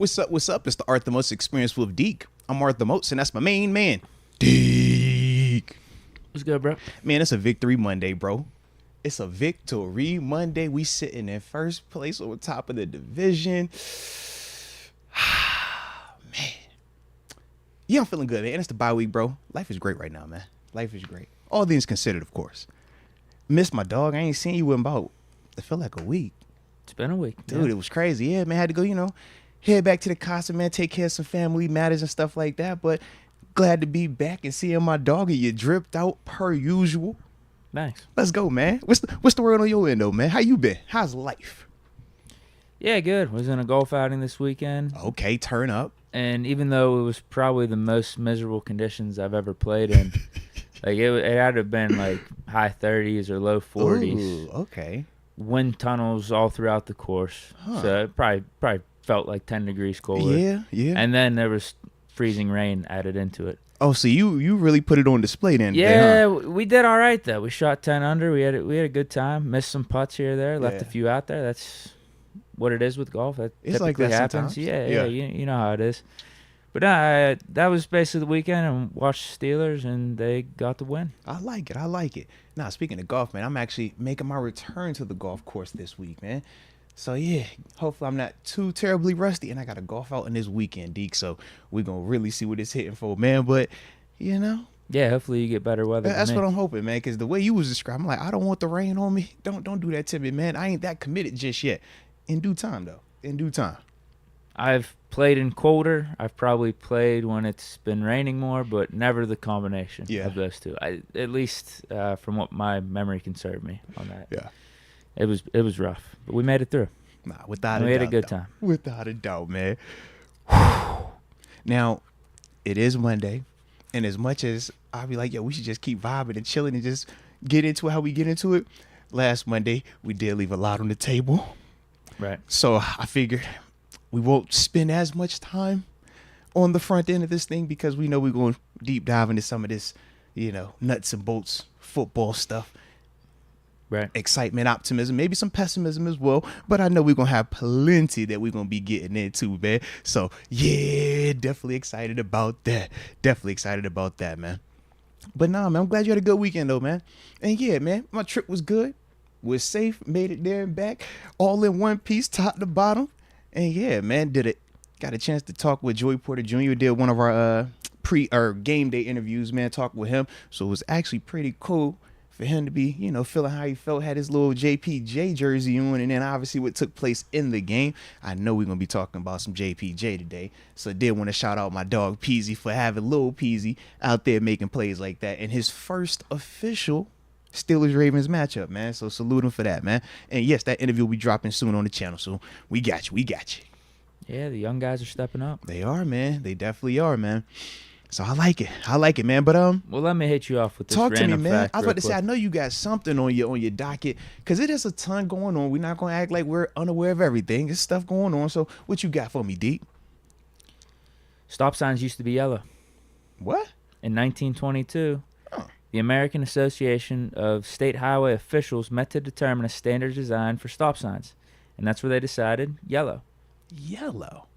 What's up? What's up? It's the Art the Most Experience with Deke. I'm Art the Moats, and that's my main man, Deke. What's good, bro? Man, it's a victory Monday, bro. It's a victory Monday. We sitting in first place on top of the division. Man. Yeah, I'm feeling good, man. And it's the bye week, bro. Life is great right now, man. Life is great. All things considered, of course. Missed my dog. I ain't seen you in about, I feel like a week. It's been a week. Dude, yeah. It was crazy. Yeah, man, had to go, head back to the casa, man, take care of some family matters and stuff like that. But glad to be back and seeing my dog, and you dripped out per usual. Nice. Let's go, man. What's the word on your end, though, man? How you been? How's life? Yeah, good. Was in a golf outing this weekend. Okay, turn up. And even though it was probably the most miserable conditions I've ever played in, like it had to have been like high 30s or low 40s. Ooh, okay. Wind tunnels all throughout the course. Huh. So it probably felt like 10 degrees colder. Yeah. And then there was freezing rain added into it. Oh, so you really put it on display then? Yeah, huh? we did all right though. We shot 10 under. We had a good time. Missed some putts here or there. Left a few out there. That's what it is with golf. That it's typically like that happens. sometimes. Yeah. You know how it is. But that was basically the weekend, and watched Steelers, and they got the win. I like it. Now, speaking of golf, man, I'm actually making my return to the golf course this week, man. So, yeah, hopefully I'm not too terribly rusty, and I got a golf outing this weekend, Deke, so we're going to really see what it's hitting for, man. But, Yeah, hopefully you get better weather that's than what me. I'm hoping, man, because the way you was describing, I'm like, I don't want the rain on me. Don't do that to me, man. I ain't that committed just yet. In due time, though. In due time. I've played in colder. I've probably played when it's been raining more, but never the combination of those two. At least from what my memory can serve me on that. Yeah. It was rough, but we made it through. Nah, without a doubt. We had a good time. Without a doubt, man. Now, it is Monday, and as much as I'll be like, yo, we should just keep vibing and chilling and just get into it how we get into it. Last Monday, we did leave a lot on the table. Right. So I figured we won't spend as much time on the front end of this thing because we know we're going to deep dive into some of this, nuts and bolts football stuff. Right. Excitement, optimism, maybe some pessimism as well. But I know we're going to have plenty that we're going to be getting into, man. So, yeah, definitely excited about that. Man. But nah, man, I'm glad you had a good weekend, though, man. And yeah, man, my trip was good. Was safe, made it there and back, all in one piece, top to bottom. And yeah, man, got a chance to talk with Joey Porter Jr. Did one of our game day interviews, man, talk with him. So it was actually pretty cool for him to be, feeling how he felt, had his little JPJ jersey on, and then obviously what took place in the game. I know we're going to be talking about some JPJ today. So I did want to shout out my dog Peasy for having Lil Peasy out there making plays like that in his first official Steelers-Ravens matchup, man. So salute him for that, man. And yes, that interview will be dropping soon on the channel. So we got you. Yeah, the young guys are stepping up. They are, man. They definitely are, man. So I like it, man. But well, let me hit you off with this talk to me, random man. fact I was about to say, real I quick. know you got something on your docket because it is a ton going on. We're not gonna act like we're unaware of everything. There's stuff going on. So what you got for me, Deke? Stop signs used to be yellow. What? In 1922, Oh. the American Association of State Highway Officials met to determine a standard design for stop signs, and that's where they decided yellow. Yellow.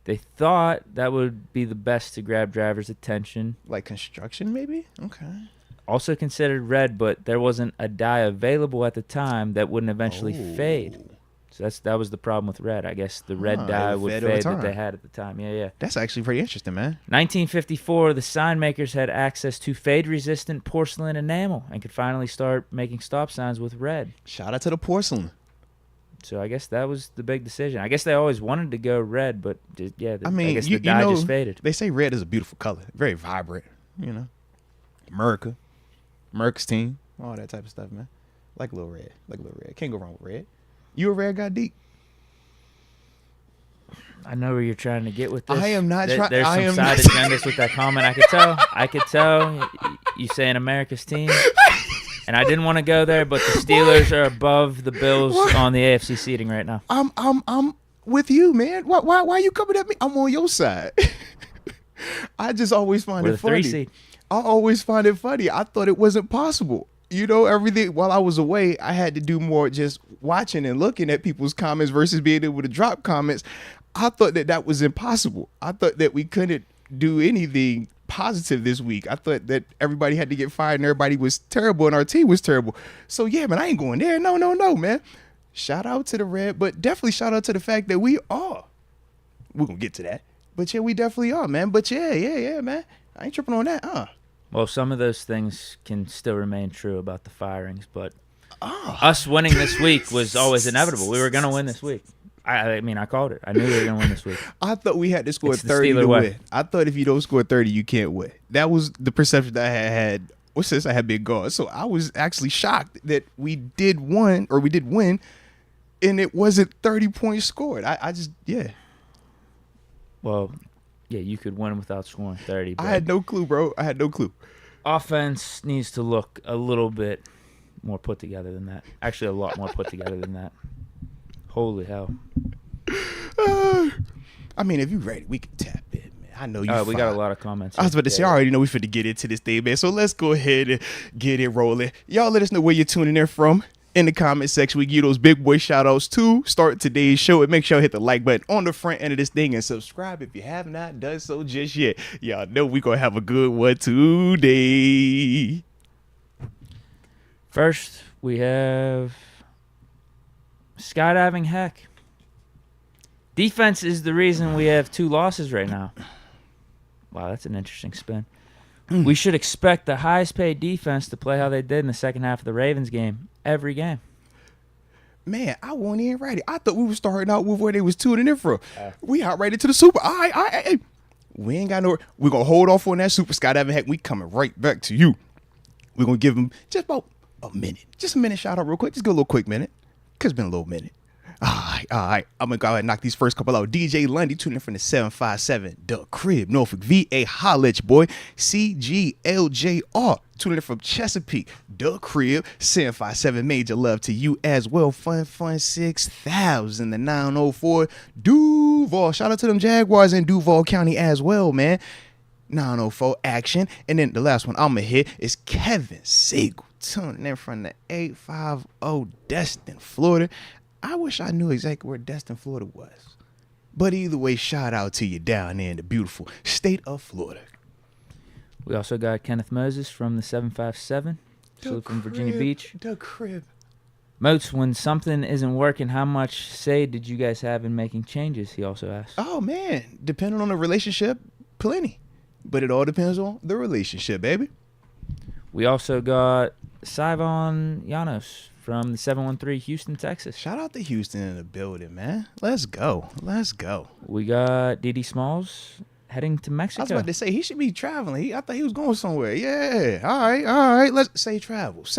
They thought that would be the best to grab drivers' attention. Like construction, maybe? Okay. Also considered red, but there wasn't a dye available at the time that wouldn't eventually fade. So that was the problem with red. I guess the red dye would fade over fade that time. they had at the time. Yeah. That's actually pretty interesting, man. 1954, the sign makers had access to fade-resistant porcelain enamel and could finally start making stop signs with red. Shout out to the porcelain. So I guess that was the big decision. I guess they always wanted to go red, but I guess you the dye know, just faded. They say red is a beautiful color, very vibrant. America's team, all that type of stuff, man. Like a little red. Can't go wrong with red. You a red guy, Deke? I know where you're trying to get with this. I am not trying. There's I some am side not- agendas with that comment. I could tell. You saying America's team, and I didn't want to go there, but the Steelers are above the Bills on the AFC seating right now. I'm with you, man. Why you coming at me? I'm on your side. I just always find We're it the funny. 3 seed. I always find it funny. I thought it wasn't possible. everything while I was away, I had to do more just watching and looking at people's comments versus being able to drop comments. I thought that was impossible. I thought that we couldn't do anything positive this week. I thought that everybody had to get fired and everybody was terrible and our team was terrible. So yeah, man, I ain't going there. No, man. Shout out to the Red, but definitely shout out to the fact that we're gonna get to that. But yeah, we definitely are, man. But yeah, man. I ain't tripping on that, Well, some of those things can still remain true about the firings, but us winning this week was always inevitable. We were going to win this week. I mean, I called it. I knew we were going to win this week. I thought we had to score It's the 30 Steeler to way. win. I thought if you don't score 30, you can't win. That was the perception that I had since I had been gone. So I was actually shocked that we did win, and it wasn't 30 points scored. I just, yeah. Well, yeah, you could win without scoring 30. I had no clue, bro. I had no clue. Offense needs to look a little bit more put together than that. Actually, a lot more put together than that. Holy hell. I mean, if you ready, we can tap in, man. I know you. We got a lot of comments. I was about to say, I already know we finna get into this thing, man. So let's go ahead and get it rolling. Y'all let us know where you're tuning in from in the comment section. We give those big boy shout outs to start today's show, and make sure you hit the like button on the front end of this thing and subscribe if you have not done so just yet. Y'all know we gonna have a good one today. First, we have skydiving heck. Defense is the reason we have 2 losses right now. Wow, that's an interesting spin. We should expect the highest paid defense to play how they did in the second half of the Ravens game every game. Man, I wasn't even ready. I thought we were starting out with where they was tuning in from. We out right into the super. All right. We ain't got no. We're going to hold off on that super skydiving heck. We coming right back to you. We're going to give them just about a minute. Just a minute shout out real quick. Just go a little quick minute. Because it's been a little minute. All right. I'm going to go ahead and knock these first couple out. DJ Lundy tuning in from the 757. The Crib, Norfolk, VA. Holla at your boy. CGLJR tuning in from Chesapeake. The Crib, 757. Major love to you as well. Fun 6000. The 904. Duval. Shout out to them Jaguars in Duval County as well, man. 904 action. And then the last one I'm going to hit is Kevin Siegel tuning in from the 850 Destin, Florida. I wish I knew exactly where Destin, Florida was. But either way, shout out to you down there in the beautiful state of Florida. We also got Kenneth Moses from the 757. Salute from Virginia Beach. The Crib. Moats, when something isn't working, how much say did you guys have in making changes? He also asked. Oh, man. Depending on the relationship, plenty. But it all depends on the relationship, baby. We also got Sivon Llanos from the 713 Houston, Texas. Shout out to Houston in the building, man. Let's go. We got D.D. Smalls heading to Mexico. I was about to say, he should be traveling. I thought he was going somewhere. Yeah. All right. Let's safe travels.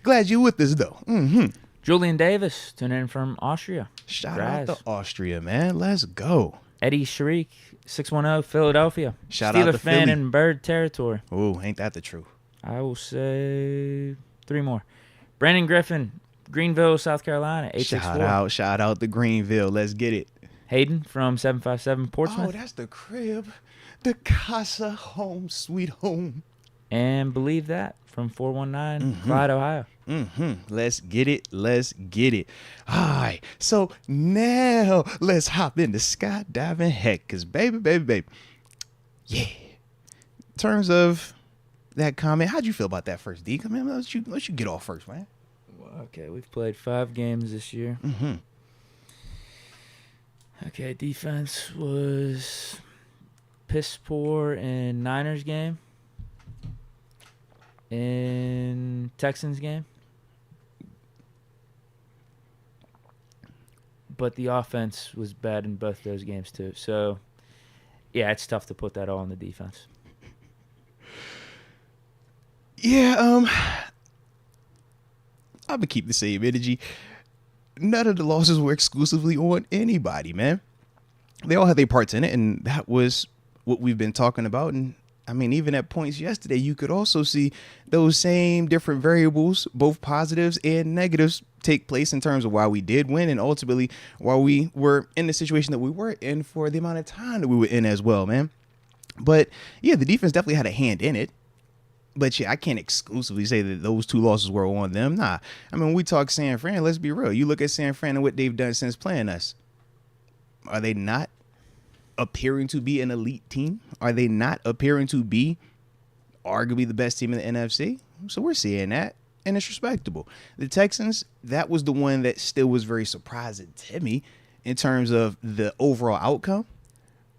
Glad you with us, though. Mm-hmm. Julian Davis tuning in from Austria. Shout out to Austria, man. Let's go. Eddie Sharik, 610, Philadelphia. Shout Steeler out to fan Philly. in Bird territory. Ooh, ain't that the truth? I will say 3 more. Brandon Griffin, Greenville, South Carolina, 864. Shout out to Greenville. Let's get it. Hayden from 757 Portsmouth. Oh, that's the crib. The Casa home, sweet home. And Believe That from 419 Clyde, Ohio. Let's get it. All right. So now let's hop into skydiving heck. Because baby. Yeah. In terms of that comment, how'd you feel about that first, Deke? I mean, let's you get off first, man. Well, okay, we've played 5 games this year. Okay, defense was piss poor in Niners game. In Texans game. But the offense was bad in both those games too. So, yeah, it's tough to put that all on the defense. Yeah, I'm gonna keep the same energy. None of the losses were exclusively on anybody, man. They all had their parts in it, and that was what we've been talking about. And I mean, even at points yesterday, you could also see those same different variables, both positives and negatives, take place in terms of why we did win and ultimately why we were in the situation that we were in for the amount of time that we were in as well, man. But yeah, the defense definitely had a hand in it. But yeah, I can't exclusively say that those 2 losses were on them. Nah. I mean, when we talk San Fran, let's be real. You look at San Fran and what they've done since playing us. Are they not appearing to be an elite team? Are they not appearing to be arguably the best team in the NFC? So we're seeing that, and it's respectable. The Texans, that was the one that still was very surprising to me in terms of the overall outcome.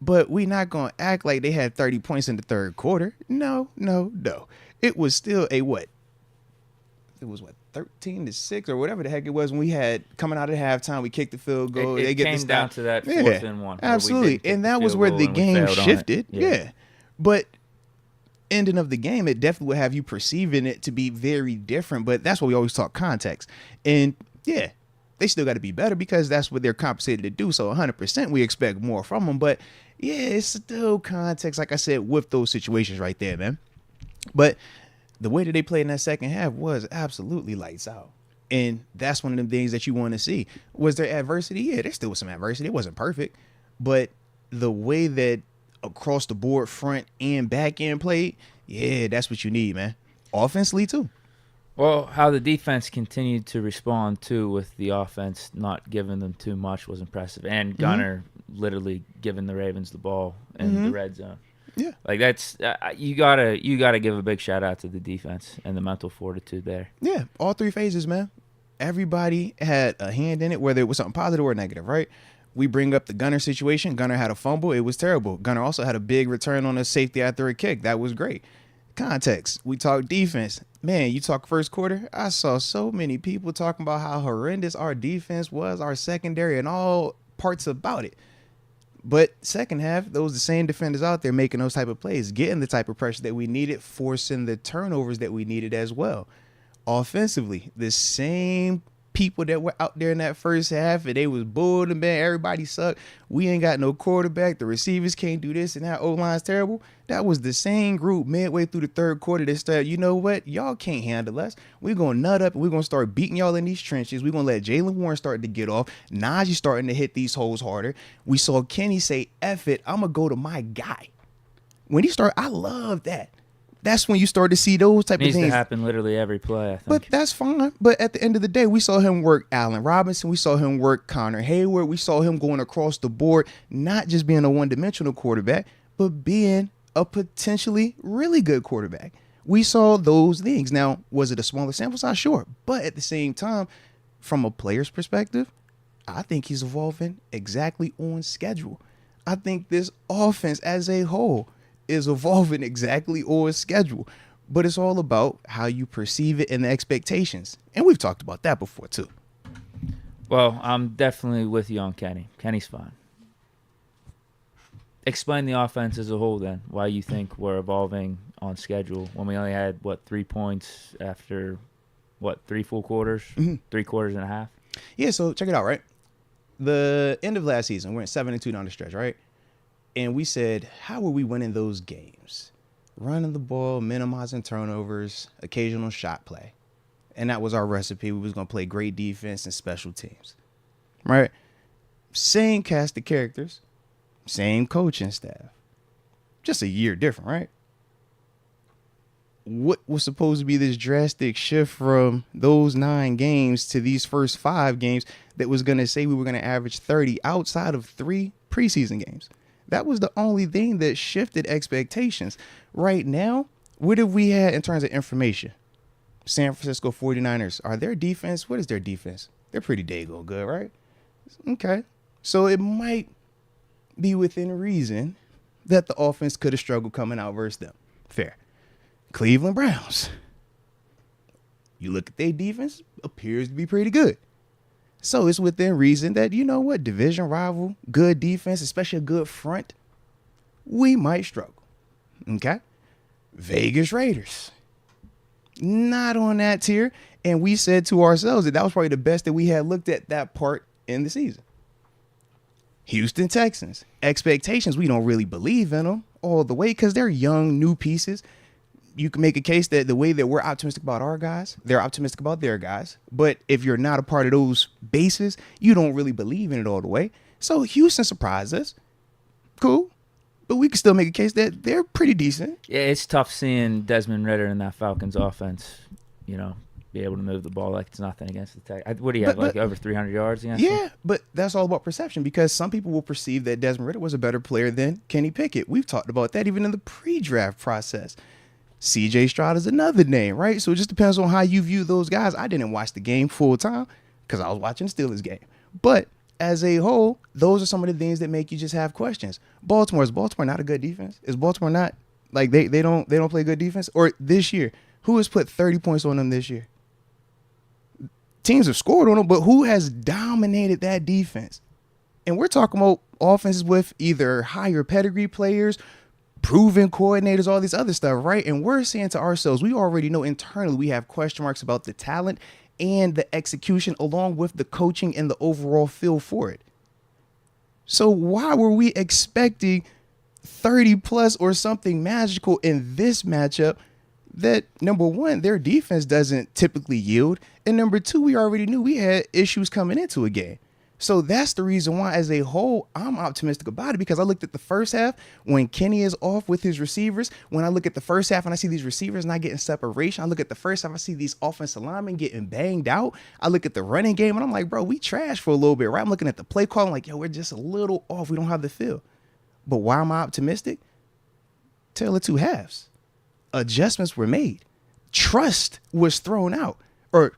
But we're not going to act like they had 30 points in the third quarter. No. It was still a what? It was 13-6 or whatever the heck it was when we had coming out of halftime. We kicked the field goal. It they get came the down to that 4th and 1. Absolutely. And that was where the game shifted. Yeah. But ending of the game, it definitely would have you perceiving it to be very different. But that's why we always talk context. And yeah, they still got to be better because that's what they're compensated to do. So 100% we expect more from them. But yeah, it's still context, like I said, with those situations right there, man. But the way that they played in that second half was absolutely lights out. And that's one of the things that you want to see. Was there adversity? Yeah, there still was some adversity. It wasn't perfect. But the way that across the board, front and back end played, yeah, that's what you need, man. Offensively, too. Well, how the defense continued to respond, too, with the offense not giving them too much was impressive. And Gunner literally giving the Ravens the ball in the red zone. Yeah. Like, that's you gotta give a big shout-out to the defense and the mental fortitude there. Yeah, all 3 phases, man. Everybody had a hand in it, whether it was something positive or negative, right? We bring up the Gunner situation. Gunner had a fumble. It was terrible. Gunner also had a big return on a safety after a kick. That was great. Context. We talk defense. Man, you talk first quarter. I saw so many people talking about how horrendous our defense was, our secondary, and all parts about it. But second half, those the same defenders out there making those type of plays, getting the type of pressure that we needed, forcing the turnovers that we needed as well. Offensively, the same people that were out there in that first half, and they was bulled and man, everybody sucked. We ain't got no quarterback. The receivers can't do this, and that O-line's terrible. That was the same group midway through the third quarter that said, you know what? Y'all can't handle us. We're going to nut up, and we're going to start beating y'all in these trenches. We're going to let Jalen Warren start to get off. Najee starting to hit these holes harder. We saw Kenny say, F it, I'm going to go to my guy. When he started, I love that. That's when you start to see those type of things. Needs to happen literally every play, I think. But that's fine. But at the end of the day, we saw him work Allen Robinson. We saw him work Connor Hayward. We saw him going across the board, not just being a one-dimensional quarterback, but being a potentially really good quarterback. We saw those things. Now, was it a smaller sample size? Sure. But at the same time, from a player's perspective, I think he's evolving exactly on schedule. I think this offense as a whole is evolving exactly on schedule, but it's all about how you perceive it and the expectations. And we've talked about that before too. Well, I'm definitely with you on Kenny. Kenny's fine. Explain the offense as a whole then, why you think we're evolving on schedule when we only had, 3 points after, 3 full quarters? 3 quarters and a half? Yeah, so check it out, right? The end of last season, we're at 7-2 down the stretch, right? And we said, how are we winning those games? Running the ball, minimizing turnovers, occasional shot play. And that was our recipe. We was going to play great defense and special teams. Right? Same cast of characters. Same coaching staff. Just a year different, right? What was supposed to be this drastic shift from those 9 games to these first 5 games that was going to say we were going to average 30 outside of 3 preseason games? That was the only thing that shifted expectations. Right now, what have we had in terms of information? San Francisco 49ers, are their defense, what is their defense? They're pretty daggone good, right? Okay. So it might be within reason that the offense could have struggled coming out versus them. Fair. Cleveland Browns. You look at their defense, appears to be pretty good. So it's within reason that, you know what, division rival, good defense, especially a good front, we might struggle. Okay? Vegas Raiders. Not on that tier. And we said to ourselves that was probably the best that we had looked at that part in the season. Houston Texans. Expectations, we don't really believe in them all the way because they're young, new pieces. You can make a case that the way that we're optimistic about our guys, they're optimistic about their guys. But if you're not a part of those bases, you don't really believe in it all the way. So Houston surprised us. Cool. but we can still make a case that they're pretty decent. Yeah, it's tough seeing Desmond Ridder in that Falcons offense, be able to move the ball like it's nothing against the Tech. What do you have, over 300 yards against them? Yeah, but that's all about perception because some people will perceive that Desmond Ridder was a better player than Kenny Pickett. We've talked about that even in the pre-draft process. C.J. Stroud is another name, right? So it just depends on how you view those guys. I didn't watch the game full time because I was watching the Steelers game. But as a whole, those are some of the things that make you just have questions. Is Baltimore not a good defense? Is Baltimore not like they don't play good defense? Or this year, who has put 30 points on them this year? Teams have scored on them, but who has dominated that defense? And we're talking about offenses with either higher pedigree players, proven coordinators, all this other stuff, right? And we're saying to ourselves, we already know internally we have question marks about the talent and the execution along with the coaching and the overall feel for it. So why were we expecting 30 plus or something magical in this matchup that, number one, their defense doesn't typically yield, and number two, we already knew we had issues coming into a game. So that's the reason why, as a whole, I'm optimistic about it because I looked at the first half when Kenny is off with his receivers. When I look at the first half and I see these receivers not getting separation, I look at the first half, I see these offensive linemen getting banged out. I look at the running game and I'm like, bro, we trash for a little bit, right? I'm looking at the play call. I'm like, yo, we're just a little off. We don't have the feel. But why am I optimistic? Tale of two halves. Adjustments were made. Trust was thrown out, or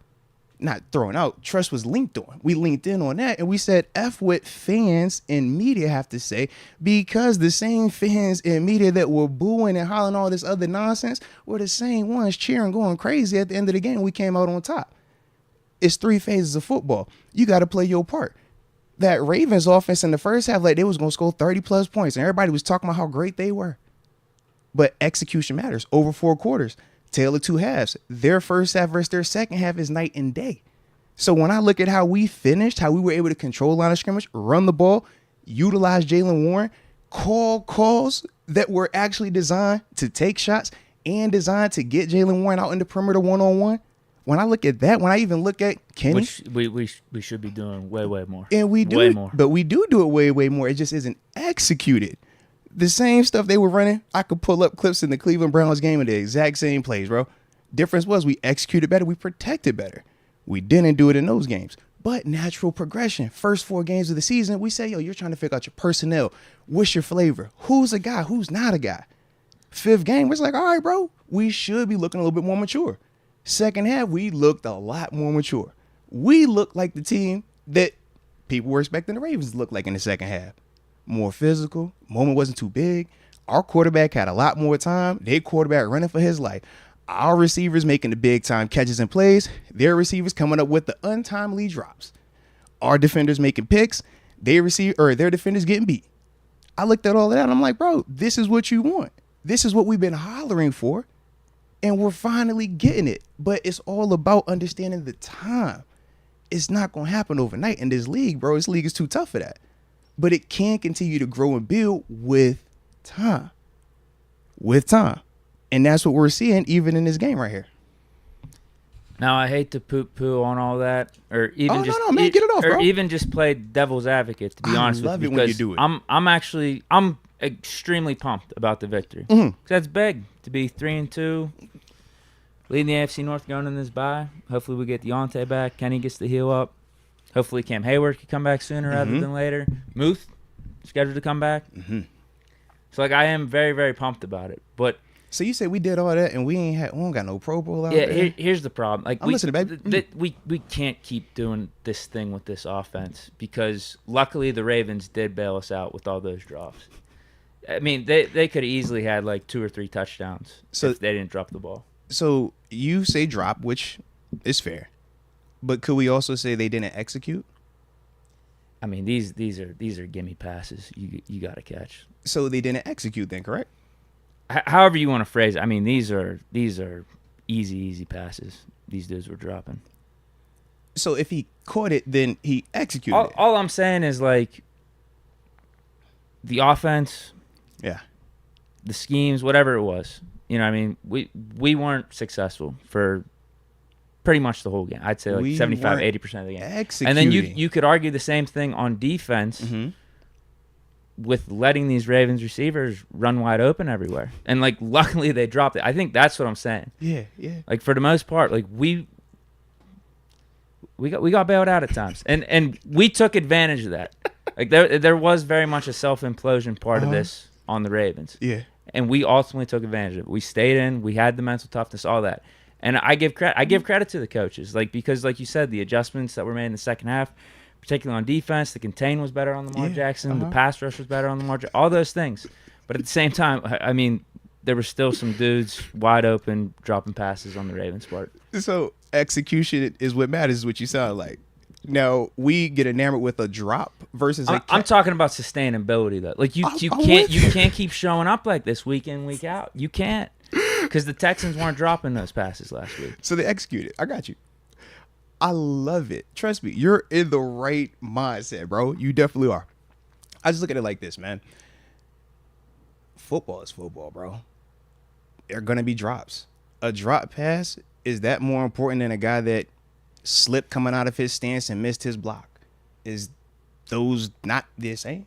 not thrown out. Trust was linked on. We linked in on that, and we said F what fans and media have to say, because the same fans and media that were booing and hollering all this other nonsense were the same ones cheering, going crazy at the end of the game. We came out on top. It's three phases of football. You got to play your part. That Ravens offense in the first half, like they was going to score 30 plus points, and everybody was talking about how great they were. But execution matters. Over 4 quarters. Tale of two halves. Their first half versus their second half is night and day. So when I look at how we finished, how we were able to control line of scrimmage, run the ball, utilize Jaylen Warren, call calls that were actually designed to take shots and designed to get Jaylen Warren out in the perimeter one-on-one. When I look at that, when I even look at Kenny, which we should be doing way more, and we do way it, more, but we do it way more. It just isn't executed. The same stuff they were running, I could pull up clips in the Cleveland Browns game of the exact same plays, bro. Difference was we executed better, we protected better. We didn't do it in those games. But natural progression. First 4 games of the season, we say, yo, you're trying to figure out your personnel. What's your flavor? Who's a guy? Who's not a guy? 5th game, it's like, all right, bro, we should be looking a little bit more mature. Second half, we looked a lot more mature. We looked like the team that people were expecting the Ravens to look like in the second half. More physical. Moment wasn't too big. Our quarterback had a lot more time. Their quarterback running for his life. Our receivers making the big time catches and plays. Their receivers coming up with the untimely drops. Our defenders making picks. Their defenders getting beat. I looked at all of that and I'm like, bro, this is what you want. This is what we've been hollering for. And we're finally getting it. But it's all about understanding the time. It's not going to happen overnight in this league, bro. This league is too tough for that. But it can continue to grow and build with time. With time. And that's what we're seeing even in this game right here. Now, I hate to poo on all that, or even get it off, or bro. even just play devil's advocate. To be honest with you, when you do it. I'm extremely pumped about the victory. Because that's big to be 3-2, leading the AFC North going in this bye. Hopefully, we get Deontay back. Kenny gets the heel up. Hopefully, Cam Hayward can come back sooner rather than later. Muth scheduled to come back. So, I am very, very pumped about it. But so you say we did all that and we don't got no Pro Bowl out there? Yeah, here's the problem. I'm listening, baby. We can't keep doing this thing with this offense because luckily the Ravens did bail us out with all those drops. I mean, they could have easily had 2 or 3 touchdowns if they didn't drop the ball. So you say drop, which is fair. But could we also say they didn't execute? I mean, these are gimme passes you got to catch. So they didn't execute then, correct? However you want to phrase it. I mean, these are easy passes these dudes were dropping. So if he caught it, then he executed it. All I'm saying is the offense, the schemes, whatever it was. You know what I mean? We weren't successful for pretty much the whole game. I'd say 75-80% of the game. Executing. And then you could argue the same thing on defense. with letting these Ravens receivers run wide open everywhere. And, like, luckily they dropped it. I think that's what I'm saying. Yeah. Like, for the most part, like, we got bailed out at times. And we took advantage of that. Like, there was very much a self-implosion part of this on the Ravens. Yeah. And we ultimately took advantage of it. We stayed in. We had the mental toughness, all that. And I give credit to the coaches, like, because, like you said, the adjustments that were made in the second half, particularly on defense, the contain was better on Lamar Jackson, the pass rush was better on Lamar Jackson, all those things. But at the same time, I mean, there were still some dudes wide open dropping passes on the Ravens part. So execution is what matters, is what you sound like. Now, we get enamored with a drop versus I'm talking about sustainability, though. Like, you can't keep showing up like this week in, week out. You can't, because the Texans weren't dropping those passes last week. So they executed. I got you. I love it. Trust me, you're in the right mindset, bro. You definitely are. I just look at it like this, man. Football is football, bro. There are going to be drops. A drop pass, is that more important than a guy that slipped coming out of his stance and missed his block? Is those not the same?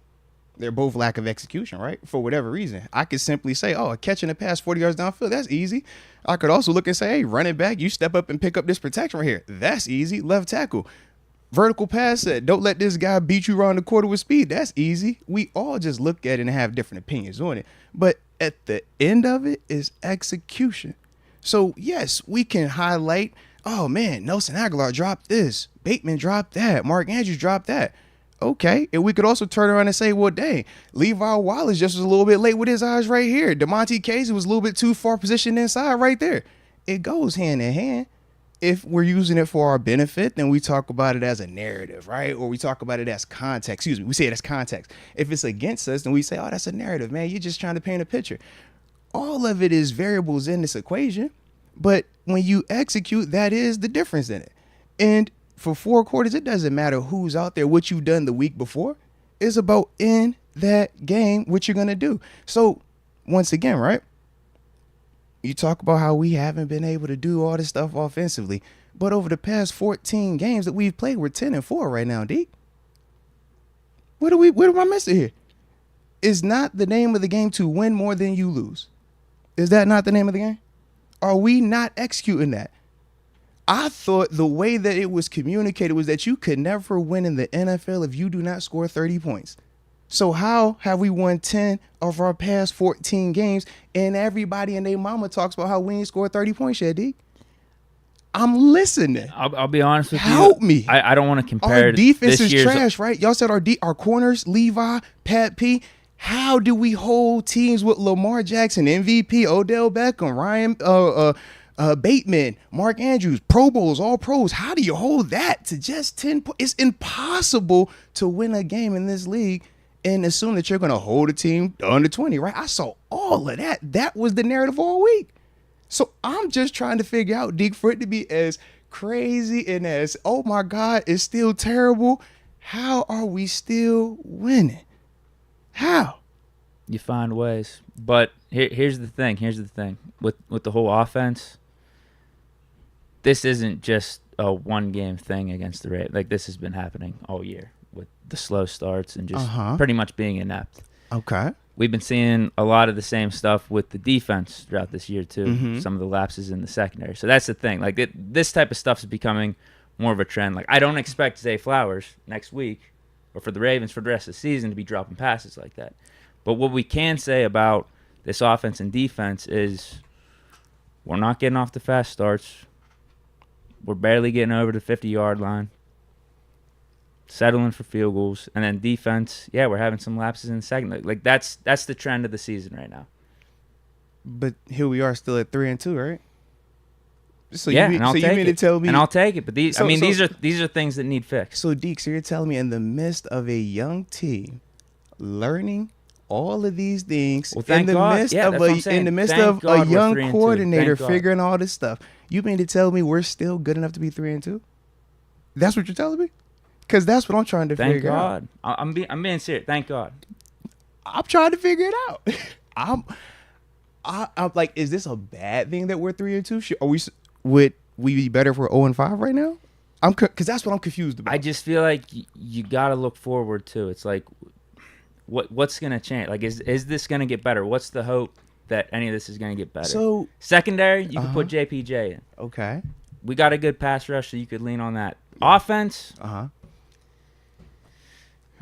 They're both lack of execution, right? For whatever reason. I could simply say, catching a pass 40 yards downfield, that's easy. I could also look and say, hey, running back, you step up and pick up this protection right here. That's easy. Left tackle. Vertical pass set. Don't let this guy beat you around the quarter with speed. That's easy. We all just look at it and have different opinions on it. But at the end of it is execution. So, yes, we can highlight, oh, man, Nelson Aguilar dropped this. Bateman dropped that. Mark Andrews dropped that. Okay, and we could also turn around and say, well, dang, Levi Wallace just was a little bit late with his eyes right here. DeMonte Casey was a little bit too far positioned inside right there. It goes hand in hand. If we're using it for our benefit, then we talk about it as a narrative, right? Or we talk about it as context. Excuse me, we say it as context. If it's against us, then we say, oh, that's a narrative, man. You're just trying to paint a picture. All of it is variables in this equation, but when you execute, that is the difference in it. And for 4 quarters, it doesn't matter who's out there, what you've done the week before. It's about in that game, what you're going to do. So, once again, right? You talk about how we haven't been able to do all this stuff offensively. But over the past 14 games that we've played, we're 10-4 right now, Deke. What am I missing here? Is not the name of the game to win more than you lose? Is that not the name of the game? Are we not executing that? I thought the way that it was communicated was that you could never win in the NFL if you do not score 30 points. So how have we won 10 of our past 14 games and everybody and their mama talks about how we ain't scored 30 points yet, Deke? I'm listening. I'll be honest with you. Help me. I don't want to compare. Our defense this is trash, right? Y'all said our corners, Levi, Pat P. How do we hold teams with Lamar Jackson, MVP, Odell Beckham, Ryan Bateman, Mark Andrews, Pro Bowls, all pros? How do you hold that to just 10 points? It's impossible to win a game in this league and assume that you're going to hold a team under 20, right? I saw all of that. That was the narrative all week. So I'm just trying to figure out, Deke, for it to be as crazy and as, oh my God, it's still terrible. How are we still winning? How? You find ways. But here's the thing. With the whole offense, this isn't just a one-game thing against the Ravens. Like, this has been happening all year with the slow starts and just pretty much being inept. Okay. We've been seeing a lot of the same stuff with the defense throughout this year, too. Mm-hmm. Some of the lapses in the secondary. So that's the thing. Like, this type of stuff is becoming more of a trend. Like, I don't expect Zay Flowers next week or for the Ravens for the rest of the season to be dropping passes like that. But what we can say about this offense and defense is we're not getting off the fast starts. We're barely getting over the 50-yard line. Settling for field goals. And then defense, we're having some lapses in the second. Like that's the trend of the season right now. But here we are still at 3-2, right? So yeah, you mean to tell me, and I'll take it. But these are things that need fixed. So Deke, so you're telling me in the midst of a young team learning all of these things, in the midst of a young coordinator figuring all this stuff, you mean to tell me we're still good enough to be 3-2? That's what you're telling me? Because that's what I'm trying to figure out. Thank God. I'm being serious. Thank God. I'm trying to figure it out. I'm like, is this a bad thing that we're 3-2? Would we be better if we're 0-5 right now? Because that's what I'm confused about. I just feel like you got to look forward too. It's like What's going to change? Like, is this going to get better? What's the hope that any of this is going to get better? So secondary, you can put JPJ in. okay. We got a good pass rush, so you could lean on that. Offense, I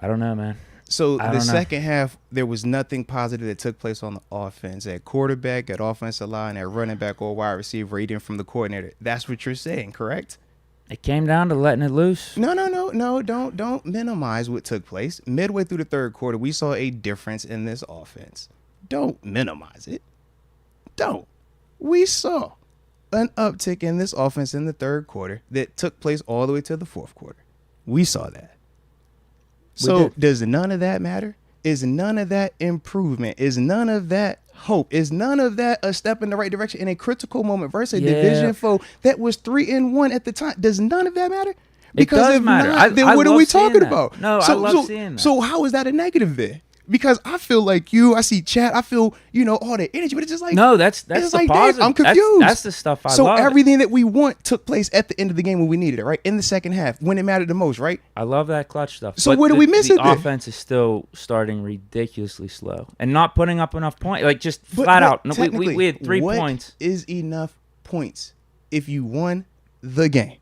don't know, man. So I the don't know. second half, there was nothing positive that took place on the offense. At quarterback, at offensive line, at running back, or wide receiver, even from the coordinator. That's what you're saying, correct? It came down to letting it loose. No. Don't minimize what took place. Midway through the third quarter, we saw a difference in this offense. Don't minimize it. Don't. We saw an uptick in this offense in the third quarter that took place all the way to the fourth quarter. We saw that. So does none of that matter? Is none of that improvement? Is none of that hope? Is none of that a step in the right direction in a critical moment versus a division foe that was 3-1 at the time? Does none of that matter? Because it does if matter. not, then what are we talking about? No, I love seeing that. So how is that a negative then? Because I feel like I see chat, I feel, all the energy, but it's just like, no, that's it's the like, positive. damn, I'm confused. That's the stuff I love. So everything that we want took place at the end of the game when we needed it, right? In the second half, when it mattered the most, right? I love that clutch stuff. So but where do we miss the it then? offense is still starting ridiculously slow and not putting up enough points. Like, just flat out. No, we had 3 points. What is enough points if you won the game?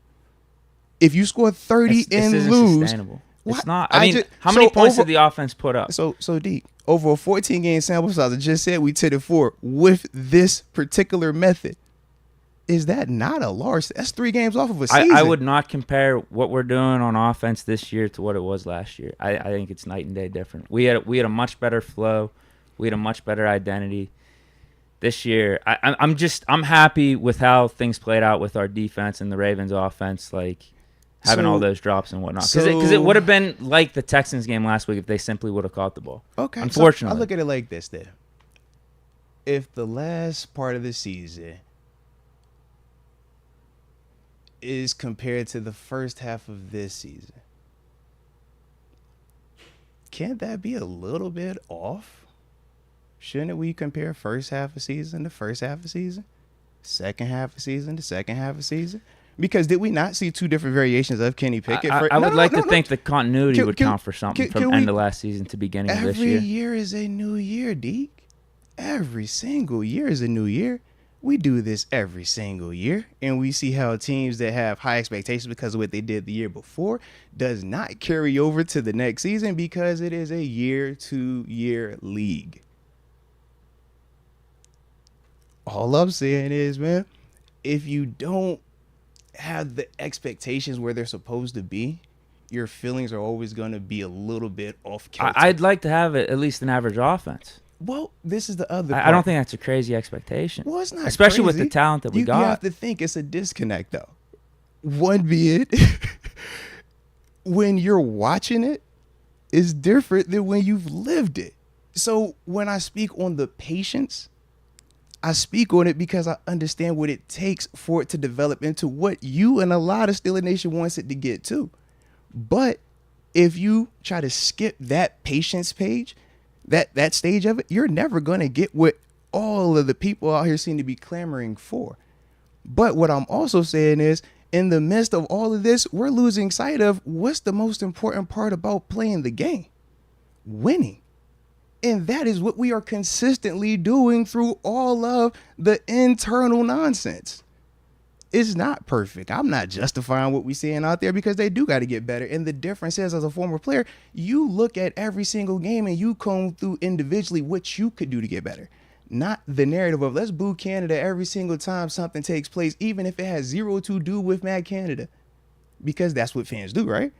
If you score 30 and this lose, isn't sustainable. What? It's not. I mean, how many points did the offense put up? So Deke, over a 14-game sample size, I just said we 10-4 with this particular method. Is that not a large? That's 3 games off of a season. I would not compare what we're doing on offense this year to what it was last year. I think it's night and day different. We had a much better flow. We had a much better identity. This year, I'm happy with how things played out with our defense and the Ravens offense. Like, having all those drops and whatnot. Because it would have been like the Texans game last week if they simply would have caught the ball. Okay. Unfortunately. So I look at it like this then. If the last part of the season is compared to the first half of this season, can't that be a little bit off? Shouldn't we compare first half of season to first half of season? Second half of season to second half of season? Because did we not see 2 different variations of Kenny Pickett? I would like to think the continuity would count for something from end of last season to beginning of this year. Every year is a new year, Deke. Every single year is a new year. We do this every single year, and we see how teams that have high expectations because of what they did the year before does not carry over to the next season because it is a year-to-year league. All I'm saying is, man, if you don't have the expectations where they're supposed to be, your feelings are always going to be a little bit off kilter. I'd like to have at least an average offense. Well, this is the other part. I don't think that's a crazy expectation. Well, it's not especially crazy. with the talent that we got. You have to think it's a disconnect, though. One being, when you're watching it, is different than when you've lived it. So when I speak on the patience, I speak on it because I understand what it takes for it to develop into what you and a lot of Steeler Nation wants it to get to. But if you try to skip that patience page, that stage of it, you're never going to get what all of the people out here seem to be clamoring for. But what I'm also saying is, in the midst of all of this, we're losing sight of what's the most important part about playing the game: winning. And that is what we are consistently doing through all of the internal nonsense. It's not perfect. I'm not justifying what we're seeing out there because they do got to get better. And the difference is, as a former player, you look at every single game and you comb through individually what you could do to get better. Not the narrative of let's boo Canada every single time something takes place, even if it has zero to do with Mad Canada. Because that's what fans do, right?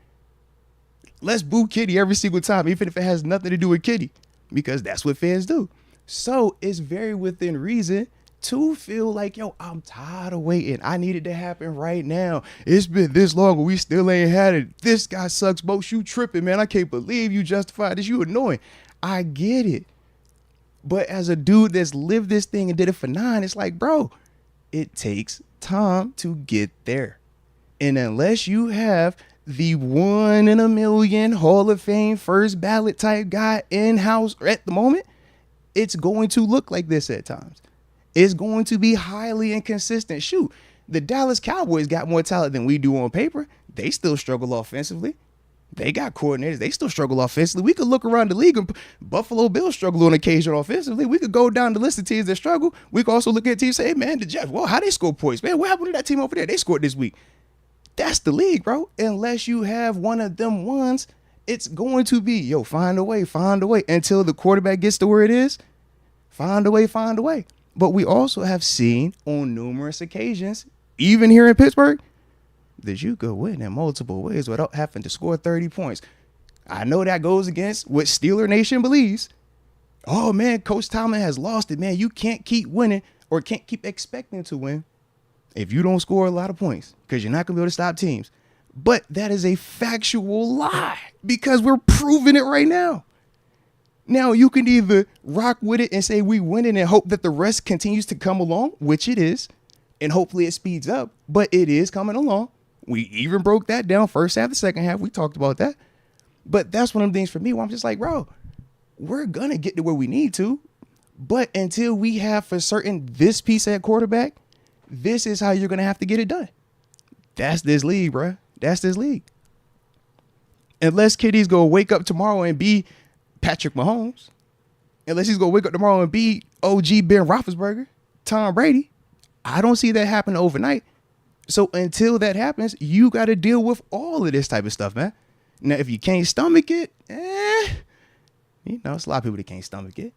Let's boo Kitty every single time, even if it has nothing to do with Kitty. Because that's what fans do. So it's very within reason to feel like, yo, I'm tired of waiting. I need it to happen right now. It's been this long and we still ain't had it. This guy sucks most. You tripping, man. I can't believe you justified this. You annoying. I get it. But as a dude that's lived this thing and did it for 9, it's like, bro, it takes time to get there. And unless you have the 1 in a million Hall of Fame first ballot type guy in-house at the moment, it's going to look like this at times. It's going to be highly inconsistent. Shoot, the Dallas Cowboys got more talent than we do on paper. They still struggle offensively. They got coordinators. They still struggle offensively. We could look around the league, and Buffalo Bills struggle on occasion offensively. We could go down the list of teams that struggle. We could also look at teams and say, hey, man, the Jets, well, how they score points? Man, what happened to that team over there? They scored this week. That's the league, bro. Unless you have one of them ones, it's going to be, find a way, until the quarterback gets to where it is. Find a way. But we also have seen on numerous occasions, even here in Pittsburgh, that you could win in multiple ways without having to score 30 points. I know that goes against what Steeler Nation believes. Oh, man, Coach Tomlin has lost it, man. You can't keep winning or can't keep expecting to win if you don't score a lot of points because you're not going to be able to stop teams. But that is a factual lie because we're proving it right now. Now, you can either rock with it and say we winning and hope that the rest continues to come along, which it is, and hopefully it speeds up, but it is coming along. We even broke that down first half, the second half. We talked about that. But that's one of the things for me where I'm just like, bro, we're going to get to where we need to. But until we have for certain this piece at quarterback, this is how you're going to have to get it done. That's this league, bro. That's this league. Unless Kitty's going to wake up tomorrow and be Patrick Mahomes. Unless he's going to wake up tomorrow and be OG Ben Roethlisberger, Tom Brady. I don't see that happen overnight. So until that happens, you got to deal with all of this type of stuff, man. Now, if you can't stomach it, it's a lot of people that can't stomach it.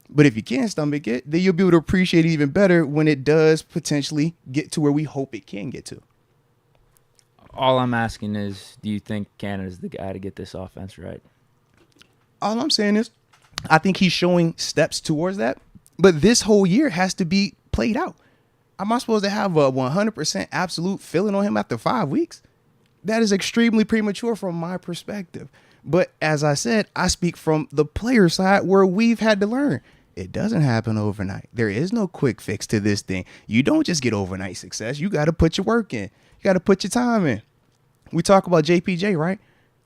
But if you can stomach it, then you'll be able to appreciate it even better when it does potentially get to where we hope it can get to. All I'm asking is, do you think Canada's the guy to get this offense right? All I'm saying is, I think he's showing steps towards that. But this whole year has to be played out. Am I supposed to have a 100% absolute feeling on him after 5 weeks? That is extremely premature from my perspective. But as I said, I speak from the player side where we've had to learn. It doesn't happen overnight. There is no quick fix to this thing. You don't just get overnight success. You got to put your work in. You got to put your time in. We talk about JPJ, right?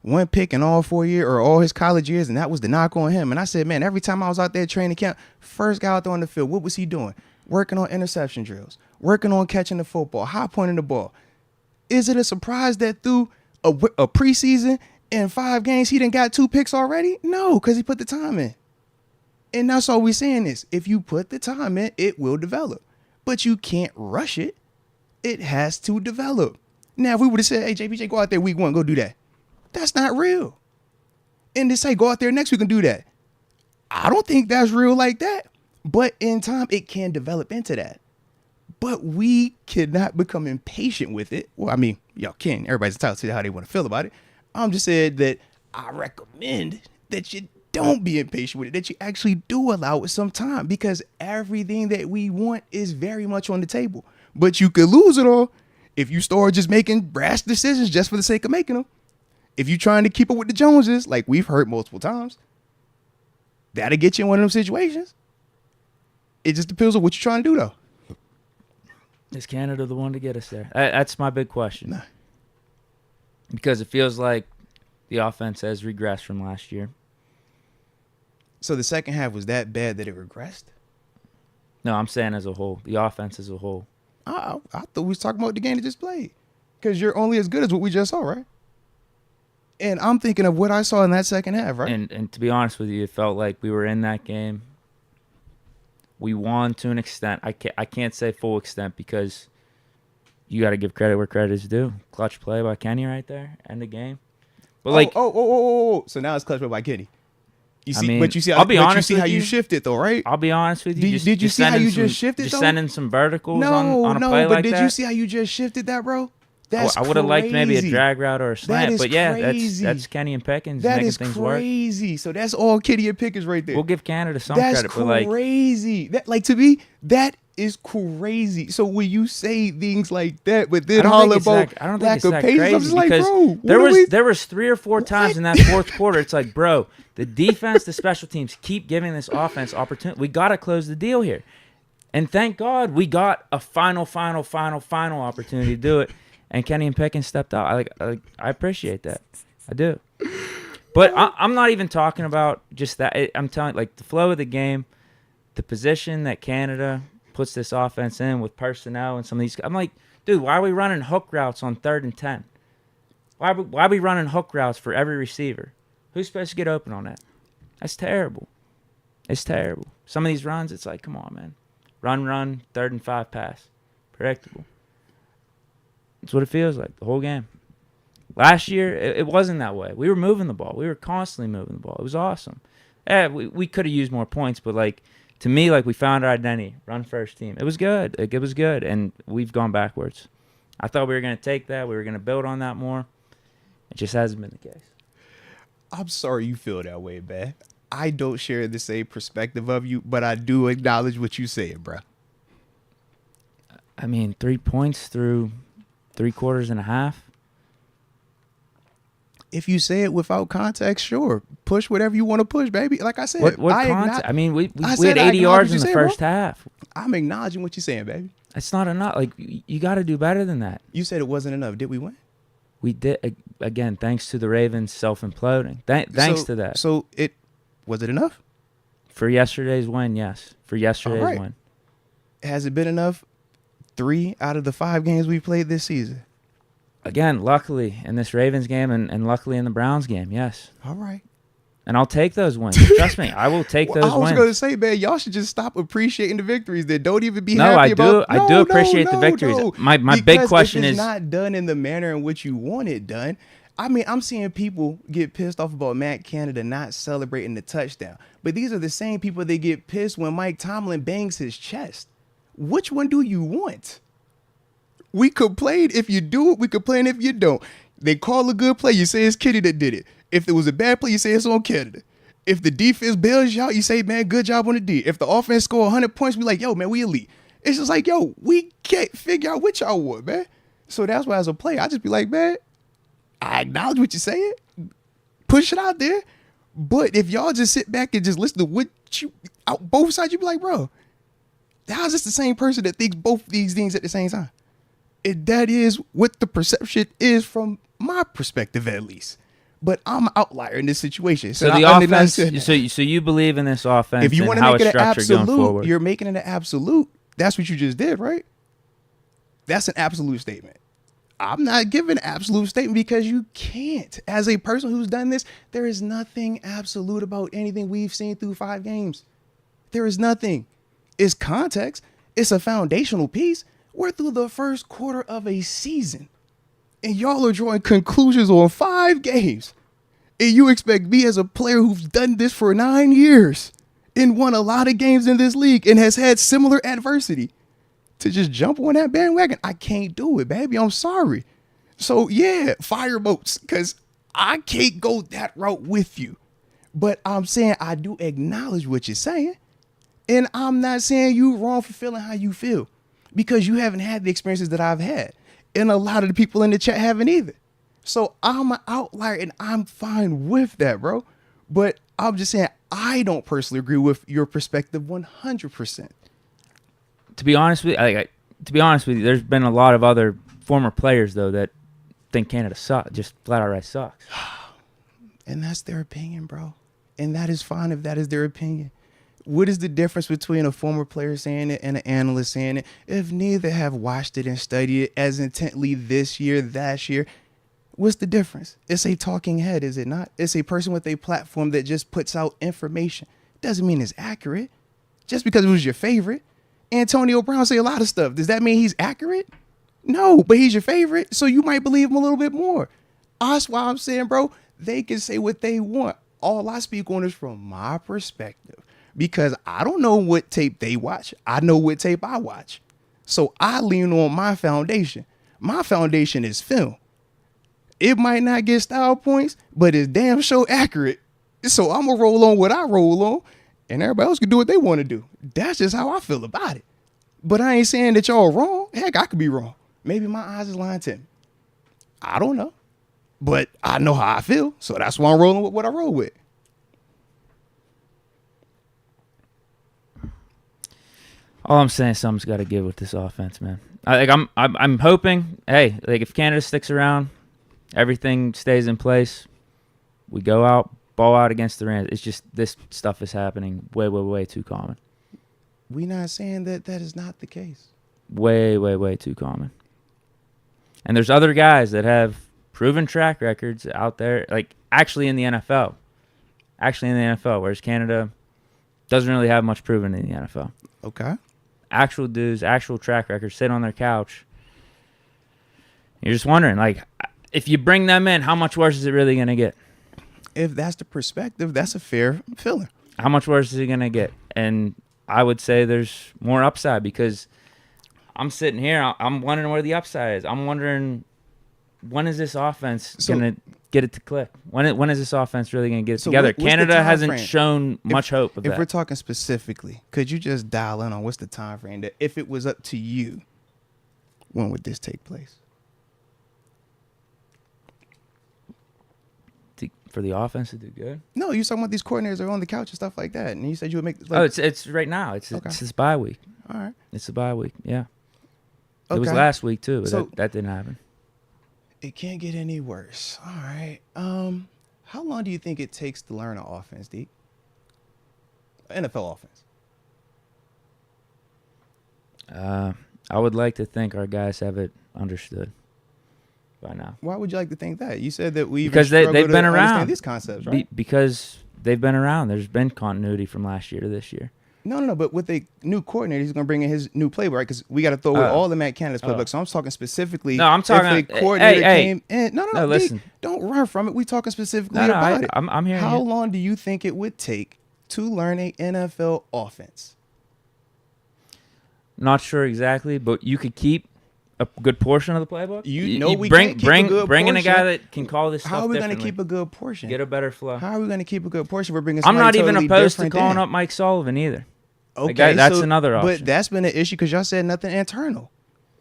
One pick in all 4 years or all his college years, and that was the knock on him. And I said, man, every time I was out there training camp, first guy out there on the field, what was he doing? Working on interception drills, working on catching the football, high pointing the ball. Is it a surprise that through a preseason in 5 games, he done got 2 picks already? No, because he put the time in. And that's all we're saying is, if you put the time in, it will develop. But you can't rush it. It has to develop. Now, if we would have said, hey, JPJ, go out there week 1, go do that. That's not real. And to say, go out there next week and do that. I don't think that's real like that. But in time, it can develop into that. But we cannot become impatient with it. Well, I mean, y'all can. Everybody's entitled to how they want to feel about it. I'm just saying that I recommend that you don't be impatient with it, that you actually do allow it some time, because everything that we want is very much on the table. But you could lose it all if you start just making rash decisions just for the sake of making them. If you're trying to keep up with the Joneses, like we've heard multiple times, that'll get you in one of them situations. It just depends on what you're trying to do, though. Is Canada the one to get us there? That's my big question. Nah. Because it feels like the offense has regressed from last year. So the second half was that bad that it regressed? No, I'm saying as a whole. The offense as a whole. I thought we was talking about the game that just played. Because you're only as good as what we just saw, right? And I'm thinking of what I saw in that second half, right? And to be honest with you, it felt like we were in that game. We won to an extent. I can't say full extent because you got to give credit where credit is due. Clutch play by Kenny right there. End the game. But So now it's clutch play by Kenny. You see, I mean, but you see, I'll be honest you see with how you you. shifted though, right? I'll be honest with you. Did you see how you just shifted? Just though? sending some verticals on a play like that. Did you see how you just shifted that, bro? That's I would have liked maybe a crazy. drag route or a slant, but yeah, crazy. that's Kenny and Pickens That making is things work. crazy. So that's all Kitty and Pickens right there. We'll give Canada some That's credit, but like crazy. That, like, to me, that is crazy. So when you say things like that, but then I don't holler think it's about that, I don't think lack it's of that patience, crazy I'm just like, because bro, there was 3 or 4 times in that fourth quarter. It's like, bro, the defense, the special teams keep giving this offense opportunity. We got to close the deal here, and thank God we got a final opportunity to do it. And Kenny and Pickens stepped out. I appreciate that. I do. But I'm not even talking about just that. I'm telling like the flow of the game, the position that Canada puts this offense in with personnel and some of these. I'm like, dude, why are we running hook routes on 3rd and 10? Why are we running hook routes for every receiver? Who's supposed to get open on that? That's terrible. It's terrible. Some of these runs, it's like, come on, man. Run, 3rd and 5 pass. Predictable. That's what it feels like the whole game. Last year, it wasn't that way. We were moving the ball. We were constantly moving the ball. It was awesome. We could have used more points, but like to me, like we found our identity. Run first team. It was good. It was good, and we've gone backwards. I thought we were going to take that. We were going to build on that more. It just hasn't been the case. I'm sorry you feel that way, man. I don't share the same perspective of you, but I do acknowledge what you said, bro. I mean, 3 points through 3 quarters and a half. If you say it without context, sure. Push whatever you want to push, baby. Like I said, What context? I mean, we had 80 yards in the first half. I'm acknowledging what you're saying, baby. It's not enough. Like, you got to do better than that. You said it wasn't enough. Did we win? We did, again, thanks to the Ravens self-imploding. Thanks to that. So was it enough? For yesterday's win, yes. For yesterday's win. Has it been enough? 3 out of the 5 games we played this season. Again, luckily in this Ravens game and luckily in the Browns game, yes. All right. And I'll take those wins. Trust me, I will take those wins. I was going to say, man, y'all should just stop appreciating the victories. That don't even be happy about. I do appreciate the victories. My big question is, it's not done in the manner in which you want it done. I mean, I'm seeing people get pissed off about Matt Canada not celebrating the touchdown. But these are the same people that get pissed when Mike Tomlin bangs his chest. Which one do you want? We complain if you do it. We complain if you don't. They call a good play. You say it's Kitty that did it. If it was a bad play, you say it's on Canada. If the defense bails you out, you say, man, good job on the D. If the offense score 100 points, we like, yo, man, we elite. It's just like, yo, we can't figure out what y'all want, man. So that's why as a player, I just be like, man, I acknowledge what you're saying. Push it out there. But if y'all just sit back and just listen to what you, out both sides, you be like, bro, how's this the same person that thinks both these things at the same time? That is what the perception is from my perspective, at least. But I'm an outlier in this situation. So the offense. So you believe in this offense? If you want to how make it it's an structured going absolute, forward. you're making it an absolute. That's what you just did, right? That's an absolute statement. I'm not giving an absolute statement because you can't. As a person who's done this, there is nothing absolute about anything we've seen through 5 games. There is nothing. It's context. It's a foundational piece. We're through the first quarter of a season, and y'all are drawing conclusions on 5 games. And you expect me as a player who's done this for 9 years and won a lot of games in this league and has had similar adversity to just jump on that bandwagon? I can't do it, baby. I'm sorry. So, yeah, fire Moats, because I can't go that route with you. But I'm saying I do acknowledge what you're saying, and I'm not saying you wrong for feeling how you feel, because you haven't had the experiences that I've had. And a lot of the people in the chat haven't either. So I'm an outlier and I'm fine with that, bro. But I'm just saying I don't personally agree with your perspective 100%. To be honest with you, there's been a lot of other former players though that think Canada sucks, just flat out sucks. And that's their opinion, bro. And that is fine if that is their opinion. What is the difference between a former player saying it and an analyst saying it if neither have watched it and studied it as intently this year, that year? What's the difference? It's a talking head, is it not? It's a person with a platform that just puts out information. Doesn't mean it's accurate. Just because it was your favorite. Antonio Brown say a lot of stuff. Does that mean he's accurate? No, but he's your favorite, so you might believe him a little bit more. That's why I'm saying, bro, they can say what they want. All I speak on is from my perspective. Because I don't know what tape they watch. I know what tape I watch. So I lean on my foundation. My foundation is film. It might not get style points, but it's damn sure accurate. So I'm going to roll on what I roll on, and everybody else can do what they want to do. That's just how I feel about it. But I ain't saying that y'all wrong. Heck, I could be wrong. Maybe my eyes is lying to me. I don't know. But I know how I feel, so that's why I'm rolling with what I roll with. All I'm saying is something's got to give with this offense, man. I'm hoping, hey, like if Canada sticks around, everything stays in place, we go out, ball out against the Rams. It's just this stuff is happening way too common. We not saying that is not the case. Way too common. And there's other guys that have proven track records out there, like actually in the NFL. Whereas Canada doesn't really have much proven in the NFL. Okay. Actual dudes, actual track records, sit on their couch. You're just wondering, like, if you bring them in, how much worse is it really going to get? If that's the perspective, that's a fair feeling. How much worse is it going to get? And I would say there's more upside because I'm sitting here, I'm wondering where the upside is. I'm wondering, when is this offense going to get it to click? When is this offense really going to get it together? Canada hasn't shown much hope of that. If we're talking specifically, could you just dial in on what's the time frame that if it was up to you, when would this take place? For the offense to do good? No, you talking about these coordinators are on the couch and stuff like that, and you said you would make. Like, it's right now. It's this bye week. All right, it's the bye week. Yeah, okay. It was last week too, but So, that didn't happen. It can't get any worse. All right. How long do you think it takes to learn an offense, Deke? NFL offense. I would like to think our guys have it understood by now. Why would you like to think that? You said that we because they've been around these concepts, right? Because they've been around. There's been continuity from last year to this year. No. But with a new coordinator, he's going to bring in his new playbook, right? Because we got to throw away all the Matt Canada's playbook. So I'm talking specifically. No, I'm talking. If a coordinator came in. No. Listen, Deke, don't run from it. We talking specifically about it. I'm hearing. How long do you think it would take to learn a NFL offense? Not sure exactly, but you could keep a good portion of the playbook. We can't keep a good bring in a portion. guy that can call this stuff. How are we going to keep a good portion? Get a better flow. How are we going to keep a good portion? We're bringing. I'm not even totally opposed to different calling in. up Mike Sullivan either. Okay, that's another option. But that's been an issue because y'all said nothing internal.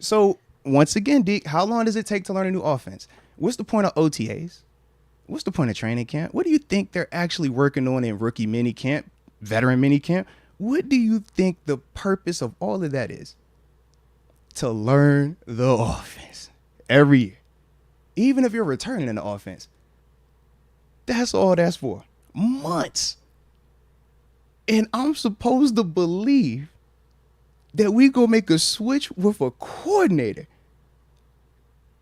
So once again, Deke, how long does it take to learn a new offense? What's the point of OTAs? What's the point of training camp? What do you think they're actually working on in rookie mini camp, veteran mini camp? What do you think the purpose of all of that is? To learn the offense every year. Even if you're returning in the offense. That's all that's for. Months. And I'm supposed to believe that we go make a switch with a coordinator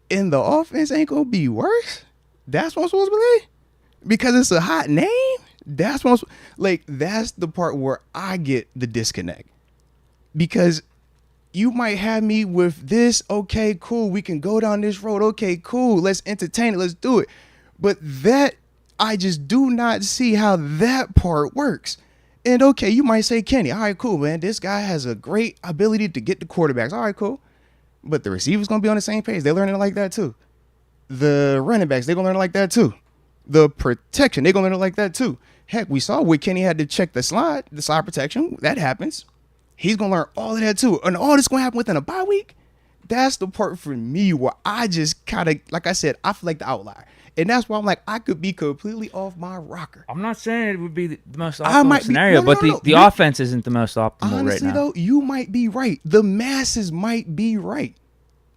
and the offense ain't gonna be worse? That's what I'm supposed to believe? Because it's a hot name? That's what that's the part where I get the disconnect. Because you might have me with this, okay, cool, we can go down this road, okay, cool, let's entertain it, let's do it. But that, I just do not see how that part works. And okay, you might say, Kenny, all right, cool, man, this guy has a great ability to get the quarterbacks, all right, cool. But the receivers going to be on the same page. They're learning it like that too. The running backs, they're going to learn it like that too. The protection, they're going to learn it like that too. Heck, we saw where Kenny had to check the slide protection. That happens. He's going to learn all of that too. And all this going to happen within a bye week? That's the part for me where I just kind of, like I said, I feel like the outlier. And that's why I'm like, I could be completely off my rocker. I'm not saying it would be the most optimal scenario, but the offense isn't the most optimal honestly, right now. Though, you might be right. The masses might be right.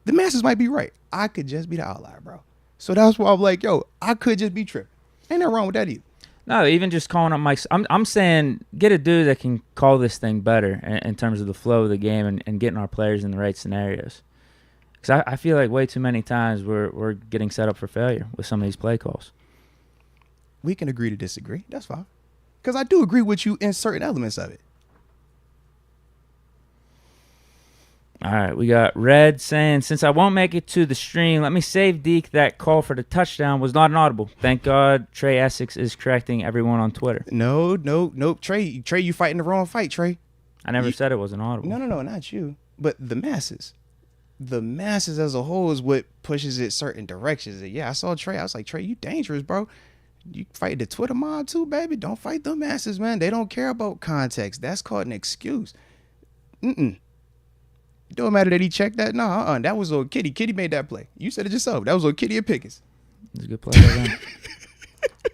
The masses might be right. I could just be the outlier, bro. So that's why I'm like, yo, I could just be tripping. Ain't nothing wrong with that either. No, even just calling up Mike. I'm saying get a dude that can call this thing better in terms of the flow of the game and getting our players in the right scenarios. Because I feel like way too many times we're getting set up for failure with some of these play calls. We can agree to disagree. That's fine. Because I do agree with you in certain elements of it. All right, we got Red saying, since I won't make it to the stream, let me save Deke. That call for the touchdown was not an audible. Thank God Trey Essex is correcting everyone on Twitter. No. Trey, you fighting the wrong fight, Trey. I never said it was an audible. No, not you. But the masses. The masses as a whole is what pushes it certain directions. And yeah, I saw Trey. I was like, Trey, you dangerous, bro. You fight the Twitter mob too, baby. Don't fight the masses, man. They don't care about context. That's called an excuse. Don't matter that he checked that. No, that was on Kitty. Kitty made that play. You said it yourself. That was on Kitty and Pickens. It was a good play by them.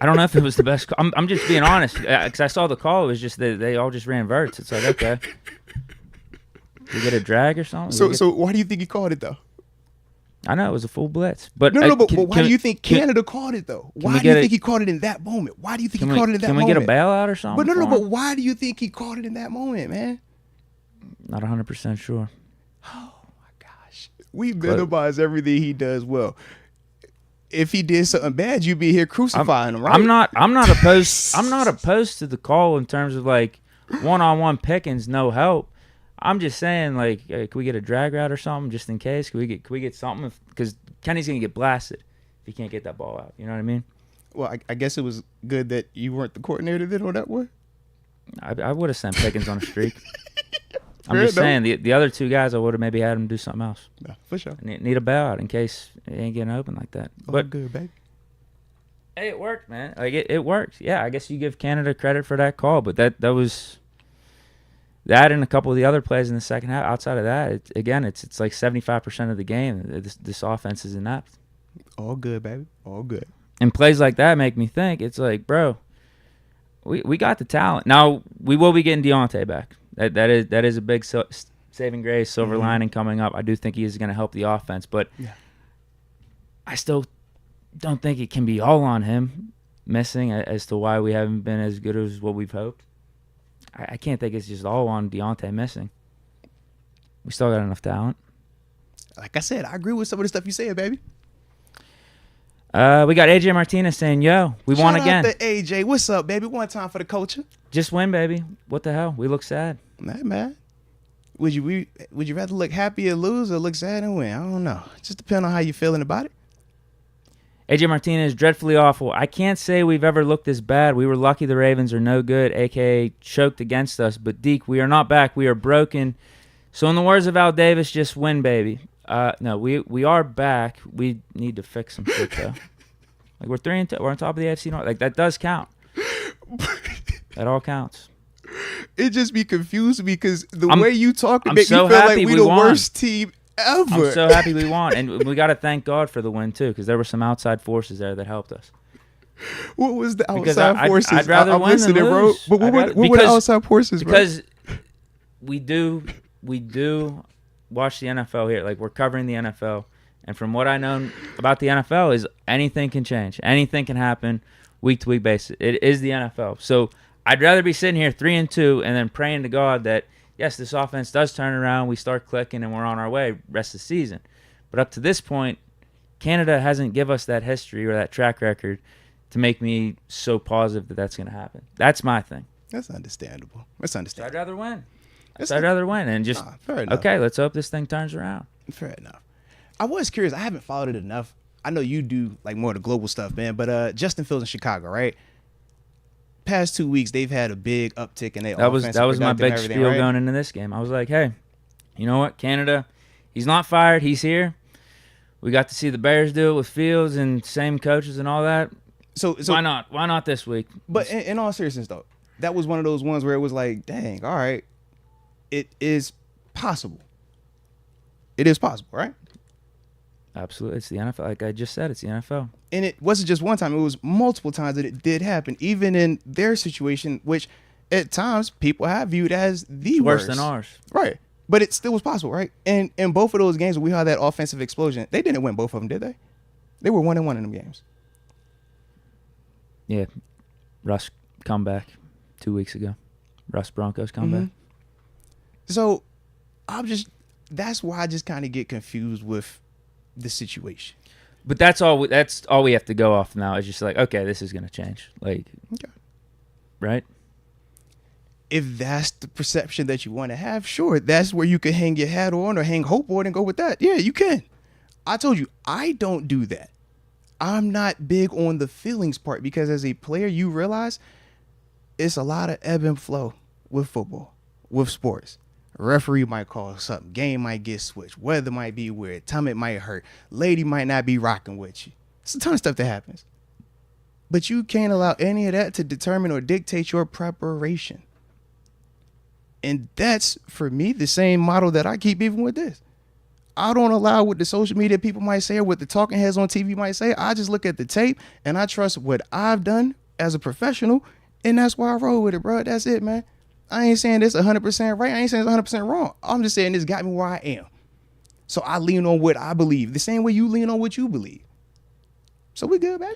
I don't know if it was the best. I'm just being honest because I saw the call. It was just that they all just ran verts. It's like, okay. Did you get a drag or something? So why do you think he called it, though? I know it was a full blitz. But but why do you think Canada called it, though? Why do you think he called it in that moment? Why do you think he called it in that moment? Can we get a bailout or something? But but why do you think he called it in that moment, man? Not 100% sure. Oh, my gosh. We minimize everything he does well. if he did something bad, you'd be here crucifying him, right? I'm not opposed. I'm not opposed to the call in terms of like one-on-one pickings, no help. I'm just saying, like, can we get a drag route or something just in case? Can we get something? Because Kenny's gonna get blasted if he can't get that ball out. You know what I mean? Well, I guess it was good that you weren't the coordinator then on that one. I would have sent Pickens on a streak. I'm Fair just saying the other two guys I would have maybe had them do something else. No, for sure. Need a bailout in case it ain't getting open like that. But good, baby. hey, it worked, man. Like it worked. Yeah, I guess you give Canada credit for that call, but that was that and a couple of the other plays in the second half. Outside of that, it's like 75% of the game. This offense is inept. All good, baby. All good. And plays like that make me think it's like, bro, we got the talent. Now we will be getting Deontay back. That is a big saving grace, silver lining coming up. I do think he is going to help the offense, but I still don't think it can be all on him missing as to why we haven't been as good as what we've hoped. I can't think it's just all on Deontay missing. We still got enough talent. Like I said, I agree with some of the stuff you said, baby. We got AJ Martinez saying, yo, we won again. Shout out to AJ. What's up, baby? One time for the culture. Just win, baby. What the hell? We look sad. Nah, man. Would you rather look happy and lose or look sad and win? I don't know. Just depends on how you're feeling about it. AJ Martinez, dreadfully awful. I can't say we've ever looked this bad. We were lucky the Ravens are no good, a.k.a. choked against us. But, Deke, we are not back. We are broken. So, in the words of Al Davis, just win, baby. No, we are back. We need to fix some shit, though. Like, we're 3-2. We're on top of the AFC North. Like, that does count. That all counts. It just be confused because the way you talk I'm make so me feel happy like we we the won. worst team ever. I'm so happy we won. And we got to thank God for the win, too, because there were some outside forces there that helped us. What was the Because outside forces? I'd rather win than lose. But what were the outside forces, bro? Because we do watch the NFL here. Like, we're covering the NFL. And from what I know about the NFL is anything can change. Anything can happen week to week basis. It is the NFL. So I'd rather be sitting here 3-2 and then praying to God that, yes, this offense does turn around, we start clicking, and we're on our way rest of the season. But up to this point, Canada hasn't given us that history or that track record to make me so positive that that's going to happen. That's my thing. That's understandable. So I'd rather win. I'd rather win and just, fair enough. Okay, let's hope this thing turns around. Fair enough. I was curious. I haven't followed it enough. I know you do like more of the global stuff, man. But Justin Fields in Chicago, right? Past 2 weeks, they've had a big uptick in their offense. That was my big spiel right? going into this game. I was like, hey, you know what? Canada, he's not fired. He's here. We got to see the Bears do it with Fields and same coaches and all that. So why not? Why not this week? But in all seriousness, though, that was one of those ones where it was like, dang, all right, it is possible. It is possible, right? Absolutely. It's the NFL. Like I just said, it's the NFL. And it wasn't just one time. It was multiple times that it did happen, even in their situation, which at times people have viewed as the worse worst. Than ours. Right. But it still was possible, right? And in both of those games where we had that offensive explosion, they didn't win both of them, did they? They were 1-1 in them games. Yeah. Russ comeback 2 weeks ago. Russ Broncos comeback. So that's why I just kind of get confused with the situation. But that's all we have to go off now. Is just like, okay, this is going to change. Like, okay. Right? If that's the perception that you want to have, sure, that's where you can hang your hat on or hang hope on and go with that. Yeah, you can. I told you, I don't do that. I'm not big on the feelings part because as a player, you realize it's a lot of ebb and flow with football, with sports. Referee might call something. Game might get switched. Weather might be weird. Tummy might hurt. Lady might not be rocking with you. It's a ton of stuff that happens. But you can't allow any of that to determine or dictate your preparation. And that's, for me, the same model that I keep even with this. I don't allow what the social media people might say or what the talking heads on TV might say. I just look at the tape and I trust what I've done as a professional, and that's why I roll with it, bro. That's it, man. I ain't saying this 100% right. I ain't saying it's 100% wrong. I'm just saying this got me where I am. So I lean on what I believe, the same way you lean on what you believe. So we good, baby.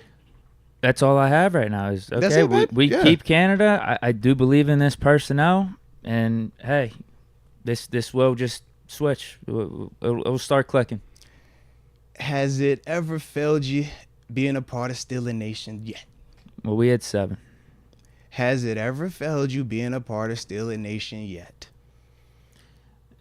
That's all I have right now. Is okay. We keep Canada. I do believe in this personnel, and hey, this will just switch. It'll start clicking. Has it ever failed you being a part of Steeler Nation yet? Well, we had 7. Has it ever failed you being a part of Steeler Nation yet?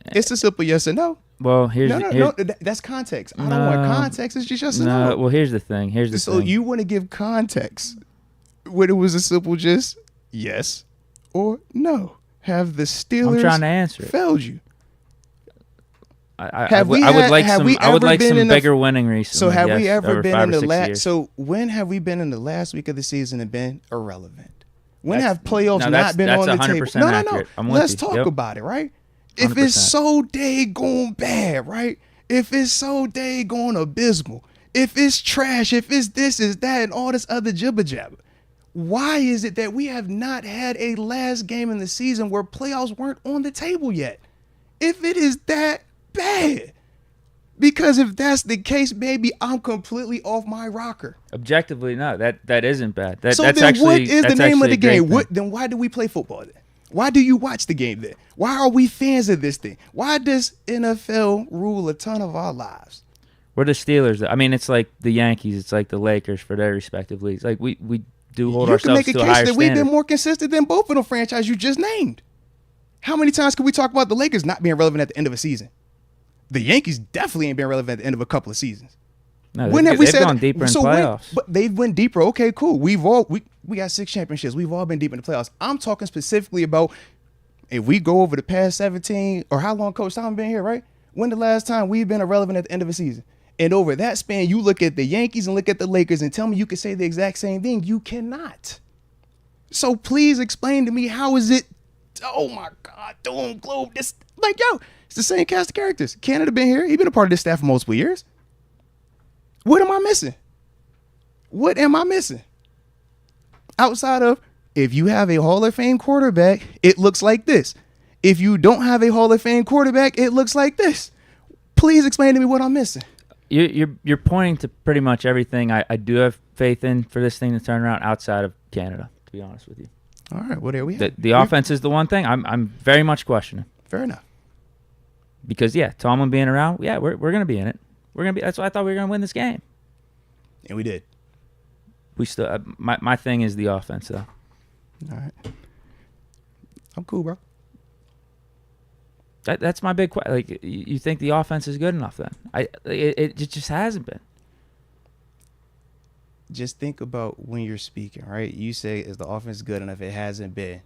It's a simple yes or no. Well, No. That's context. I don't want context. It's just yes or no. Well, here's the thing. So you want to give context when it was a simple just yes or no? Have the Steelers I'm trying to answer it. failed you? I would like some bigger winning recently. So have we ever over been 5 in or the 6 last? years. So when have we been in the last week of the season and been irrelevant? When That's- have playoffs no, not been that's on the 100% table? No. accurate. I'm with Let's you. talk Yep. about it, right? If 100%. it's so daggone bad, right? If it's so daggone abysmal, if it's trash, if it's this, is that, and all this other jibber jabber, why is it that we have not had a last game in the season where playoffs weren't on the table yet? If it is that bad. Because if that's the case, maybe I'm completely off my rocker. Objectively, no, that isn't bad. So that's then actually, what is the that's name of actually the a game? great thing. Then why do we play football then? Why do you watch the game then? Why are we fans of this thing? Why does NFL rule a ton of our lives? We're the Steelers. I mean, it's like the Yankees. It's like the Lakers for their respective leagues. Like we do hold ourselves to a higher standard. You can make a case that we've been more consistent than both of the franchises you just named. How many times can we talk about the Lakers not being relevant at the end of a season? The Yankees definitely ain't been relevant at the end of a couple of seasons. No, they've gone deeper in playoffs. But they've went deeper. Okay, cool. We got 6 championships. We've all been deep in the playoffs. I'm talking specifically about if we go over the past 17 or how long Coach Tom been here, right? When the last time we've been irrelevant at the end of a season? And over that span, you look at the Yankees and look at the Lakers and tell me you can say the exact same thing. You cannot. So please explain to me how is it? Oh my God, Doom Globe. This like yo. It's the same cast of characters. Canada been here. He been a part of this staff for multiple years. What am I missing? What am I missing? Outside of, if you have a Hall of Fame quarterback, it looks like this. If you don't have a Hall of Fame quarterback, it looks like this. Please explain to me what I'm missing. You're pointing to pretty much everything I do have faith in for this thing to turn around outside of Canada, to be honest with you. All right, well, there we have. The offense is the one thing I'm very much questioning. Fair enough. Because Tomlin being around, we're gonna be in it. That's why I thought we were gonna win this game. And we did. We still. My thing is the offense, though. All right. I'm cool, bro. That's my big question. Like, you think the offense is good enough? Then it just hasn't been. Just think about when you're speaking, right? You say, is the offense good enough? It hasn't been.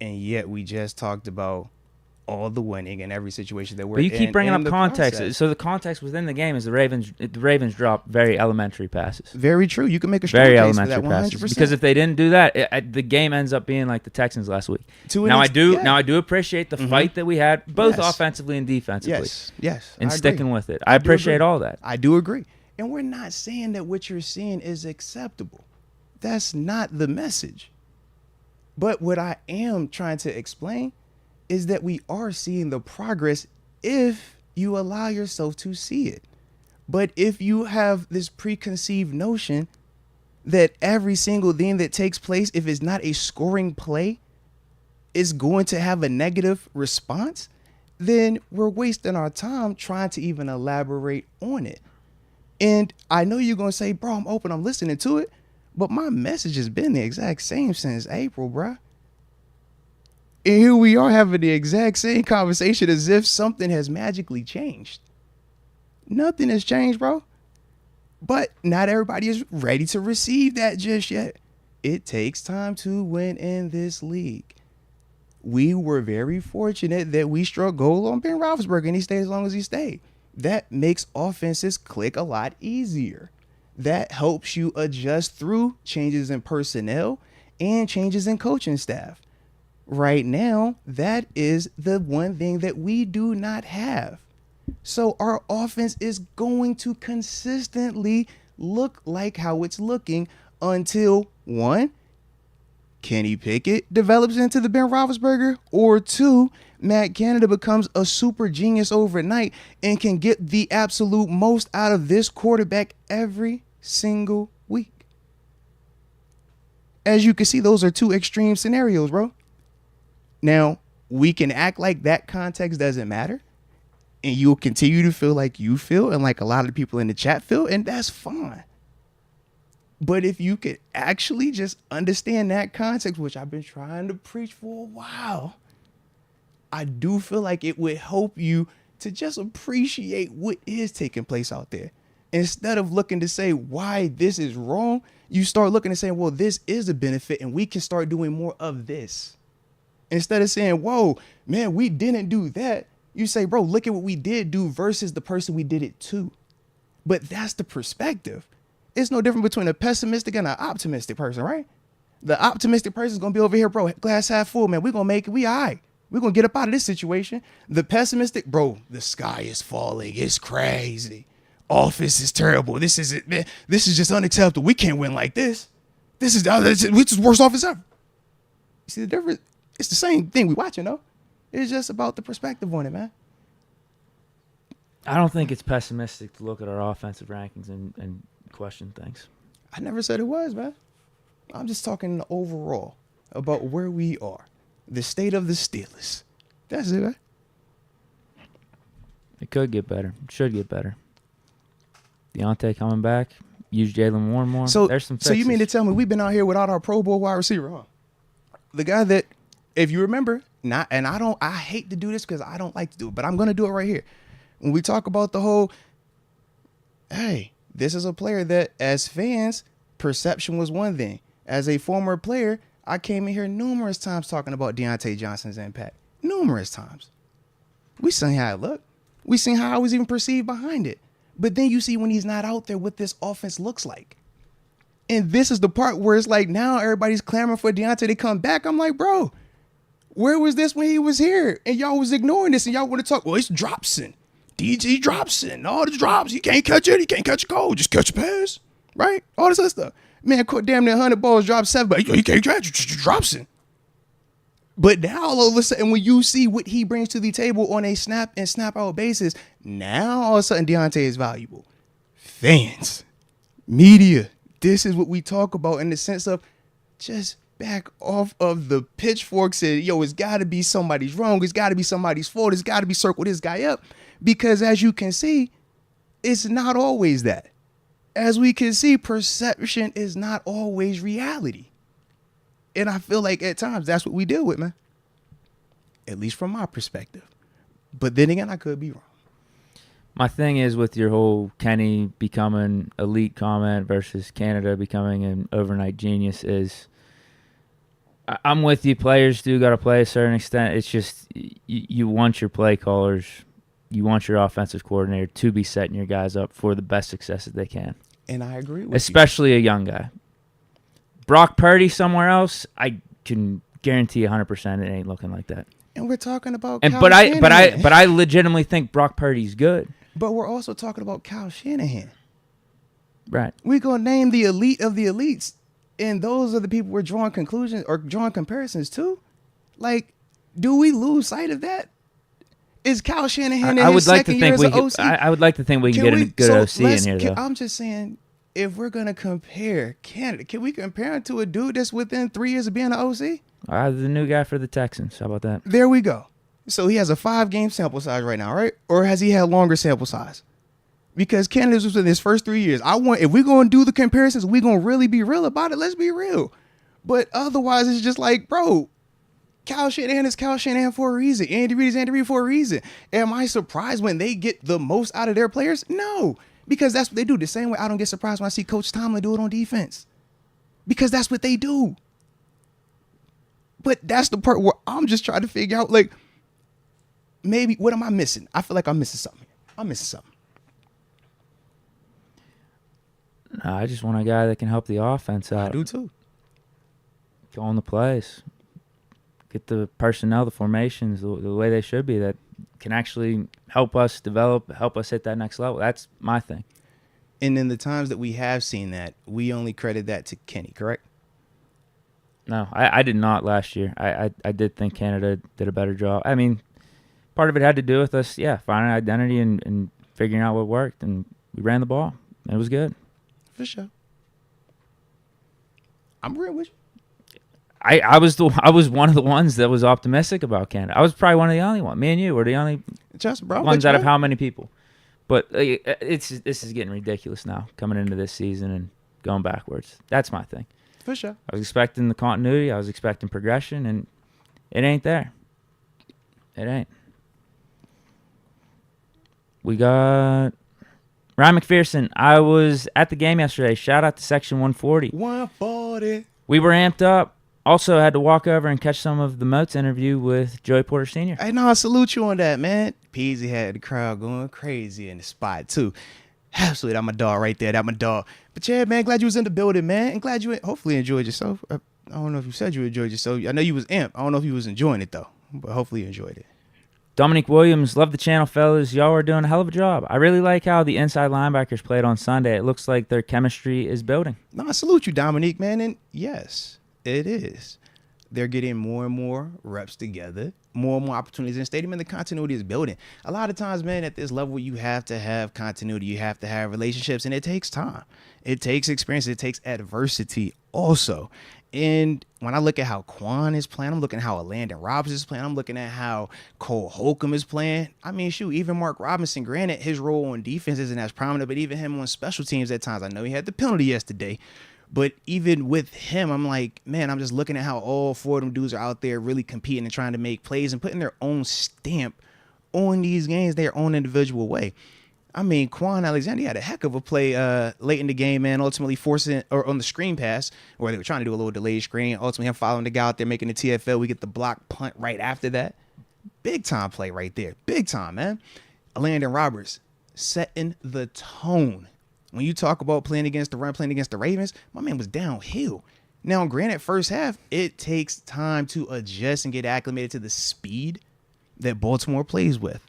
And yet we just talked about all the winning in every situation that we're in. But you keep bringing up context. Process. So the context within the game is the Ravens drop very elementary passes. Very true. You can make a strong very case elementary for that 100%. passes. Because if they didn't do that, the game ends up being like the Texans last week. Now I do appreciate the fight that we had, both offensively and defensively. Yes. And sticking with it. I appreciate all that. I do agree. And we're not saying that what you're seeing is acceptable. That's not the message. But what I am trying to explain is that we are seeing the progress if you allow yourself to see it. But if you have this preconceived notion that every single thing that takes place, if it's not a scoring play, is going to have a negative response, then we're wasting our time trying to even elaborate on it. And I know you're going to say, bro, I'm open, I'm listening to it. But my message has been the exact same since April, bro. And here we are having the exact same conversation as if something has magically changed. Nothing has changed, bro. But not everybody is ready to receive that just yet. It takes time to win in this league. We were very fortunate that we struck gold on Ben Roethlisberger and he stayed as long as he stayed. That makes offenses click a lot easier. That helps you adjust through changes in personnel and changes in coaching staff. Right now, that is the one thing that we do not have. So our offense is going to consistently look like how it's looking until, one, Kenny Pickett develops into the Ben Roethlisberger, or two, Matt Canada becomes a super genius overnight and can get the absolute most out of this quarterback every single week. As you can see, those are two extreme scenarios, bro. Now, we can act like that context doesn't matter, and you'll continue to feel like you feel and like a lot of the people in the chat feel, and that's fine. But if you could actually just understand that context, which I've been trying to preach for a while, I do feel like it would help you to just appreciate what is taking place out there. Instead of looking to say why this is wrong, you start looking and saying, well, this is a benefit and we can start doing more of this. Instead of saying, whoa, man, we didn't do that. You say, bro, look at what we did do versus the person we did it to. But that's the perspective. It's no different between a pessimistic and an optimistic person, right? The optimistic person is going to be over here, bro, glass half full, man. We're going to make it. We all right. We're going to get up out of this situation. The pessimistic, bro, the sky is falling. It's crazy. Office is terrible. This is it, man. This is just unacceptable. We can't win like this. This is the worst office ever. You see the difference? It's the same thing we watching, though. It's just about the perspective on it, man. I don't think it's pessimistic to look at our offensive rankings and question things. I never said it was, man. I'm just talking overall about where we are. The state of the Steelers. That's it, man. It could get better. It should get better. Deontay coming back. Use Jalen Warren more. So, there's some fixes. So you mean to tell me we've been out here without our Pro Bowl wide receiver, huh? The guy that, if you remember, I hate to do this because I don't like to do it, but I'm going to do it right here. When we talk about the whole, hey, this is a player that as fans, perception was one thing. As a former player, I came in here numerous times talking about Deontay Johnson's impact. Numerous times. We seen how it looked. We seen how I was even perceived behind it. But then you see when he's not out there what this offense looks like. And this is the part where it's like now everybody's clamoring for Deontay to come back. I'm like, bro, where was this when he was here? And y'all was ignoring this and y'all want to talk, well, it's Dropson. DG Dropson. All the drops. He can't catch it. He can't catch a goal. Just catch a pass. Right? All this other stuff. Man, caught damn near 100 balls, dropped 7, but he can't catch it. Just Dropson. But now all of a sudden, when you see what he brings to the table on a snap and snap out basis, now all of a sudden Deontay is valuable. Fans, media, this is what we talk about in the sense of just back off of the pitchforks and, yo, it's got to be somebody's wrong. It's got to be somebody's fault. It's got to be circle this guy up. Because as you can see, it's not always that. As we can see, perception is not always reality. And I feel like at times that's what we deal with, man. At least from my perspective. But then again, I could be wrong. My thing is with your whole Kenny becoming elite comment versus Canada becoming an overnight genius is I'm with you. Players do got to play a certain extent. It's just you want your play callers, you want your offensive coordinator to be setting your guys up for the best success that they can. And I agree with especially a young guy. Brock Purdy somewhere else, I can guarantee 100% it ain't looking like that. And we're talking about and Kyle but Shanahan. I legitimately think Brock Purdy's good. But we're also talking about Kyle Shanahan. Right. We're going to name the elite of the elites. And those are the people we're drawing conclusions or drawing comparisons to. Like, do we lose sight of that? Is Kyle Shanahan in his second year as an OC? I would like to think we can get a good OC in here, though. I'm just saying, if we're going to compare Canada, can we compare him to a dude that's within 3 years of being an OC? The new guy for the Texans. How about that? There we go. So he has a 5-game sample size right now, right? Or has he had longer sample size? Because Canada's within his first 3 years. If we're going to do the comparisons, we're going to really be real about it. Let's be real. But otherwise, it's just like, bro, Kyle Shanahan is Kyle Shanahan for a reason. Andy Reid is Andy Reid for a reason. Am I surprised when they get the most out of their players? No. Because that's what they do. The same way I don't get surprised when I see Coach Tomlin do it on defense. Because that's what they do. But that's the part where I'm just trying to figure out, like, maybe, what am I missing? I feel like I'm missing something. I'm missing something. No, I just want a guy that can help the offense out. I do too. Go on the plays. Get the personnel, the formations, the way they should be, that can actually help us develop, help us hit that next level. That's my thing. And in the times that we have seen that, we only credit that to Kenny, correct? No, I did not last year. I did think Canada did a better job. I mean, part of it had to do with us, finding identity and figuring out what worked, and we ran the ball. It was good. For sure. I'm real with you. I was one of the ones that was optimistic about Canada. I was probably one of the only ones. Me and you were the only ones out of how many people. But this is getting ridiculous now coming into this season, and going backwards. That's my thing. For sure. I was expecting the continuity. I was expecting progression, and it ain't there. It ain't. We got Ryan McPherson. I was at the game yesterday. Shout out to Section 140. 140. We were amped up. Also had to walk over and catch some of the Moats interview with Joey Porter Sr. Hey, no, I salute you on that, man. Peasy had the crowd going crazy in the spot, too. Absolutely, that's my dog right there. That's my dog. But, yeah, man, glad you was in the building, man. And glad you hopefully enjoyed yourself. I don't know if you said you enjoyed yourself. I know you was amped. I don't know if you was enjoying it, though. But hopefully you enjoyed it. Dominique Williams, love the channel, fellas. Y'all are doing a hell of a job. I really like how the inside linebackers played on Sunday. It looks like their chemistry is building. No, I salute you, Dominique, man. And, yes, it is. They're getting more and more reps together, more and more opportunities in the stadium, and the continuity is building. A lot of times, man, at this level, you have to have continuity. You have to have relationships, and it takes time. It takes experience. It takes adversity also. And when I look at how Quan is playing, I'm looking at how Landon Roberts is playing. I'm looking at how Cole Holcomb is playing. I mean, shoot, even Mark Robinson, granted, his role on defense isn't as prominent, but even him on special teams at times. I know he had the penalty yesterday. But even with him, I'm like, man, I'm just looking at how all four of them dudes are out there really competing and trying to make plays and putting their own stamp on these games, their own individual way. I mean, Quan Alexander had a heck of a play late in the game, man, ultimately forcing, or on the screen pass, where they were trying to do a little delayed screen. Ultimately, him following the guy out there, making the TFL. We get the block punt right after that. Big time play right there. Big time, man. Landon Roberts setting the tone. When you talk about playing against the run, playing against the Ravens, my man was downhill. Now, granted, first half, it takes time to adjust and get acclimated to the speed that Baltimore plays with.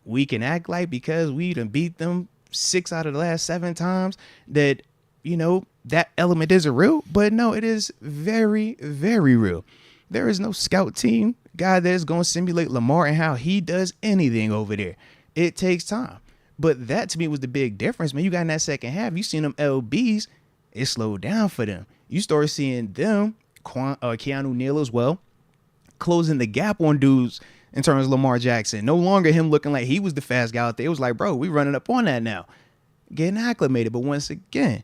We can act like because we done beat them 6 out of the last 7 times that, you know, that element isn't real. But no, it is very, very real. There is no scout team guy that is going to simulate Lamar and how he does anything over there. It takes time. But that, to me, was the big difference, man. You got in that second half, you seen them LBs, it slowed down for them. You start seeing them, Keanu Neal as well, closing the gap on dudes in terms of Lamar Jackson. No longer him looking like he was the fast guy out there. It was like, bro, we running up on that now. Getting acclimated. But once again,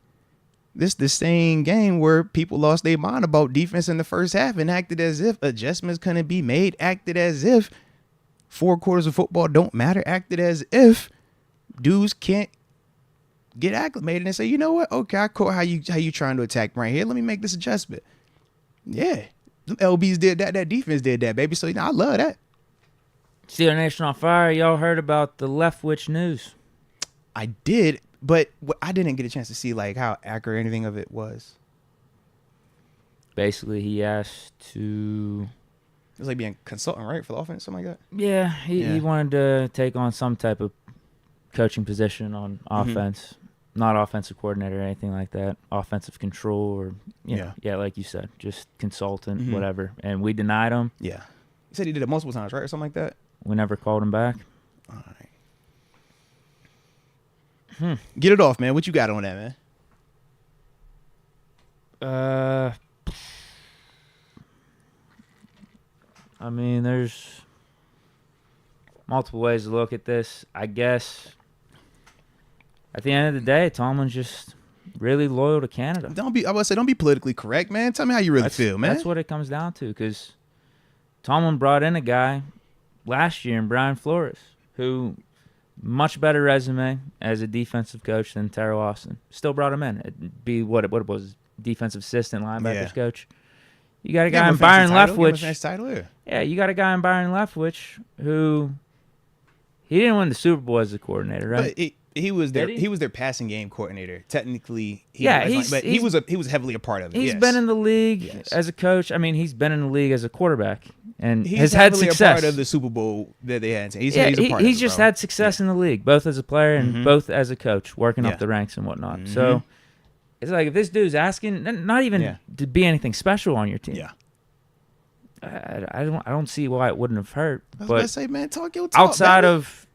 this the same game where people lost their mind about defense in the first half and acted as if adjustments couldn't be made, acted as if 4 quarters of football don't matter, acted as if dudes can't get acclimated and say, you know what? Okay, I caught how you trying to attack right here. Let me make this adjustment. Yeah, them LBs did that. That defense did that, baby. So, you know, I love that. Steeler Nation on fire. Y'all heard about the Leftwich news? I did, but I didn't get a chance to see like how accurate anything of it was. Basically, he asked to... It was like being a consultant, right, for the offense, something like that? Yeah, he wanted to take on some type of coaching position on offense, not offensive coordinator or anything like that, offensive control or, yeah, like you said, just consultant, whatever. And we denied him. Yeah. He said he did it multiple times, right, or something like that? We never called him back. All right. Get it off, man. What you got on that, man? I mean, there's multiple ways to look at this. I guess at the end of the day, Tomlin's just really loyal to Canada. Don't be politically correct, man. Tell me how you really feel, man. That's what it comes down to, because Tomlin brought in a guy last year in Brian Flores, who much better resume as a defensive coach than Terrell Austin. Still brought him in. It'd be what it was, defensive assistant, linebackers coach. You got a guy in Byron Leftwich. Yeah, you got a guy in Byron Leftwich who he didn't win the Super Bowl as a coordinator, right? But he was their passing game coordinator. Technically, he was heavily a part of it. He's been in the league as a coach. I mean, he's been in the league as a quarterback and he's has had success. A part of the Super Bowl that they had. He's a part of it, just had success in the league, both as a player and both as a coach, working up the ranks and whatnot. So it's like if this dude's asking, not even to be anything special on your team. Yeah. I don't see why it wouldn't have hurt. I was but about to say, man, talk your talk. Outside of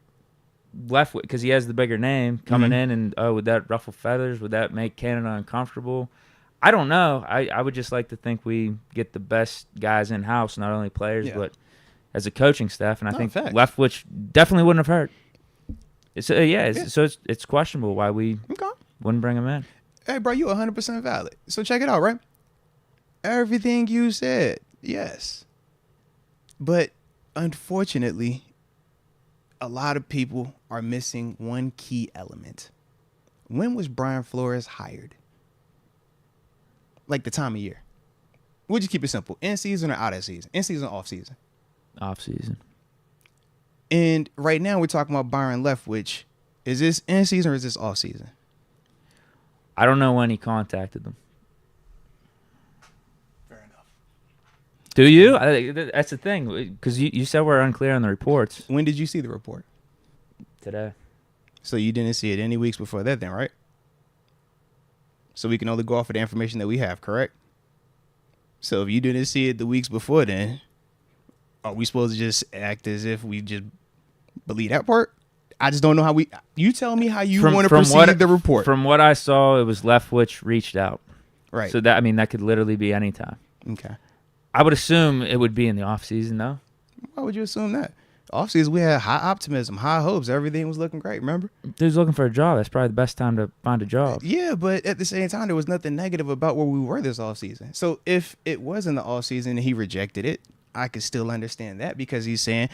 Leftwich, because he has the bigger name coming in, and would that ruffle feathers? Would that make Canada uncomfortable? I don't know. I would just like to think we get the best guys in house, not only players, but as a coaching staff. And I think Leftwich definitely wouldn't have hurt. So it's questionable why we wouldn't bring him in. Hey, bro, you 100% valid. So check it out, right? Everything you said, yes. But unfortunately, a lot of people are missing one key element. When was Brian Flores hired? Like the time of year. We'll just keep it simple. In season or out of season? In season or off season? Off season. And right now we're talking about Byron Leftwich. Is this in season or is this off season? I don't know when he contacted them. Fair enough. Do you? That's the thing, because you said we're unclear on the reports. When did you see the report? Today. So you didn't see it any weeks before that then, right? So we can only go off of the information that we have, correct? So if you didn't see it the weeks before then, are we supposed to just act as if we just believe that part? I just don't know how we... You tell me how you want to proceed the report. From what I saw, it was Leftwich reached out. Right. So that could literally be any time. Okay. I would assume it would be in the off season, though. Why would you assume that? Offseason, we had high optimism, high hopes. Everything was looking great, remember? Dude's looking for a job. That's probably the best time to find a job. Yeah, but at the same time, there was nothing negative about where we were this offseason. So if it was in the offseason and he rejected it, I could still understand that because he's saying,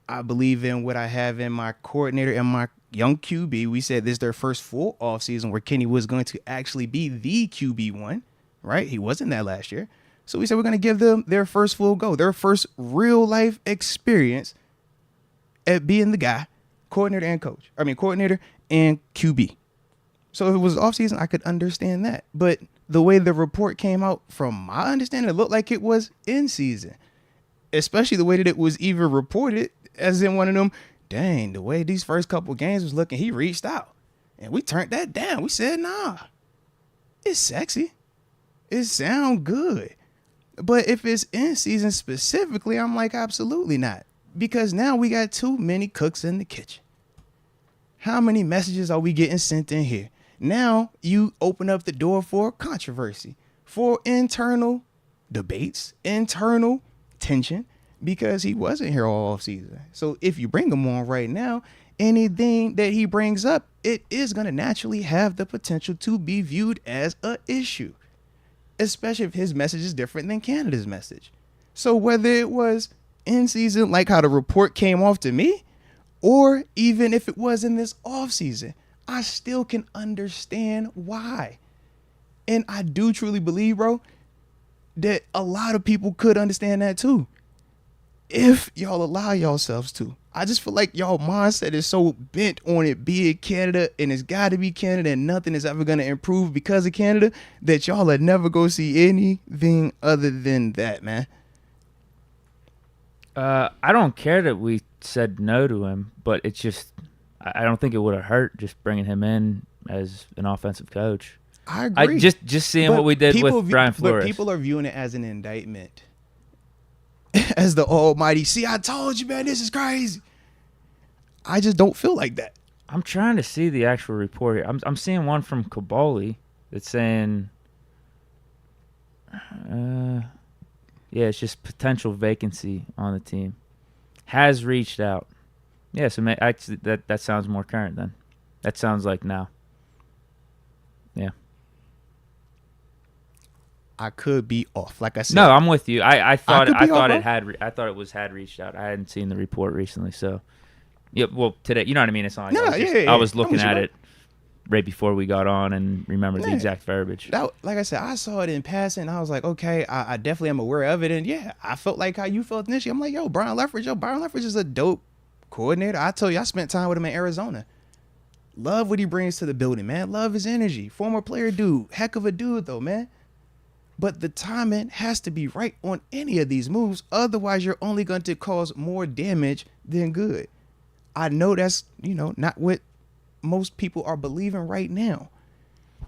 I believe in what I have in my coordinator and my young QB. We said this is their first full offseason where Kenny was going to actually be the QB1, right? He wasn't that last year. So we said we're going to give them their first full go, their first real life experience at being the guy, coordinator and QB. So if it was off season, I could understand that. But the way the report came out, from my understanding, it looked like it was in season, especially the way that it was even reported as in one of them. Dang, the way these first couple games was looking, he reached out and we turned that down. We said, nah, it's sexy. It sound good. But if it's in season specifically, I'm like, absolutely not. Because now we got too many cooks in the kitchen. How many messages are we getting sent in here? Now you open up the door for controversy, for internal debates, internal tension, because he wasn't here all off season. So if you bring him on right now, anything that he brings up, it is going to naturally have the potential to be viewed as an issue, especially if his message is different than Canada's message. So whether it was in season, like how the report came off to me, or even if it was in this off season, I still can understand why. And I do truly believe, bro, that a lot of people could understand that too, if y'all allow yourselves to. I just feel like y'all mindset is so bent on it being Canada, and it's got to be Canada, and nothing is ever going to improve because of Canada, that y'all are never going to see anything other than that, man. I don't care that we said no to him, but it's just, I don't think it would have hurt just bringing him in as an offensive coach. I agree. Just seeing what we did with Brian Flores. But people are viewing it as an indictment, as the almighty. See, I told you, man, this is crazy. I just don't feel like that. I'm trying to see the actual report here. I'm seeing one from Kabali that's saying, yeah, it's just potential vacancy on the team. Has reached out. Yeah, so actually that sounds more current then. That sounds like now. Yeah. I could be off, like I said. No, I'm with you. I thought it had reached out. I hadn't seen the report recently, so yeah. Well, today, you know what I mean. It's not like yeah. I was looking at it right before we got on and remembered the exact verbiage. Like I said, I saw it in passing. And I was like, okay, I definitely am aware of it, and yeah, I felt like how you felt initially. I'm like, Byron Leftwich is a dope coordinator. I told you, I spent time with him in Arizona. Love what he brings to the building, man. Love his energy. Former player dude, heck of a dude though, man. But the timing has to be right on any of these moves. Otherwise, you're only going to cause more damage than good. I know that's, not what most people are believing right now.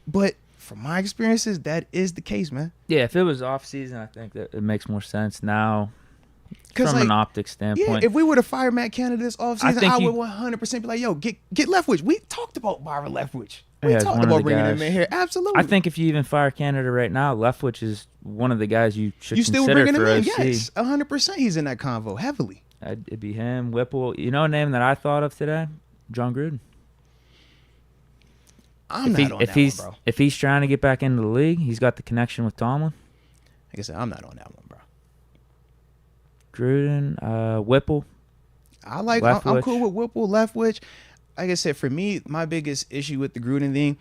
But from my experiences, that is the case, man. Yeah, if it was off season, I think that it makes more sense now from an optics standpoint. Yeah, if we were to fire Matt Canada this offseason, I would 100% be like, get Leftwich. We talked about Byron Leftwich. We talked about bringing him in here. Absolutely. I think if you even fire Canada right now, Leftwich is one of the guys you should consider still bringing for him in? OC. Yes, 100% he's in that convo, heavily. It'd be him, Whipple. You know a name that I thought of today? John Gruden. I'm not on that one, bro. If he's trying to get back into the league, he's got the connection with Tomlin. Like I said, I'm not on that one, bro. Gruden, Whipple. I'm cool with Whipple, Leftwich. Like I said, for me, my biggest issue with the Gruden thing,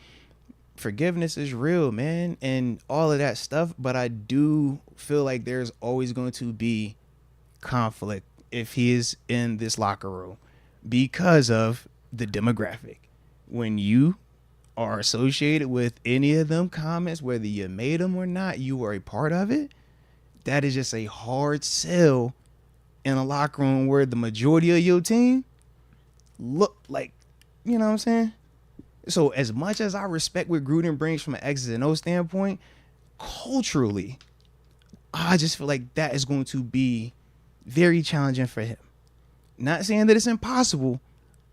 forgiveness is real, man, and all of that stuff. But I do feel like there's always going to be conflict if he is in this locker room because of the demographic. When you are associated with any of them comments, whether you made them or not, you are a part of it. That is just a hard sell in a locker room where the majority of your team look like, you know what I'm saying? So as much as I respect what Gruden brings from an X's and O standpoint, culturally, I just feel like that is going to be very challenging for him. Not saying that it's impossible.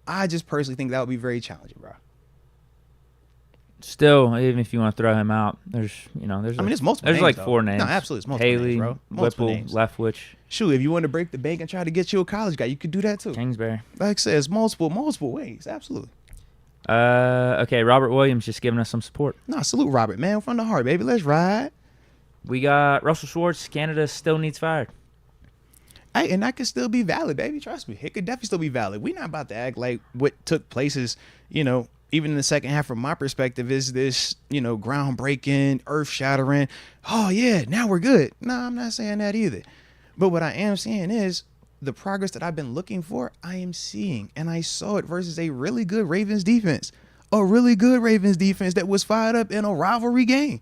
I just personally think that would be very challenging, bro. Still, even if you want to throw him out, there's multiple There's names, like though. 4 names. No, absolutely. It's multiple Haley, names, bro. Multiple Whipple, names. Leftwich, Shoot, if you want to break the bank and try to get you a college guy, you could do that too. Kingsbury. Like I said, it's multiple ways. Absolutely. Okay, Robert Williams just giving us some support. Nah, salute Robert, man. From the heart, baby. Let's ride. We got Russell Schwartz. Canada still needs fired. Hey, and that could still be valid, baby. Trust me. It could definitely still be valid. We're not about to act like what took place is, even in the second half from my perspective, is this, groundbreaking, earth-shattering. Oh, yeah, now we're good. No, I'm not saying that either. But what I am saying is the progress that I've been looking for, I am seeing. And I saw it versus a really good Ravens defense. A really good Ravens defense that was fired up in a rivalry game.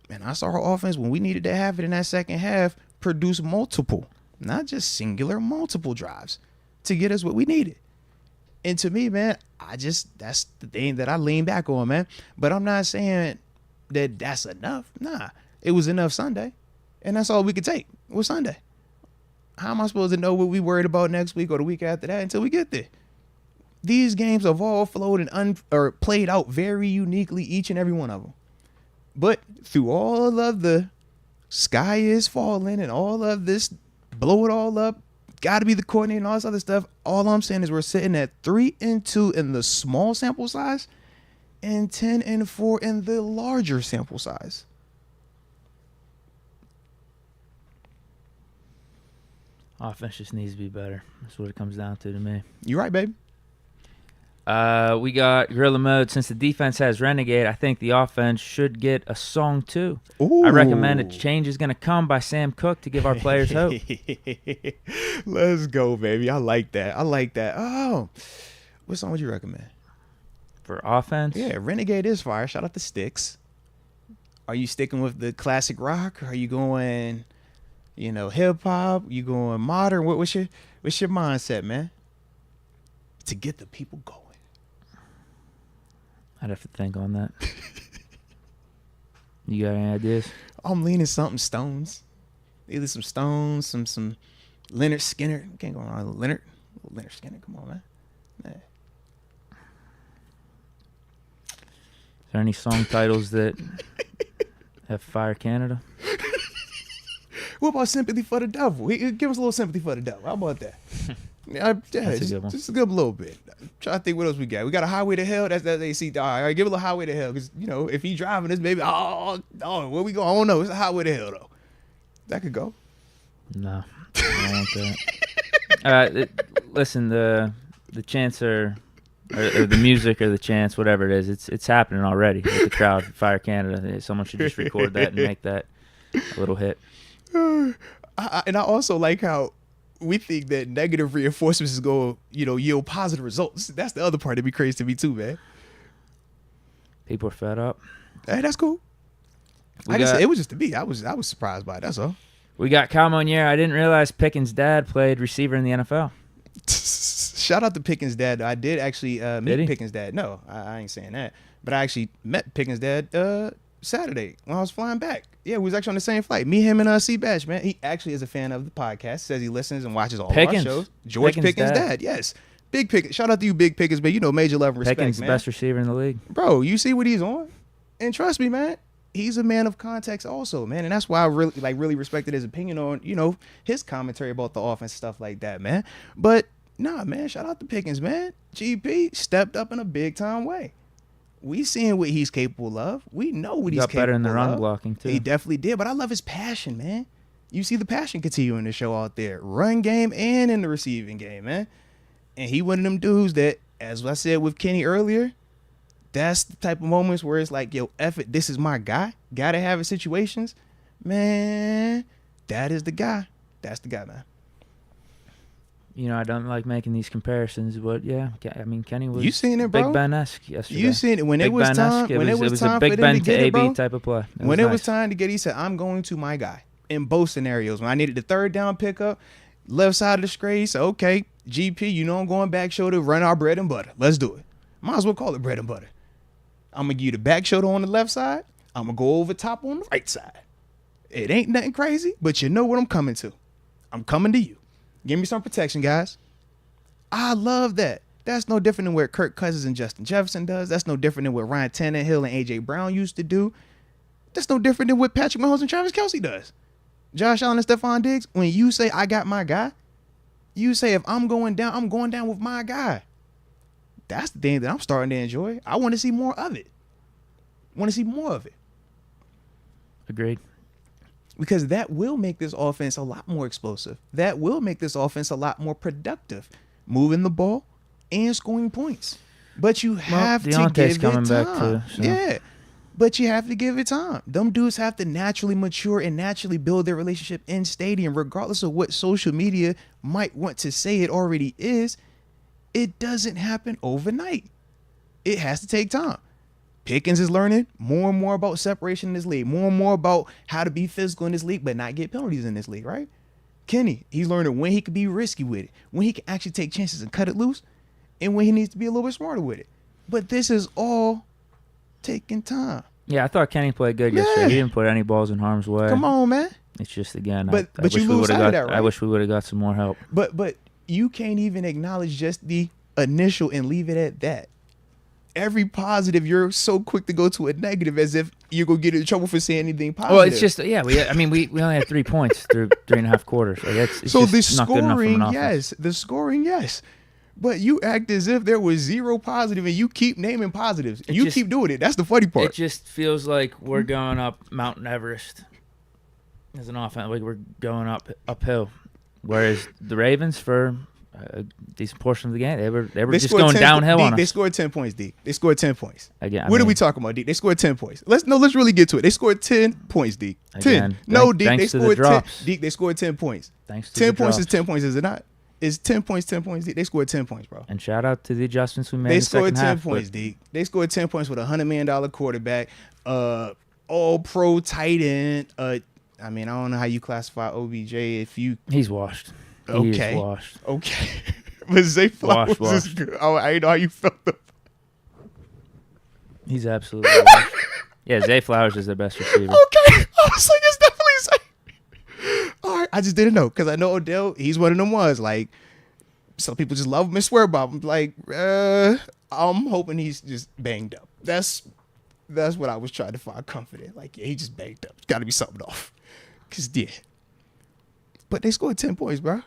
And I saw our offense, when we needed to have it in that second half, produce multiple, not just singular, multiple drives to get us what we needed. And to me, man, that's the thing that I lean back on, man. But I'm not saying that that's enough. Nah, it was enough Sunday. And that's all we could take was Sunday. How am I supposed to know what we worried about next week or the week after that until we get there? These games have all flowed and played out very uniquely, each and every one of them. But through all of the sky is falling and all of this blow it all up, got to be the coordinator and all this other stuff, all I'm saying is we're sitting at 3-2 in the small sample size and 10-4 in the larger sample size. Offense just needs to be better. That's what it comes down to me. You right, baby. We got Gorilla Mode. Since the defense has Renegade, I think the offense should get a song too. Ooh. I recommend A Change Is Gonna Come by Sam Cooke to give our players hope. Let's go, baby. I like that. Oh, what song would you recommend? For offense? Yeah, Renegade is fire. Shout out to Styx. Are you sticking with the classic rock? Or are you going, hip hop? You going modern? What's your mindset, man? To get the people going. I'd have to think on that. You got any ideas? I'm leaning something Stones. Either some Stones, some Leonard Skinner. Can't go wrong with Leonard Skinner. Come on, man. Is there any song titles that have Fire Canada? What about Sympathy for the Devil? Give us a little Sympathy for the Devil. How about that? That's a good one. Just a good little bit. Try to think what else we got. We got a Highway to Hell. That's AC. All right, give it a little Highway to Hell. Because, if he's driving this, maybe, where we go? I don't know. It's a Highway to Hell, though. That could go. No. I don't want that. Listen, the chants or the music or the chants, whatever it is, it's happening already with the crowd. Fire Canada. Someone should just record that and make that a little hit. And I also like how we think that negative reinforcements is going to, yield positive results. That's the other part that'd be crazy to me too, man. People are fed up. Hey, that's cool. Like I said, it was just to me. I was surprised by it. That's all. We got Cal Monier. I didn't realize Pickens' dad played receiver in the NFL. Shout out to Pickens' dad. I did actually meet Pickens' dad. No, I ain't saying that. But I actually met Pickens' dad Saturday when I was flying back. Yeah, we was actually on the same flight. Me, him, and C. Batch, man. He actually is a fan of the podcast. Says he listens and watches all of our shows. George Pickens' dad. Yes. Big Pickens. Shout out to you, Big Pickens, man. Major love and respect, Pickens, man. Best receiver in the league. Bro, you see what he's on? And trust me, man, he's a man of context also, man. And that's why I really respected his opinion on, his commentary about the offense, stuff like that, man. But, nah, man, shout out to Pickens, man. GP stepped up in a big-time way. We seeing what he's capable of. We know what He he's got capable better in the run of. blocking, too. He definitely did, but I love his passion, man. You see the passion continuing to show out there. Run game and in the receiving game, man. And he one of them dudes that, as I said with Kenny earlier, that's the type of moments where it's like, yo, F it, this is my guy. Gotta have it situations. Man, that is the guy. That's the guy, man. You know, I don't like making these comparisons, but yeah, I mean, Kenny was You seen it, bro. Big Ben-esque yesterday. You seen it when Big it was Ben-esque. time. When it was time a Big for them Ben to to get it, AB bro. type of play. When it was nice. time to get, he said, "I'm going to my guy." In both scenarios, when I needed the third down pickup, left side of the screen, he said, "Okay, GP, you know I'm going back shoulder, run our bread and butter. Let's do it. Might as well call it bread and butter. I'm gonna give you the back shoulder on the left side. I'm gonna go over top on the right side. It ain't nothing crazy, but you know what I'm coming to. I'm coming to you. Give me some protection, guys." I love that. That's no different than what Kirk Cousins and Justin Jefferson does. That's no different than what Ryan Tannehill and A.J. Brown used to do. That's no different than what Patrick Mahomes and Travis Kelce does. Josh Allen and Stephon Diggs, when you say, I got my guy, you say, if I'm going down with my guy. That's the thing that I'm starting to enjoy. I want to see more of it. Agreed. Because that will make this offense a lot more explosive. That will make this offense a lot more productive. Moving the ball and scoring points. But you have to give it time. Back too, so. Yeah. But you have to give it time. Them dudes have to naturally mature and naturally build their relationship in stadium, regardless of what social media might want to say it already is. It doesn't happen overnight. It has to take time. Pickens is learning more and more about separation in this league, more and more about how to be physical in this league, but not get penalties in this league, right? Kenny, he's learning when he can be risky with it, when he can actually take chances and cut it loose, and when he needs to be a little bit smarter with it. But this is all taking time. Yeah, I thought Kenny played good yesterday. He didn't put any balls in harm's way. Come on, man. It's just, again, but I wish you lose sight of that, right? I wish we would have got some more help. But you can't even acknowledge just the initial and leave it at that. Every positive, you're so quick to go to a negative as if you're going to get in trouble for saying anything positive. Well, it's just, we only had 3 points through 3.5 quarters. Like it's so just the not good enough from an scoring, offense. the scoring, yes. But you act as if there was zero positive and you keep naming positives. Keep doing it. That's the funny part. It just feels like we're going up Mount Everest as an offense. Like we're going uphill. Whereas the Ravens, for a decent portion of the game, they were just going downhill on us. They scored 10 points, Deke. They scored 10 points. Again, what are we talking about, Deke? They scored 10 points. Let's really get to it. They scored 10 points, Deke. 10. Deke, they scored 10. Deke, they scored 10 points. Thanks to 10 points is 10 points, is it not? It's 10 points, 10 points. Deke. They scored 10 points, bro. And shout out to the adjustments we made. They scored 10 points, Deke. They scored 10 points with a $100 million quarterback, all-pro tight end. I don't know how you classify OBJ. He's washed. Okay. He's washed. Okay. But Zay Flowers is good. I know how you felt. He's absolutely washed. Yeah, Zay Flowers is their best receiver. Okay. I was like, it's definitely Zay. All right. I just didn't know because I know Odell, he's one of them ones. Like, some people just love him and swear by him. Like, I'm hoping he's just banged up. That's what I was trying to find comfort in. Like, yeah, he just banged up. Got to be something off. Because, yeah. But they scored 10 points, bro.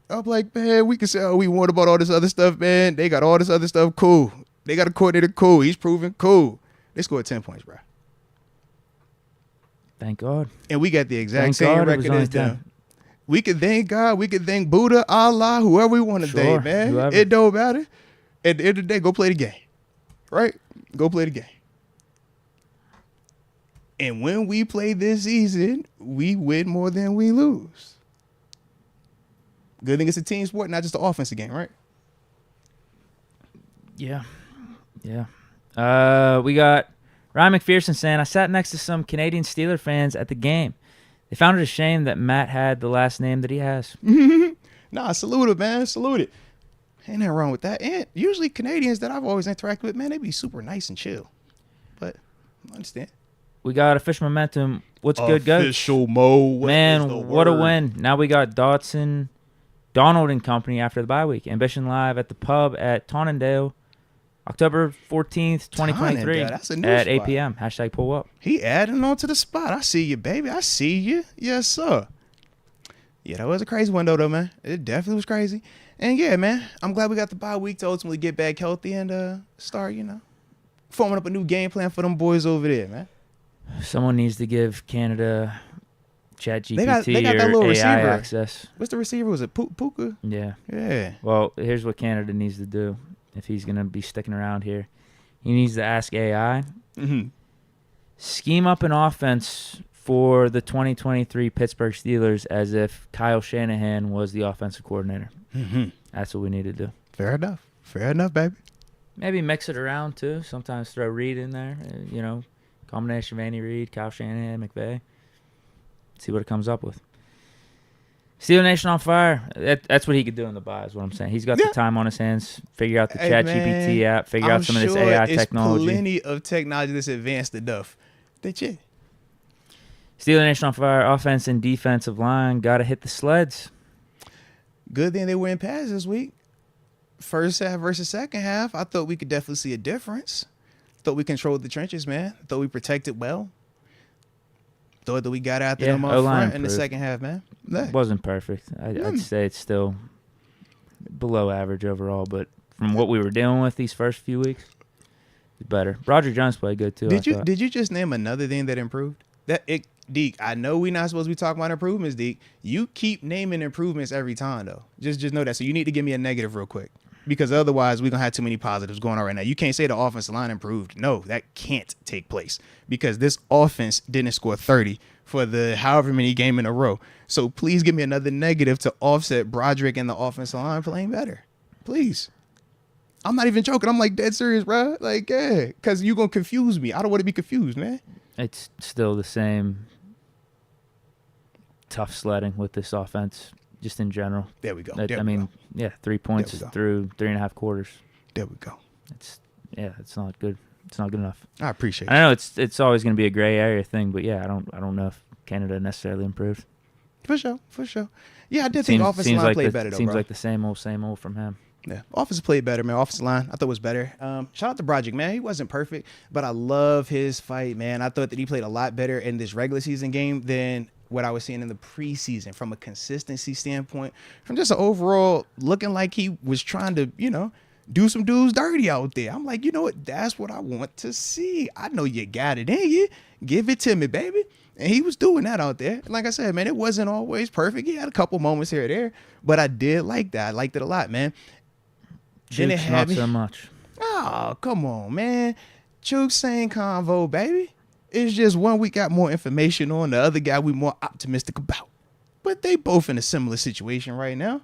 I'm like, man, we can say all we want about all this other stuff, man. They got all this other stuff, cool. They got a coordinator, cool. He's proven, cool. They scored 10 points, bro. Thank God. And we got the exact same record as them. We can thank God. We can thank Buddha, Allah, whoever we want to thank, man. Whoever. It don't matter. At the end of the day, go play the game. Right? Go play the game. And when we play this season, we win more than we lose. Good thing it's a team sport, not just an offensive game, right? Yeah. We got Ryan McPherson saying, I sat next to some Canadian Steeler fans at the game. They found it a shame that Matt had the last name that he has. Nah, salute it, man. Salute it. Ain't nothing wrong with that. And usually Canadians that I've always interacted with, man, they be super nice and chill. But I understand. We got Official Momentum. What's good, guys? Official Mo. Man, what a win. Now we got Donald and company after the bye week. Ambition Live at the pub at Tonnendale, October 14th, 2023 at 8 p.m. # pull up. He adding on to the spot. I see you, baby. I see you. Yes, sir. Yeah, that was a crazy one, though, man. It definitely was crazy. And, yeah, man, I'm glad we got the bye week to ultimately get back healthy and start, forming up a new game plan for them boys over there, man. Someone needs to give Canada ChatGPT They got that or little AI receiver. access. What's the receiver? Was it Puka? Yeah. Yeah. Well, here's what Canada needs to do if he's going to be sticking around here. He needs to ask AI, scheme up an offense for the 2023 Pittsburgh Steelers as if Kyle Shanahan was the offensive coordinator. That's what we need to do. Fair enough. Fair enough, baby. Maybe mix it around, too. Sometimes throw Reed in there. Combination of Andy Reid, Kyle Shanahan, McVay. See what it comes up with. Steel Nation on fire. That's what he could do in the bye is what I'm saying. He's got the time on his hands. Figure out the ChatGPT app. Figure out some of this AI technology. Plenty of technology that's advanced enough. That's it. Steel Nation on fire. Offense and defensive line. Got to hit the sleds. Good thing they were in pads this week. First half versus second half, I thought we could definitely see a difference. Thought we controlled the trenches, man. Thought we protected well. Thought that we got after them up front in the second half, man. It wasn't perfect. I'd say it's still below average overall, but from what we were dealing with these first few weeks, it's better. Broderick Jones played good too. Did you just name another thing that improved? Deke, I know we're not supposed to be talking about improvements, Deke. You keep naming improvements every time, though. Just know that. So you need to give me a negative real quick. Because otherwise, we're going to have too many positives going on right now. You can't say the offensive line improved. No, that can't take place. Because this offense didn't score 30 for the however many game in a row. So please give me another negative to offset Broderick and the offensive line playing better. Please. I'm not even joking. I'm like dead serious, bro. Like, yeah. Because you're going to confuse me. I don't want to be confused, man. It's still the same tough sledding with this offense. Just in general. There we go. 3 points through 3.5 quarters. There we go. It's not good. It's not good enough. I appreciate it. I know it's always going to be a gray area thing, but yeah, I don't know if Canada necessarily improved. For sure. Yeah, I did think offensive line played better though, seems bro. like the same old from him. Yeah, offensive played better, man. Offensive line, I thought was better. Shout out to Broderick, man. He wasn't perfect, but I love his fight, man. I thought that he played a lot better in this regular season game than what I was seeing in the preseason from a consistency standpoint, from just an overall looking like he was trying to, do some dudes dirty out there. I'm like, you know what? That's what I want to see. I know you got it in you. Give it to me, baby. And he was doing that out there. Like I said, man, it wasn't always perfect. He had a couple moments here or there, but I did like that. I liked it a lot, man. Chooks, not so much. Oh, come on, man. Chooks, same convo, baby. It's just one we got more information on, the other guy we more optimistic about. But they both in a similar situation right now.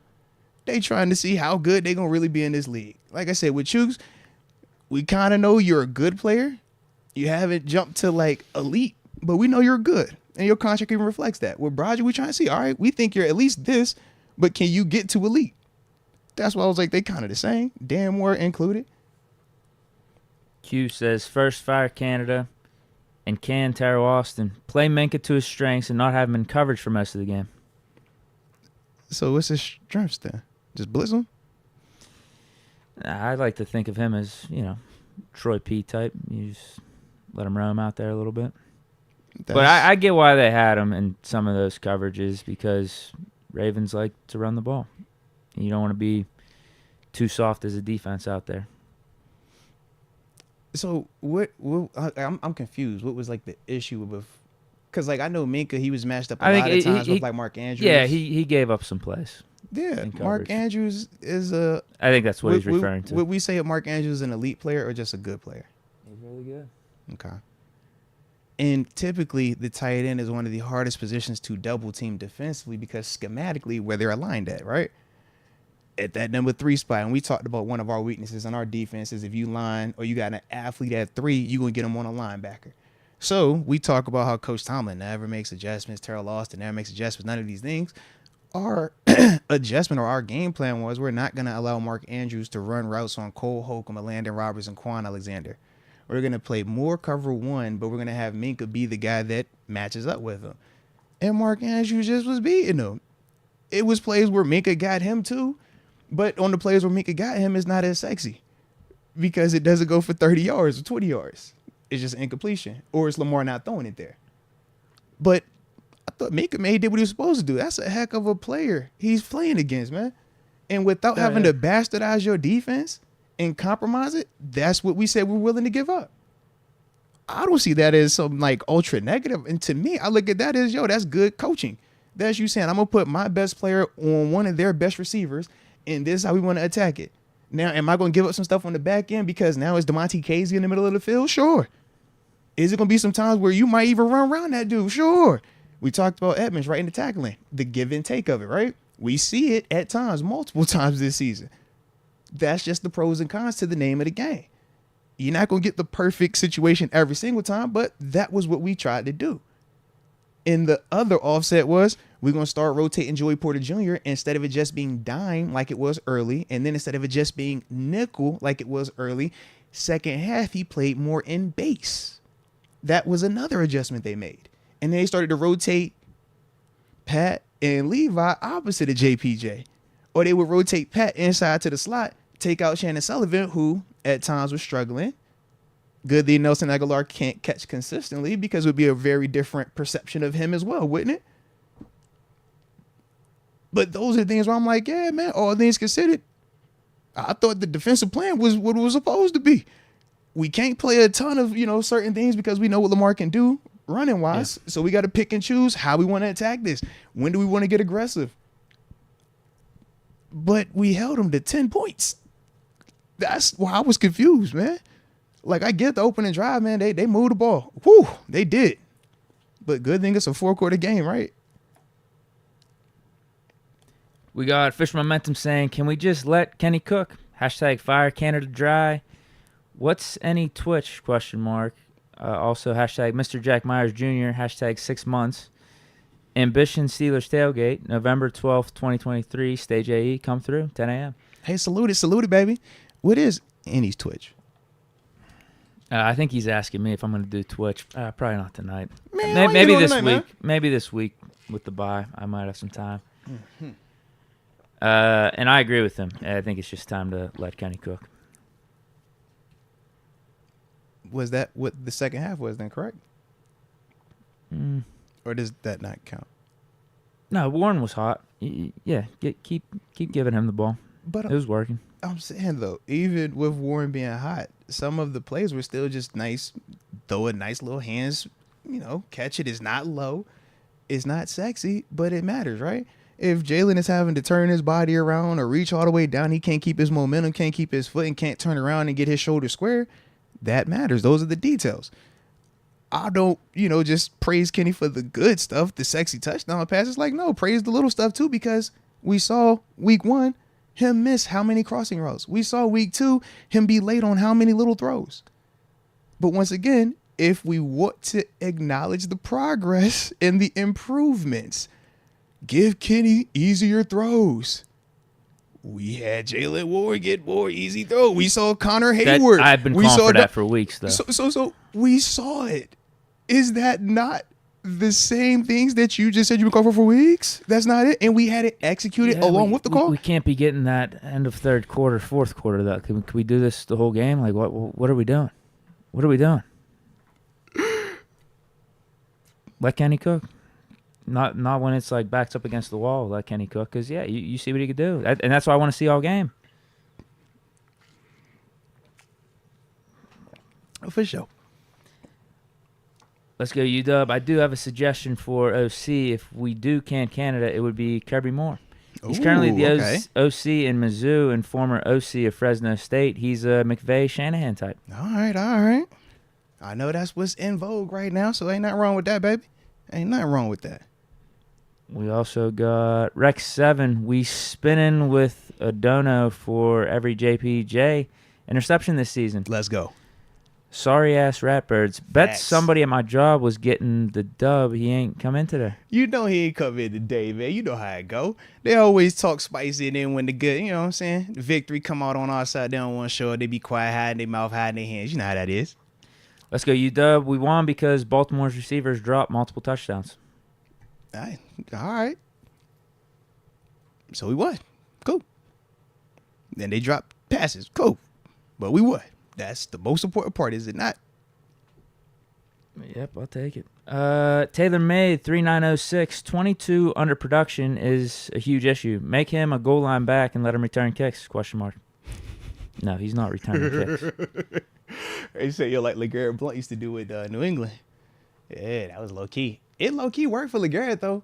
They trying to see how good they gonna really be in this league. Like I said, with Chooks, we kind of know you're a good player. You haven't jumped to like elite, but we know you're good. And your contract even reflects that. With Broderick, we trying to see, all right, we think you're at least this, but can you get to elite? That's why I was like, they kind of the same. Dan Moore included. Q says, first fire Canada. And can Terrell Austin play Minkah to his strengths and not have him in coverage for most of the game? So what's his strengths then? Just blitz him? I like to think of him as, Troy P type. You just let him roam out there a little bit. But I get why they had him in some of those coverages because Ravens like to run the ball. You don't want to be too soft as a defense out there. So I'm confused. What was like the issue with? Because like I know Minkah, he was matched up a lot of times with like Mark Andrews. Yeah, he gave up some plays. Yeah, Mark Andrews is a. I think that's what he's referring to. Would we say Mark Andrews is an elite player or just a good player? He's really good. Okay. And typically, the tight end is one of the hardest positions to double team defensively because schematically, where they're aligned at, right? At that number 3 spot, and we talked about one of our weaknesses in our defense is if you line or you got an athlete at 3, you're going to get them on a linebacker. So we talk about how Coach Tomlin never makes adjustments, Terrell Austin never makes adjustments, none of these things. Our adjustment or our game plan was we're not going to allow Mark Andrews to run routes on Cole Holcomb, Landon Roberts, and Quan Alexander. We're going to play more cover 1, but we're going to have Minkah be the guy that matches up with him. And Mark Andrews just was beating him. It was plays where Minkah got him too. But on the plays where Minkah got him, it's not as sexy because it doesn't go for 30 yards or 20 yards. It's just incompletion, or it's Lamar not throwing it there. But I thought Minkah did what he was supposed to do. That's a heck of a player he's playing against, man. And without having to bastardize your defense and compromise it, that's what we said we're willing to give up. I don't see that as some like ultra negative. And to me, I look at that as, yo, that's good coaching. That's you saying, I'm going to put my best player on one of their best receivers, and this is how we want to attack it. Now, am I going to give up some stuff on the back end because now it's DeMonte Casey in the middle of the field? Sure. Is it going to be some times where you might even run around that dude? Sure. We talked about Edmonds right in the tackling, the give and take of it, right? We see it at times, multiple times this season. That's just the pros and cons to the name of the game. You're not going to get the perfect situation every single time, but that was what we tried to do. And the other offset was we're going to start rotating Joey Porter Jr. instead of it just being dime like it was early. And then instead of it just being nickel like it was early, second half, he played more in base. That was another adjustment they made. And then they started to rotate Pat and Levi opposite of JPJ. Or they would rotate Pat inside to the slot, take out Shannon Sullivan, who at times was struggling. Good thing Nelson Aguilar can't catch consistently because it would be a very different perception of him as well, wouldn't it? But those are the things where I'm like, yeah, man, all things considered, I thought the defensive plan was what it was supposed to be. We can't play a ton of, certain things because we know what Lamar can do running wise. Yeah. So we got to pick and choose how we want to attack this. When do we want to get aggressive? But we held them to 10 points. That's why I was confused, man. Like, I get the opening drive, man. They moved the ball. Whew, they did. But good thing it's a 4-quarter game, right? We got Fish Momentum saying, can we just let Kenny cook? Hashtag fire Canada dry. What's any Twitch? ? Also, hashtag Mr. Jack Myers Jr. Hashtag 6 months. Ambition Steelers Tailgate, November 12th, 2023. Stage AE, come through, 10 a.m. Hey, salute it, baby. What is Annie's Twitch? I think he's asking me if I'm going to do Twitch. Probably not tonight. Man, maybe this tonight, week. Man? Maybe this week with the bye. I might have some time. Mm-hmm. And I agree with him. I think it's just time to let Kenny cook. Was that what the second half was then, correct? Or does that not count? No, Warren was hot. Yeah, keep giving him the ball. But it was working. I'm saying, though, even with Warren being hot, some of the plays were still just nice. Throw a nice little hands, catch it. It's not low. It's not sexy, but it matters, right? If Jalen is having to turn his body around or reach all the way down, he can't keep his momentum, can't keep his foot, and can't turn around and get his shoulder square. That matters. Those are the details. I don't, just praise Kenny for the good stuff, the sexy touchdown passes. Like, no, praise the little stuff too, because we saw week 1 him miss how many crossing routes. We saw week 2 him be late on how many little throws. But once again, if we want to acknowledge the progress and the improvements, give Kenny easier throws. We had Jalen Ward get more easy throw. We saw Connor Hayward. I've been calling for that for weeks, though. So we saw it. Is that not the same things that you just said you've been calling for weeks? That's not it? And we had it executed along with the call? We can't be getting that end of third quarter, fourth quarter, though. Can we do this the whole game? Like, what are we doing? What are we doing? Let Kenny cook. Not when it's like backs up against the wall. Let Kenny cook, because you see what he could do, and that's what I want to see all game. For sure. Let's go, UW. I do have a suggestion for OC. If we do Canada, it would be Kirby Moore. He's currently the OC in Mizzou and former OC of Fresno State. He's a McVay-Shanahan type. All right. I know that's what's in vogue right now, so ain't nothing wrong with that, baby. Ain't nothing wrong with that. We also got Rex 7. We spinning with a dono for every JPJ interception this season. Let's go. Sorry ass Ratbirds. Bet somebody at my job was getting the dub. He ain't come in today. You know he ain't come in today, man. You know how it go. They always talk spicy, and then when the good, you know what I'm saying, the victory come out on our side, they don't want to show it. They be quiet, hiding their mouth, hiding their hands. You know how that is. Let's go, UW. We won because Baltimore's receivers dropped multiple touchdowns. All right. So we won. Cool. Then they dropped passes. Cool. But we won. That's the most important part, is it not? Yep, I'll take it. Taylor Made, 3906. 22 under production is a huge issue. Make him a goal line back and let him return kicks, ? No, he's not returning kicks. They say, yo, like LeGarrette Blount used to do with New England. Yeah, that was low key. It low key worked for LeGarrette though.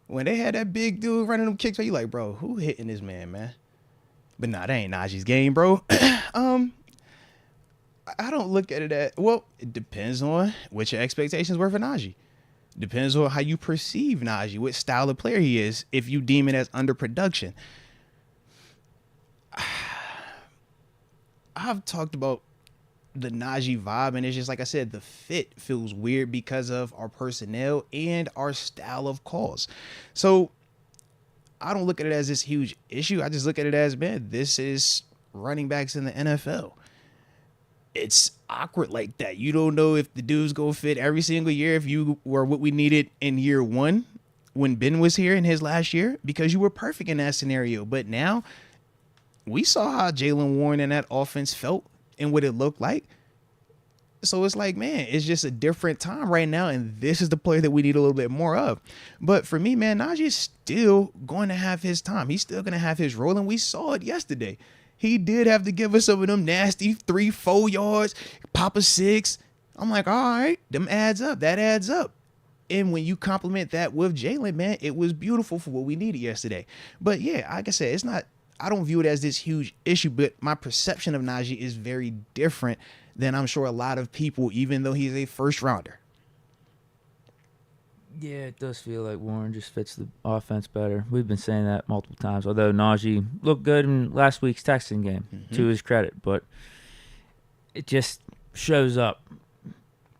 When they had that big dude running them kicks, you like, bro, who hitting this man? But nah, that ain't Najee's game, bro. I don't look at it it depends on what your expectations were for Najee. Depends on how you perceive Najee, what style of player he is, if you deem it as underproduction. I've talked about the Najee vibe, and it's just like I said, the fit feels weird because of our personnel and our style of calls. So I don't look at it as this huge issue. I just look at it as, man, this is running backs in the NFL. It's awkward like that. You don't know if the dude's gonna fit every single year, if you were what we needed in year one when Ben was here in his last year, because you were perfect in that scenario. But now we saw how Jaylen Warren and that offense felt and what it looked like. So it's like, man, it's just a different time right now, and this is the player that we need a little bit more of. But for me, man, Najee's still going to have his time. He's still going to have his role, and we saw it yesterday. He did have to give us some of them nasty 3-4 yards, pop a 6. I'm like, all right, them adds up. That adds up. And when you compliment that with Jaylen, man, it was beautiful for what we needed yesterday. But yeah, like I said, it's not, I don't view it as this huge issue, but my perception of Najee is very different than I'm sure a lot of people, even though he's a first rounder. Yeah, it does feel like Warren just fits the offense better. We've been saying that multiple times, although Najee looked good in last week's Texan game, to his credit, but it just shows up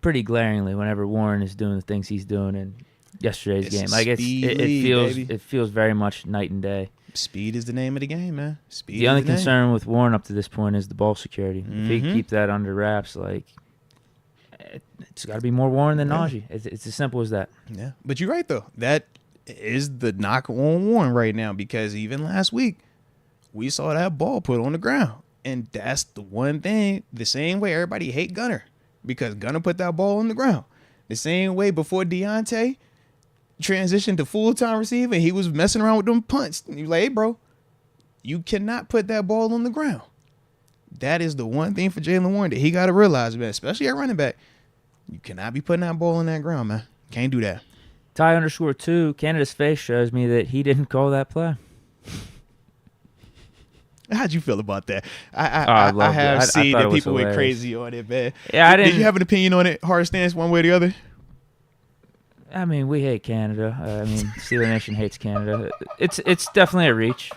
pretty glaringly whenever Warren is doing the things he's doing in yesterday's game. Like it feels very much night and day. Speed is the name of the game, man. Speed. The only concern with Warren up to this point is the ball security. If he keep that under wraps, like it's got to be more Warren than Najee. It's as simple as that. Yeah, but you're right though. That is the knock on Warren right now, because even last week we saw that ball put on the ground, and that's the one thing. The same way everybody hate Gunner, because Gunner put that ball on the ground. The same way before Deontay transitioned to full-time receiver, he was messing around with them punts. And you're like, hey, bro, you cannot put that ball on the ground. That is the one thing for Jaylen Warren that he got to realize, man, especially at running back. You cannot be putting that ball on that ground, man. Can't do that. Ty_2, Canada's face shows me that he didn't call that play. How'd you feel about that? I have seen that people went crazy on it, man. Yeah, Did you have an opinion on it? Hard stance one way or the other? I mean, we hate Canada. I mean, Steeler Nation hates Canada. It's definitely a reach.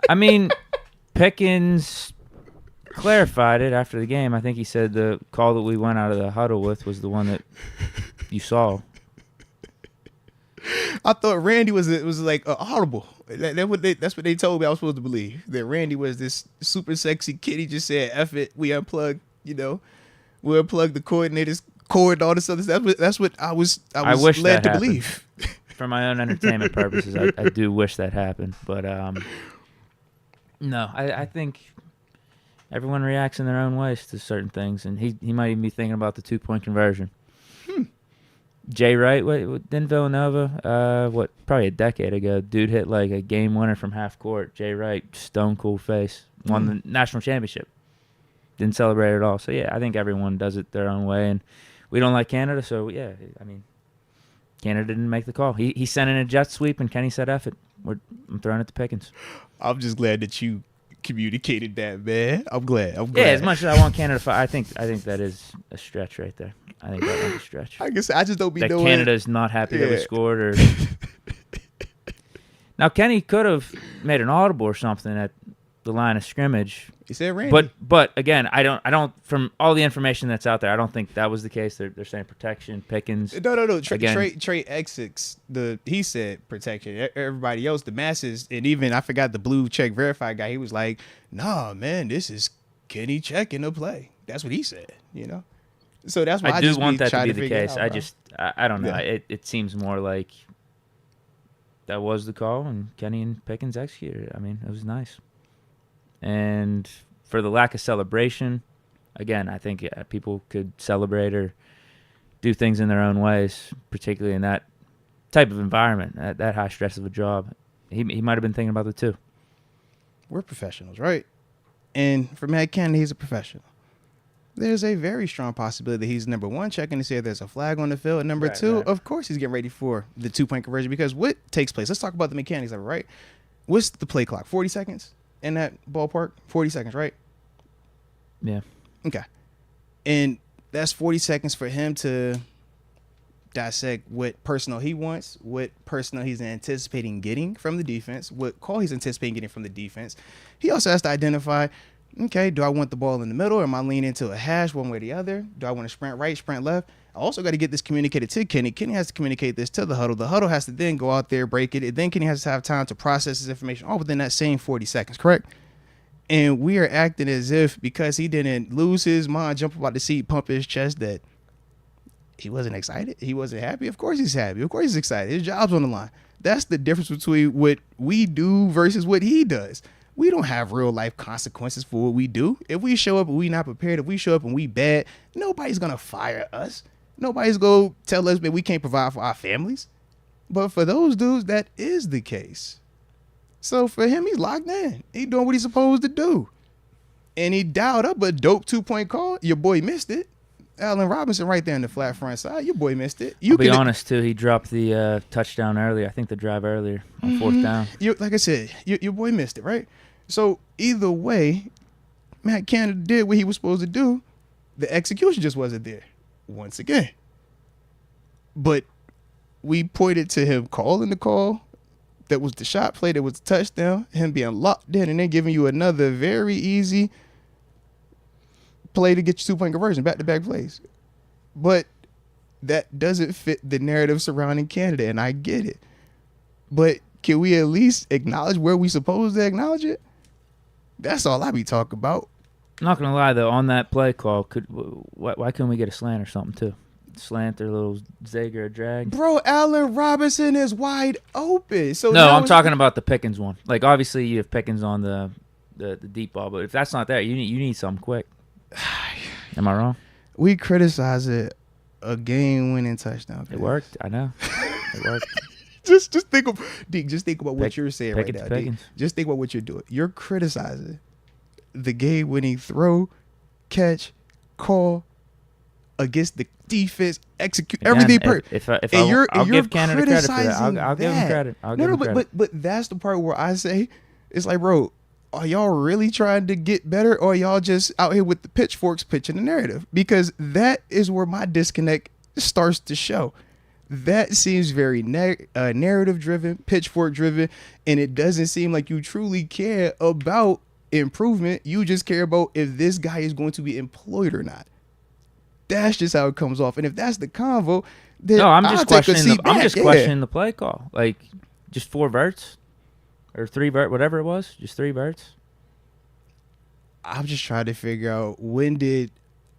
I mean, Pickens clarified it after the game. I think he said the call that we went out of the huddle with was the one that you saw. I thought Randy was like audible. That's what they told me I was supposed to believe. That Randy was this super sexy kid. He just said, "F it, we unplugged." We unplugged the coordinator's cord, all this other stuff. That's what I was led to believe. For my own entertainment purposes, I do wish that happened, but no, I think everyone reacts in their own ways to certain things, and he might even be thinking about the 2-point conversion. Jay Wright, didn't Villanova, probably a decade ago, dude hit like a game winner from half court. Jay Wright, stone cool face, won the national championship. Didn't celebrate at all. So, yeah, I think everyone does it their own way, and we don't like Canada, so, yeah, I mean, Canada didn't make the call. He sent in a jet sweep, and Kenny said, F it. I'm throwing it to Pickens. I'm just glad that you communicated that, man. I'm glad. Yeah, as much as I want Canada to fight, I think that is a stretch right there. I think that one's a stretch. I guess I just don't be that knowing. Canada's not happy that we scored. Or now, Kenny could have made an audible or something at the line of scrimmage. He said Randy. But again, I don't. From all the information that's out there, I don't think that was the case. They're saying protection, Pickens. No. Trey exits. He said protection. Everybody else, the masses, and even I forgot the blue check verified guy. He was like, "Nah, man, this is Kenny checking the play." That's what he said. So that's why I do just want that to be the case. Out, I don't know. Yeah. It seems more like that was the call, and Kenny and Pickens executed it. I mean, it was nice. And for the lack of celebration, again, I think people could celebrate or do things in their own ways, particularly in that type of environment, that high stress of a job. He might have been thinking about it too. we're professionals, right? And for Matt Canada, he's a professional. There's a very strong possibility that he's number one, checking to see if there's a flag on the field. And number two, of course, he's getting ready for the 2-point conversion, because what takes place? Let's talk about the mechanics of it, right? What's the play clock? 40 seconds in that ballpark? 40 seconds, right? Yeah. Okay. And that's 40 seconds for him to dissect what personnel he wants, what personnel he's anticipating getting from the defense, what call he's anticipating getting from the defense. He also has to identify, okay, do I want the ball in the middle, or am I leaning into a hash one way or the other? Do I want to sprint right, sprint left? I also got to get this communicated to Kenny. Kenny has to communicate this to the huddle. The huddle has to then go out there, break it. And then Kenny has to have time to process this information all within that same 40 seconds, correct? And we are acting as if, because he didn't lose his mind, jump about the seat, pump his chest, that he wasn't excited. He wasn't happy. Of course he's happy. Of course he's excited. His job's on the line. That's the difference between what we do versus what he does. We don't have real life consequences for what we do. If we show up and we not prepared, if we show up and we bad, nobody's going to fire us. Nobody's going to tell us that we can't provide for our families. But for those dudes, that is the case. So for him, he's locked in. He doing what he's supposed to do. And he dialed up a dope 2-point call. Your boy missed it. Allen Robinson right there in the flat front side. Your boy missed it. I'll be honest, too. He dropped the touchdown earlier. I think the drive earlier on fourth down. Like I said, your boy missed it, right? So either way, Matt Canada did what he was supposed to do. The execution just wasn't there once again. But we pointed to him calling the call. That was the shot play. That was the touchdown. Him being locked in and then giving you another very easy play to get your 2-point conversion, back-to-back plays. But that doesn't fit the narrative surrounding Canada, and I get it. But can we at least acknowledge where we supposed to acknowledge it? That's all I be talking about. I'm not gonna lie though, on that play call, why couldn't we get a slant or something too? Slant or a little zig or a drag. Bro, Allen Robinson is wide open. So no, I'm talking about the Pickens one. Like obviously you have Pickens on the deep ball, but if that's not there, you need something quick. Am I wrong? We criticize it, a game-winning touchdown. It worked. I know. It worked. Just think of Deke. Just think about what you're saying right now, Deke. Pickens. Just think about what you're doing. You're criticizing the game-winning throw, catch, call against the defense, execute everything. I'll give Canada credit for that. I'll give him credit. But that's the part where I say it's like, bro, are y'all really trying to get better, or are y'all just out here with the pitchforks pitching the narrative? Because that is where my disconnect starts to show. That seems very narrative driven, pitchfork driven, and it doesn't seem like you truly care about improvement. You just care about if this guy is going to be employed or not. That's just how it comes off. And if that's the convo, then no, I'm just questioning the play call. Like just 4 verts or 3 vert, whatever it was, just 3 verts. I'm just trying to figure out, when did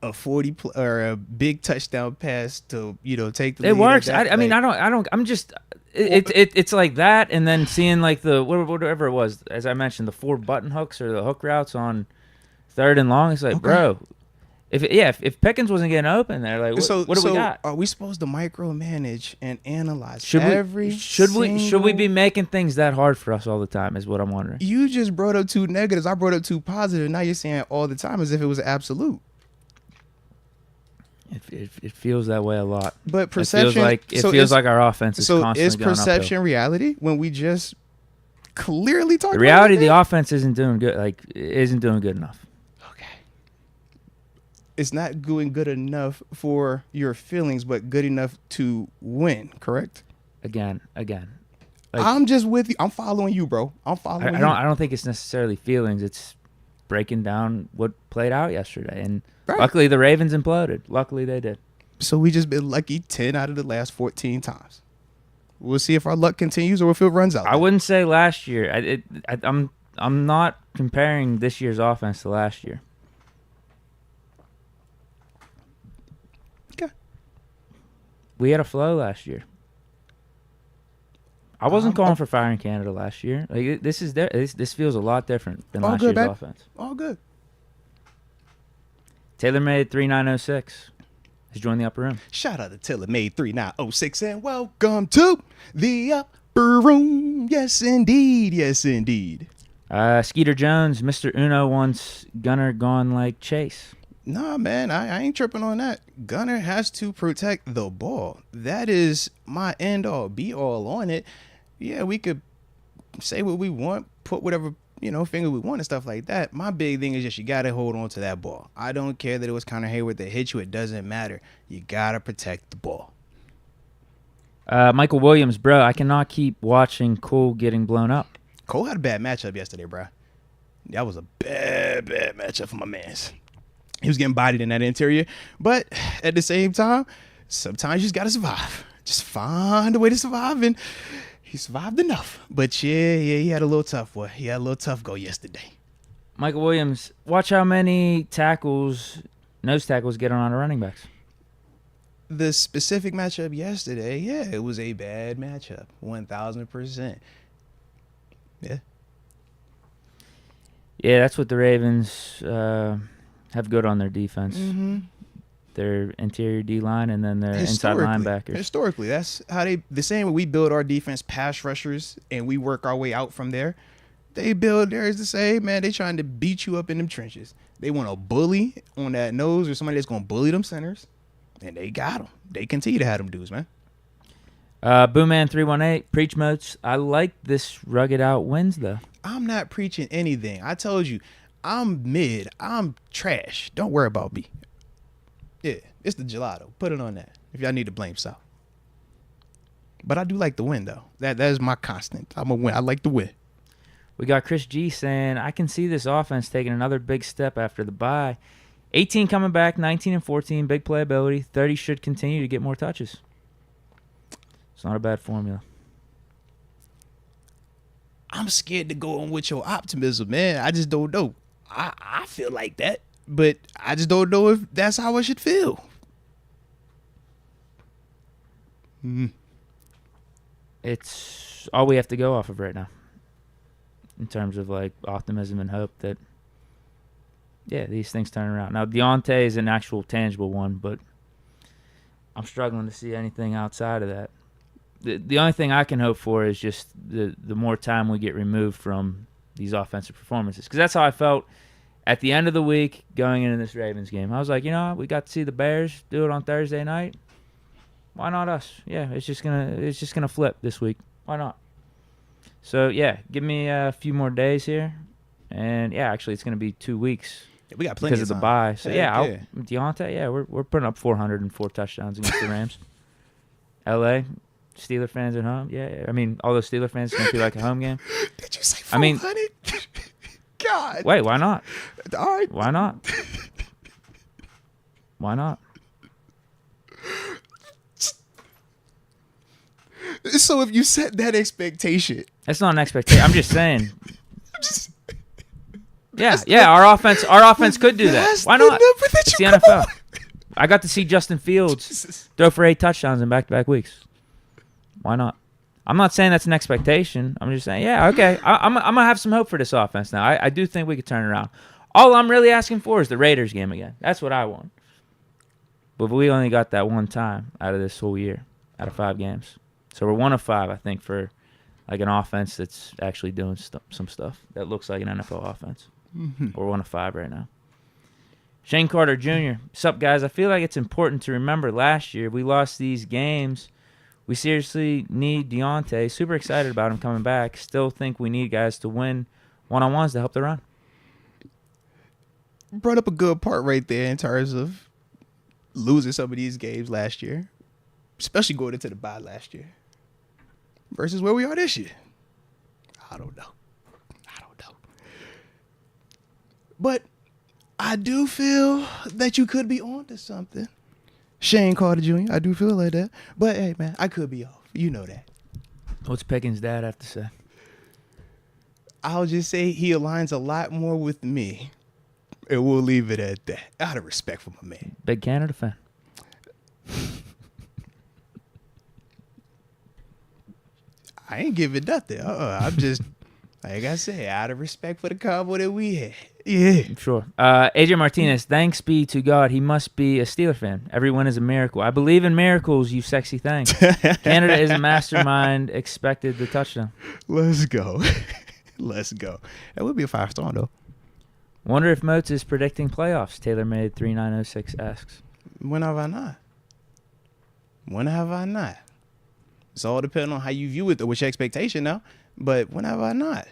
a 40 or a big touchdown pass to take the lead? It works. I'm just it's like that, and then seeing like the whatever it was, as I mentioned, the 4 button hooks or the hook routes on 3rd and long. It's like, bro, if Pickens wasn't getting open there, like what do we got? Are we supposed to micromanage and analyze should we be making things that hard for us all the time? Is what I'm wondering. You just brought up 2 negatives. I brought up 2 positives. Now you're saying all the time as if it was absolute. It feels that way a lot. But perception, it feels like our offense is constantly is going perception uphill. Reality when we just clearly talk the about reality? The offense isn't doing good. Like isn't doing good enough. Okay, it's not doing good enough for your feelings, but good enough to win. Correct. Again. Like, I'm just with you. I'm following you, bro. I'm following you. I don't think it's necessarily feelings. It's breaking down what played out yesterday, and right. Luckily the Ravens imploded. Luckily they did. So we just been lucky 10 out of the last 14 times. We'll see if our luck continues or if it runs out. I wouldn't say last year. I'm not comparing this year's offense to last year. Okay. We had a flow last year. I wasn't calling for firing Canada last year. Like this feels a lot different than last year's offense. All good. TaylorMade 3906 has joined the upper room. Shout out to TaylorMade 3906 and welcome to the upper room. Yes, indeed. Yes, indeed. Skeeter Jones, Mr. Uno wants Gunner gone like Chase. Nah, man, I ain't tripping on that. Gunner has to protect the ball. That is my end all, be all on it. Yeah, we could say what we want, put whatever, finger we want and stuff like that. My big thing is just you got to hold on to that ball. I don't care that it was Connor Hayward that hit you. It doesn't matter. You got to protect the ball. Michael Williams, bro, I cannot keep watching Cole getting blown up. Cole had a bad matchup yesterday, bro. That was a bad matchup for my mans. He was getting bodied in that interior. But at the same time, sometimes you just got to survive. Just find a way to survive, and he survived enough. But yeah, he had a little tough one. He had a little tough go yesterday. Michael Williams, watch how many nose tackles get on the running backs. The specific matchup yesterday, yeah, it was a bad matchup. 1,000%. Yeah. Yeah, that's what the Ravens have good on their defense. Mm-hmm. Their interior D-line and then their inside linebackers. Historically, that's how the same way we build our defense, pass rushers, and we work our way out from there. They build theirs the same, man. They trying to beat you up in them trenches. They want a bully on that nose or somebody that's going to bully them centers, and they got them. They continue to have them dudes, man. Booman318, preach Moats. I like this rugged out wins, though. I'm not preaching anything. I told you, I'm mid. I'm trash. Don't worry about me. Yeah, it's the gelato. Put it on that if y'all need to blame South. But I do like the win, though. That is my constant. I'm a win. I like the win. We got Chris G saying, I can see this offense taking another big step after the bye. 18 coming back, 19 and 14, big playability. 30 should continue to get more touches. It's not a bad formula. I'm scared to go on with your optimism, man. I just don't know. I feel like that, but I just don't know if that's how I should feel. It's all we have to go off of right now in terms of like optimism and hope that, yeah, these things turn around. Now, Deontay is an actual tangible one, but I'm struggling to see anything outside of that. The only thing I can hope for is just the more time we get removed from these offensive performances. Because that's how I felt at the end of the week going into this Ravens game. I was like, we got to see the Bears do it on Thursday night. Why not us? Yeah, it's just gonna flip this week. Why not? So, yeah, give me a few more days here. And, yeah, actually it's going to be 2 weeks. Yeah, we got plenty because of the bye. So, Deontay, we're putting up 404 touchdowns against the Rams. L.A., Steeler fans at home. Yeah, I mean, all those Steeler fans, it's going to be like a home game. Did you say 400? God. Wait, why not? All right. Why not? Why not? So if you set that expectation. That's not an expectation. I'm just saying. Our offense could do that. Why not? It's the NFL. I got to see Justin Fields throw for 8 touchdowns in back-to-back weeks. Why not? I'm not saying that's an expectation. I'm just saying, yeah, okay. I'm going to have some hope for this offense now. I do think we could turn it around. All I'm really asking for is the Raiders game again. That's what I want. But we only got that one time out of this whole year, out of 5 games. So we're 1 of 5, I think, for like an offense that's actually doing some stuff that looks like an NFL offense. Mm-hmm. We're 1 of 5 right now. Shane Carter Jr. Sup, guys? I feel like it's important to remember last year we lost these games. We seriously need Deontay. Super excited about him coming back. Still think we need guys to win one-on-ones to help the run. Brought up a good part right there in terms of losing some of these games last year, especially going into the bye last year versus where we are this year. I don't know. But I do feel that you could be on to something. Shane Carter Jr., I do feel like that. But, hey, man, I could be off. You know that. What's Pickens' dad have to say? I'll just say he aligns a lot more with me. And we'll leave it at that. Out of respect for my man. Big Canada fan. I ain't giving nothing. I'm just, like I said, out of respect for the combo that we had. Yeah. Sure. AJ Martinez, thanks be to God. He must be a Steeler fan. Everyone is a miracle. I believe in miracles, you sexy thing. Canada is a mastermind. Expected the touchdown. Let's go. Let's go. That would be a 5-star though. Wonder if Moats is predicting playoffs. TaylorMade 3906 asks. When have I not? When have I not? It's all depending on how you view it, or which expectation now. But when have I not?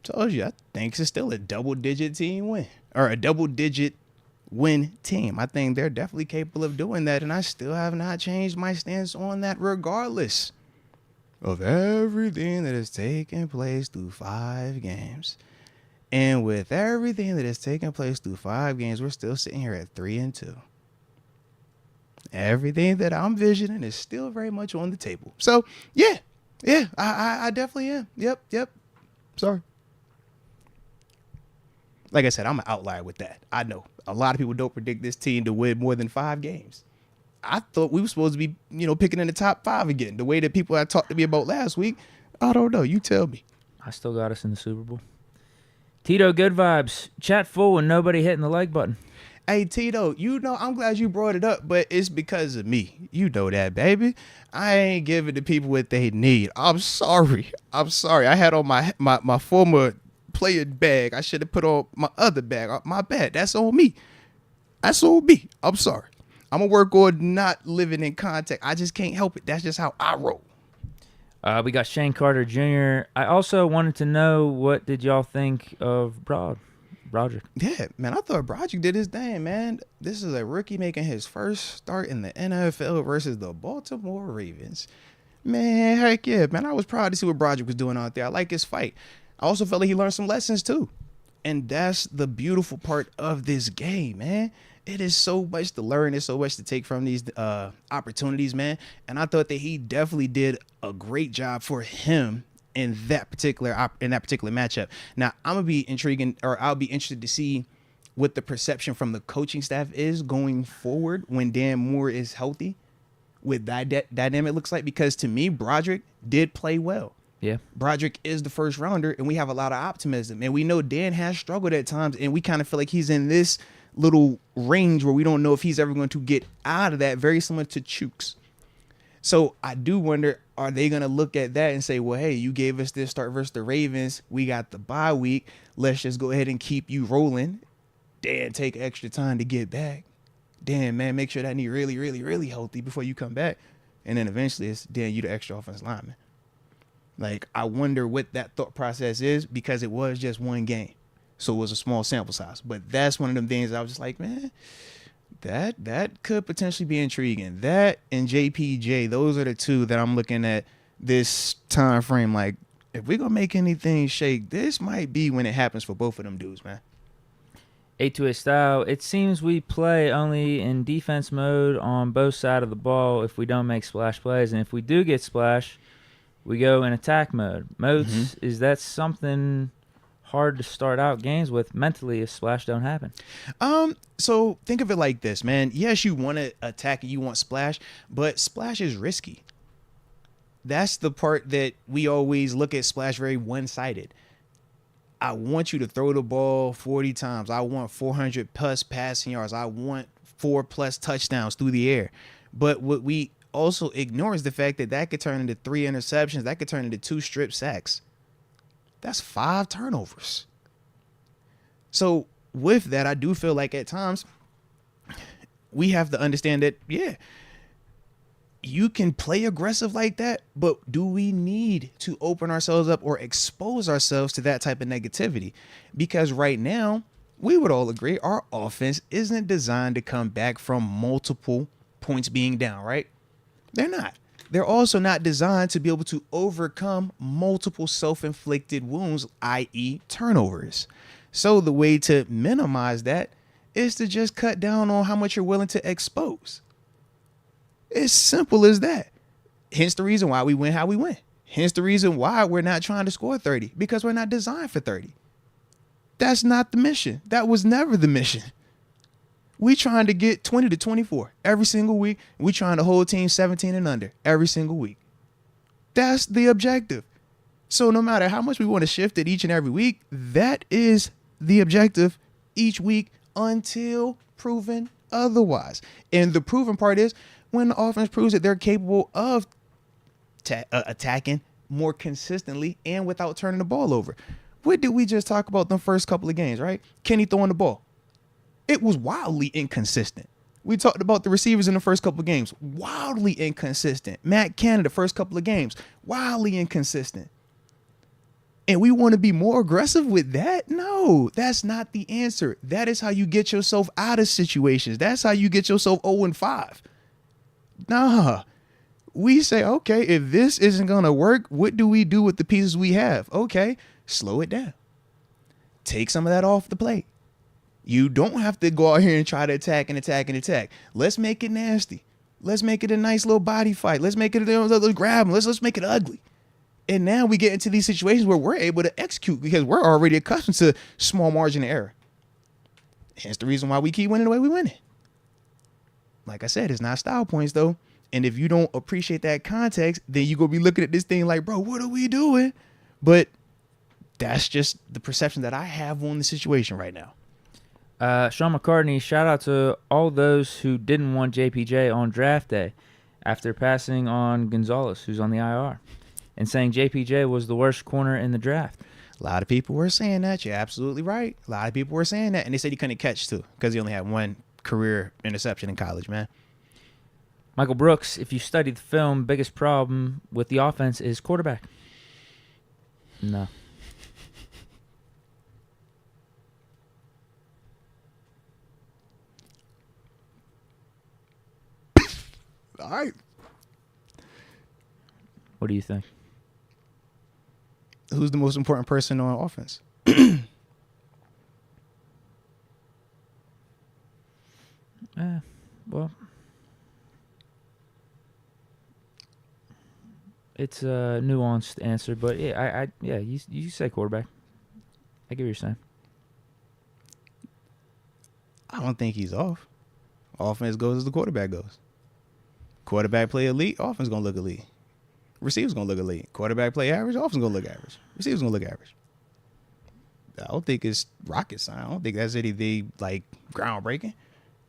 Told you, I think it's still a double-digit team win, or a double-digit win team. I think they're definitely capable of doing that, and I still have not changed my stance on that, regardless of everything that has taken place through 5 games. And with everything that has taken place through 5 games, we're still sitting here at 3-2. Everything that I'm visioning is still very much on the table. So, yeah, I definitely am. Yep. Sorry. Like I said, I'm an outlier with that. I know a lot of people don't predict this team to win more than 5 games. I thought we were supposed to be, picking in the top 5 again. The way that people had talked to me about last week, I don't know. You tell me. I still got us in the Super Bowl. Tito, good vibes. Chat full and nobody hitting the like button. Hey, Tito, I'm glad you brought it up, but it's because of me. You know that, baby. I ain't giving the people what they need. I'm sorry. I had on my former player bag. I should have put on my other bag. My bad. That's on me. I'm sorry. I'm going to work on not living in contact. I just can't help it. That's just how I roll. We got Shane Carter Jr. I also wanted to know, what did y'all think of Broderick? Yeah, man, I thought Broderick did his thing, man. This is a rookie making his first start in the NFL versus the Baltimore Ravens. Man, heck yeah, man. I was proud to see what Broderick was doing out there. I like his fight. I also felt like he learned some lessons, too. And that's the beautiful part of this game, man. It is so much to learn. There's so much to take from these opportunities, man. And I thought that he definitely did a great job for him in that particular matchup. Now, I'll be interested to see what the perception from the coaching staff is going forward when Dan Moore is healthy, what that dynamic looks like, because to me, Broderick did play well. Yeah. Broderick is the first rounder, and we have a lot of optimism. And we know Dan has struggled at times, and we kind of feel like he's in this little range where we don't know if he's ever going to get out of that, very similar to Chooks. So I do wonder, are they going to look at that and say, well, hey, you gave us this start versus the Ravens. We got the bye week. Let's just go ahead and keep you rolling. Dan, take extra time to get back. Dan, man, make sure that knee really, really, really healthy before you come back. And then eventually it's Dan, you the extra offensive lineman. Like, I wonder what that thought process is, because it was just one game. So it was a small sample size. But that's one of them things I was just like, man, that could potentially be intriguing. That and JPJ, those are the two that I'm looking at this time frame. Like, if we're going to make anything shake, this might be when it happens for both of them dudes, man. 8-2-8 style. It seems we play only in defense mode on both sides of the ball if we don't make splash plays. And if we do get splash, we go in attack mode. Moats, is that something hard to start out games with mentally if splash don't happen? So think of it like this, man. Yes, you want to attack and you want splash, but splash is risky. That's the part that we always look at splash very one-sided. I want you to throw the ball 40 times. I want 400 plus passing yards. I want 4+ touchdowns through the air. But what we also ignore is the fact that could turn into 3 interceptions. That could turn into 2 strip sacks. That's 5 turnovers. So with that, I do feel like at times we have to understand that, yeah, you can play aggressive like that, but do we need to open ourselves up or expose ourselves to that type of negativity? Because right now, we would all agree our offense isn't designed to come back from multiple points being down, right? They're not. They're also not designed to be able to overcome multiple self-inflicted wounds, i.e. turnovers. So the way to minimize that is to just cut down on how much you're willing to expose. It's simple as that. Hence the reason why we win how we win. Hence the reason why we're not trying to score 30, because we're not designed for 30. That's not the mission. That was never the mission. We trying to get 20 to 24 every single week. We trying to hold teams 17 and under every single week. That's the objective. So no matter how much we want to shift it each and every week, that is the objective each week until proven otherwise. And the proven part is when the offense proves that they're capable of attacking, more consistently and without turning the ball over. What did we just talk about the first couple of games, right? Kenny throwing the ball. It was wildly inconsistent. We talked about the receivers in the first couple of games. Wildly inconsistent. Matt Canada, first couple of games. Wildly inconsistent. And we want to be more aggressive with that? No, that's not the answer. That is how you get yourself out of situations. That's how you get yourself 0-5. Nah. We say, okay, if this isn't going to work, what do we do with the pieces we have? Okay, slow it down. Take some of that off the plate. You don't have to go out here and try to attack and attack and attack. Let's make it nasty. Let's make it a nice little body fight. Let's make it let's grab them. Let's make it ugly. And now we get into these situations where we're able to execute because we're already accustomed to small margin of error. Hence the reason why we keep winning the way we win it. Like I said, it's not style points though. And if you don't appreciate that context, then you're going to be looking at this thing like, bro, what are we doing? But that's just the perception that I have on the situation right now. Sean McCartney, shout out to all those who didn't want JPJ on draft day after passing on Gonzalez, who's on the IR, and saying JPJ was the worst corner in the draft. A lot of people were saying that. You're absolutely right. A lot of people were saying that. And they said he couldn't catch too because he only had one career interception in college, man. Michael Brooks, if you study the film, biggest problem with the offense is quarterback. No. All right. What do you think? Who's the most important person on offense? Well, it's a nuanced answer, but yeah, you say quarterback. I get what you're saying. I don't think he's off. Offense goes as the quarterback goes. Quarterback play elite, offense gonna look elite. Receivers gonna look elite. Quarterback play average, offense gonna look average. Receivers gonna look average. I don't think it's rocket science. I don't think that's anything like groundbreaking.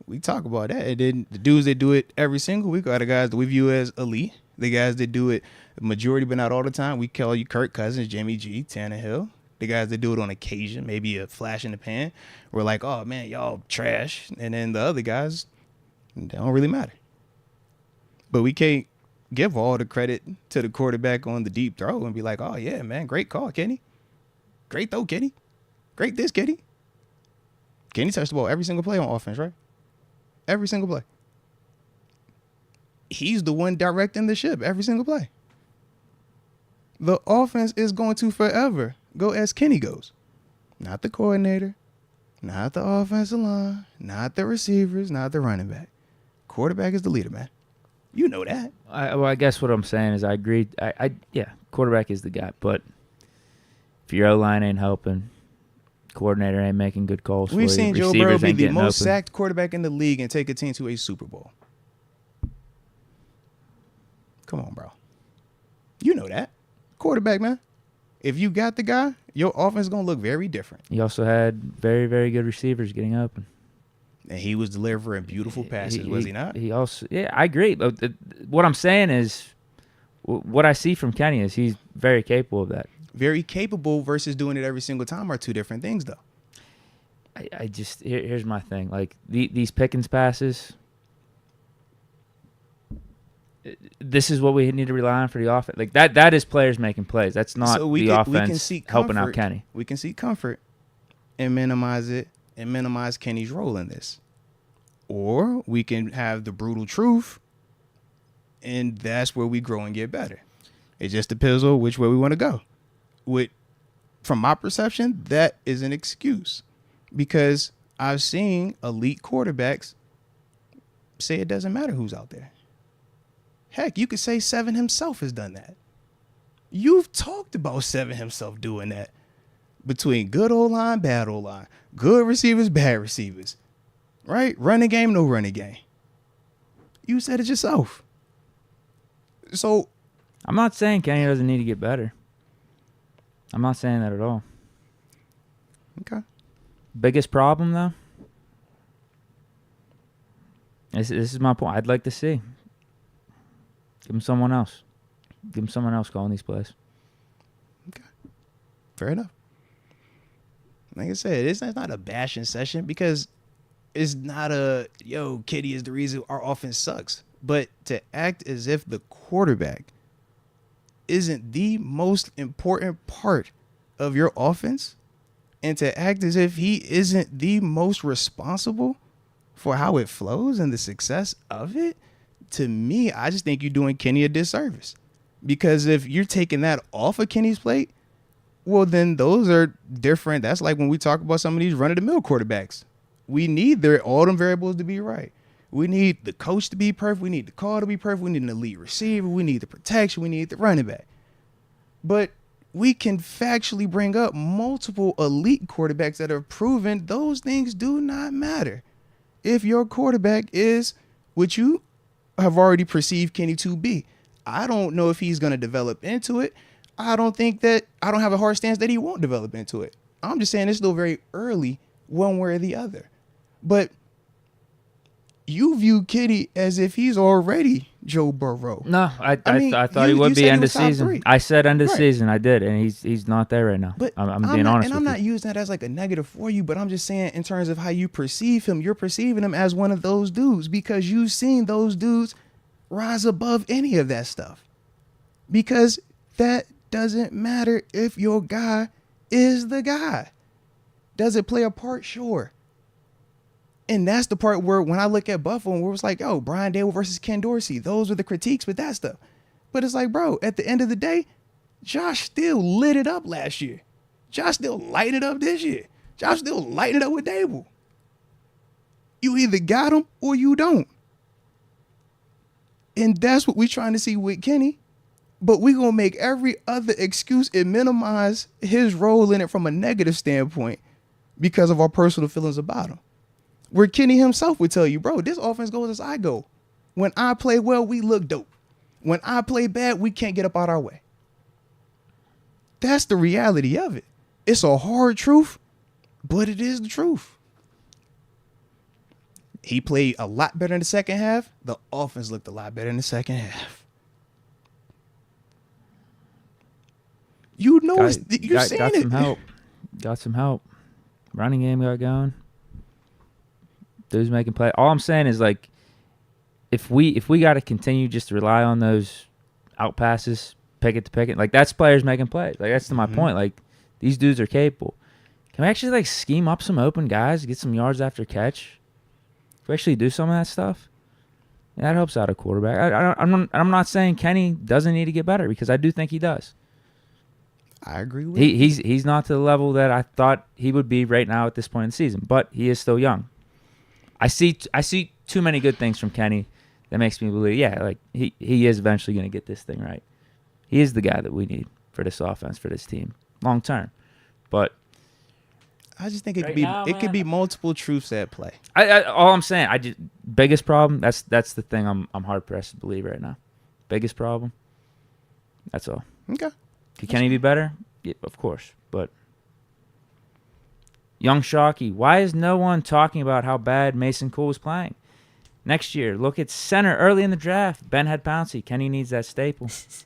We talk about that. And then the dudes that do it every single week are the guys that we view as elite. The guys that do it majority but not all the time. We call you Kirk Cousins, Jimmy G, Tannehill. The guys that do it on occasion, maybe a flash in the pan. We're like, oh man, y'all trash. And then the other guys, they don't really matter. But we can't give all the credit to the quarterback on the deep throw and be like, oh yeah, man, great call, Kenny. Great throw, Kenny. Great this, Kenny. Kenny touched the ball every single play on offense, right? Every single play. He's the one directing the ship every single play. The offense is going to forever go as Kenny goes. Not the coordinator, not the offensive line, not the receivers, not the running back. Quarterback is the leader, man. You know that. I guess what I'm saying is I agree. Yeah, quarterback is the guy. But if your O-line ain't helping, coordinator ain't making good calls for you, we've seen Joe Burrow be the most open. sacked quarterback in the league and take a team to a Super Bowl. Come on, bro. You know that. Quarterback, man. If you got the guy, your offense is going to look very different. He also had very, very good receivers getting open. And he was delivering beautiful passes, was he not? He also, yeah, I agree. What I'm saying is, what I see from Kenny is he's very capable of that. Very capable versus doing it every single time are two different things, though. I just, here's my thing. Like, these Pickens passes, this is what we need to rely on for the offense. Like, that is players making plays. That's not offense helping out Kenny. We can seek comfort and minimize it. And minimize Kenny's role in this. Or we can have the brutal truth, and that's where we grow and get better. It just depends on which way we want to go. From my perception, that is an excuse. Because I've seen elite quarterbacks say it doesn't matter who's out there. Heck, you could say Seven himself has done that. You've talked about Seven himself doing that. Between good O-line, bad O-line. Good receivers, bad receivers. Right? Running game, no running game. You said it yourself. So I'm not saying Kenny doesn't need to get better. I'm not saying that at all. Okay. Biggest problem, though? This is my point. I'd like to see. Give him someone else. Give him someone else calling these plays. Fair enough. Like I said, it's not a bashing session because it's not a, yo, Kitty is the reason our offense sucks. But to act as if the quarterback isn't the most important part of your offense, and to act as if he isn't the most responsible for how it flows and the success of it, to me, I just think you're doing Kenny a disservice. Because if you're taking that off of Kenny's plate, well, then those are different. That's like when we talk about some of these run-of-the-mill quarterbacks. We need all them variables to be right. We need the coach to be perfect. We need the call to be perfect. We need an elite receiver. We need the protection. We need the running back. But we can factually bring up multiple elite quarterbacks that have proven those things do not matter. If your quarterback is what you have already perceived Kenny to be, I don't know if he's going to develop into it. I don't have a hard stance that he won't develop into it. I'm just saying it's still very early one way or the other. But you view Kitty as if he's already Joe Burrow. No, I thought he would be end of season. I said end of season. I did, and he's not there right now. But I'm being honest with you. And I'm not using that as like a negative for you, but I'm just saying in terms of how you perceive him, you're perceiving him as one of those dudes because you've seen those dudes rise above any of that stuff. Because that doesn't matter if your guy is the guy. Does it play a part? Sure. And that's the part where when I look at Buffalo, where it's like, oh, Brian Dable versus Ken Dorsey, those are the critiques with that stuff. But it's like, bro, at the end of the day, Josh still lit it up last year. Josh still lighting it up this year. Josh still lighting it up with Dable. You either got him or you don't. And that's what we're trying to see with Kenny. But we're going to make every other excuse and minimize his role in it from a negative standpoint because of our personal feelings about him. Where Kenny himself would tell you, bro, this offense goes as I go. When I play well, we look dope. When I play bad, we can't get up out our way. That's the reality of it. It's a hard truth, but it is the truth. He played a lot better in the second half. The offense looked a lot better in the second half. You know, you're seeing got it. Some help. Got some help. Running game got going. Dude's making play. All I'm saying is, like, if we got to continue just to rely on those out passes, picket to picket, like, that's players making plays. Like, that's to my point. Like, these dudes are capable. Can we actually, like, scheme up some open guys, get some yards after catch? Can we actually do some of that stuff? Yeah, that helps out a quarterback. I'm not saying Kenny doesn't need to get better, because I do think he does. I agree with you. He's not to the level that I thought he would be right now at this point in the season, but he is still young. I see too many good things from Kenny that makes me believe, yeah, like he is eventually going to get this thing right. He is the guy that we need for this offense, for this team, long term. But I just think it could be multiple truths at play. All I'm saying, biggest problem. That's the thing I'm hard pressed to believe right now. Biggest problem. That's all. Okay. Could Kenny be better? Yeah, of course, but. Young Shockey, why is no one talking about how bad Mason Cole is playing? Next year, look at center early in the draft. Ben had Pouncey. Kenny needs that staple. It's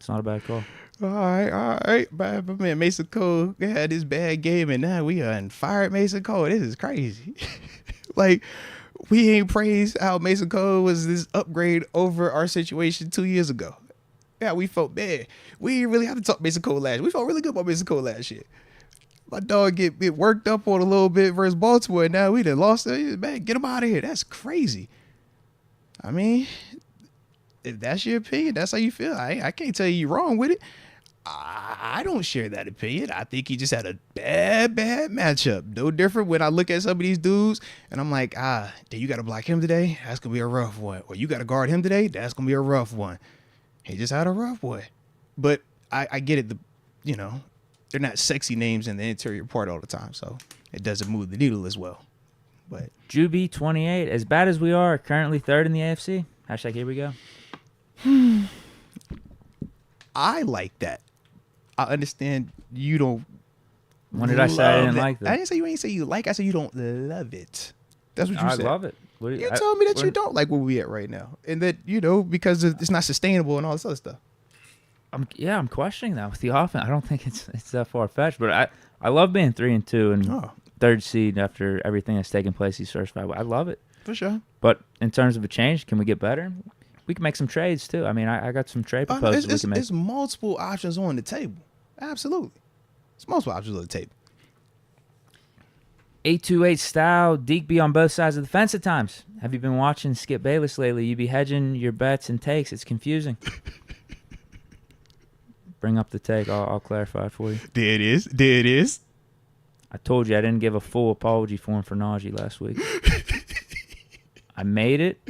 not a bad call. All right. But man, Mason Cole had his bad game, and now we fired Mason Cole. This is crazy. Like, we ain't praised how Mason Cole was this upgrade over our situation 2 years ago. Yeah, we felt bad. We didn't really have to talk Mason Cole last year. We felt really good about Mason Cole last year. My dog get worked up on a little bit versus Baltimore. Now we done lost it. Man, get him out of here. That's crazy. I mean, if that's your opinion, that's how you feel. I can't tell you you're wrong with it. I don't share that opinion. I think he just had a bad matchup. No different when I look at some of these dudes and I'm like, you got to block him today? That's going to be a rough one. Or you got to guard him today? That's going to be a rough one. He just had a rough one. But I get it. They're not sexy names in the interior part all the time, so it doesn't move the needle as well. But Juby 28, as bad as we are, currently third in the AFC. # here we go. I like that. I understand you don't. When did I say I didn't like that? I didn't say you ain't say you like. I said you don't love it. That's what you said. I love it. You told me that you don't like where we at right now, and that because it's not sustainable and all this other stuff. I'm questioning that with the offense. I don't think it's that far fetched, but I love being 3-2 and Oh, third seed after everything that's taken place these first 5. I love it. for sure. But in terms of a change, can we get better? We can make some trades too. I mean, I got some trade Oh, no, proposals we can make. it's multiple options on the table. Absolutely. It's multiple options on the table. 828 style, Deke be on both sides of the fence at times. Have you been watching Skip Bayless lately? You be hedging your bets and takes. It's confusing. Bring up the take. I'll clarify it for you. There it is. There it is. I told you I didn't give a full apology for him for Najee last week. I made it.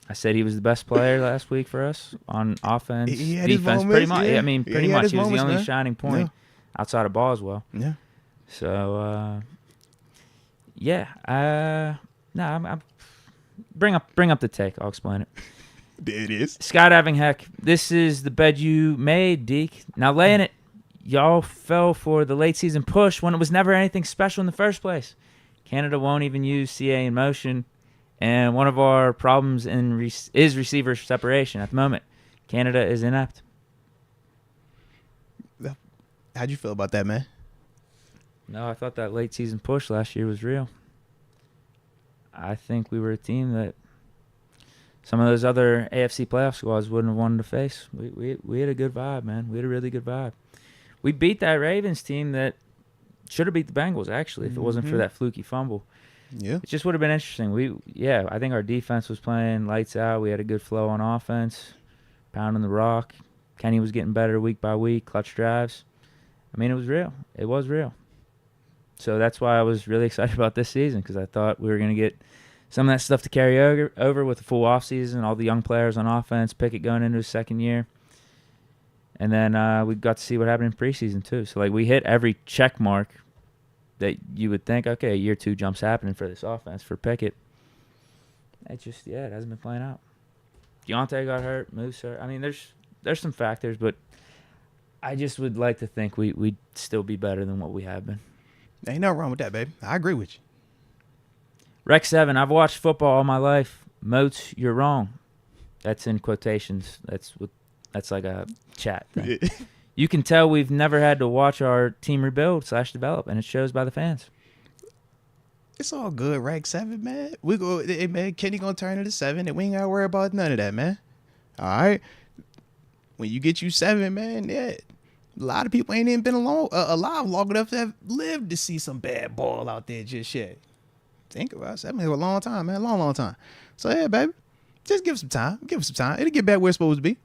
I said he was the best player last week for us on offense, He had his defense. moments, Pretty much. yeah. I mean, Yeah, pretty he had much. his He was the moments, only man. shining point outside of Boswell. Yeah. So, I'm bring up the take. I'll explain it. There it is. Skydiving heck. This is the bed you made, Deke. Now lay in it. Y'all fell for the late season push when it was never anything special in the first place. Canada won't even use CA in motion, and one of our problems is receiver separation at the moment. Canada is inept. How'd you feel about that, man? No, I thought that late season push last year was real. I think we were a team that some of those other AFC playoff squads wouldn't have wanted to face. We had a good vibe, man. We had a really good vibe. We beat that Ravens team that should have beat the Bengals, actually, if it wasn't for that fluky fumble. Yeah. It just would have been interesting. I think our defense was playing lights out. We had a good flow on offense, pounding the rock. Kenny was getting better week by week, clutch drives. I mean, it was real. It was real. So that's why I was really excited about this season, because I thought we were going to get some of that stuff to carry over with the full offseason, all the young players on offense, Pickett going into his second year. And then we got to see what happened in preseason, too. So, we hit every check mark that you would think, okay, year 2 jumps happening for this offense, for Pickett. It hasn't been playing out. Deontay got hurt, Moose hurt. I mean, there's some factors, but I just would like to think we'd still be better than what we have been. Ain't nothing wrong with that, baby. I agree with you. Rec 7, I've watched football all my life. Moats, you're wrong. That's in quotations. That's like a chat thing. You can tell we've never had to watch our team rebuild/develop, and it shows by the fans. It's all good, Rec 7, man. Man, Kenny gonna turn into 7, and we ain't gotta worry about none of that, man. All right? When you get you 7, man, a lot of people ain't even been alive long enough to have lived to see some bad ball out there just yet. Think about it. 7 is a long time, man. Long time. So, yeah, baby. Just give it some time. It'll get back where it's supposed to be.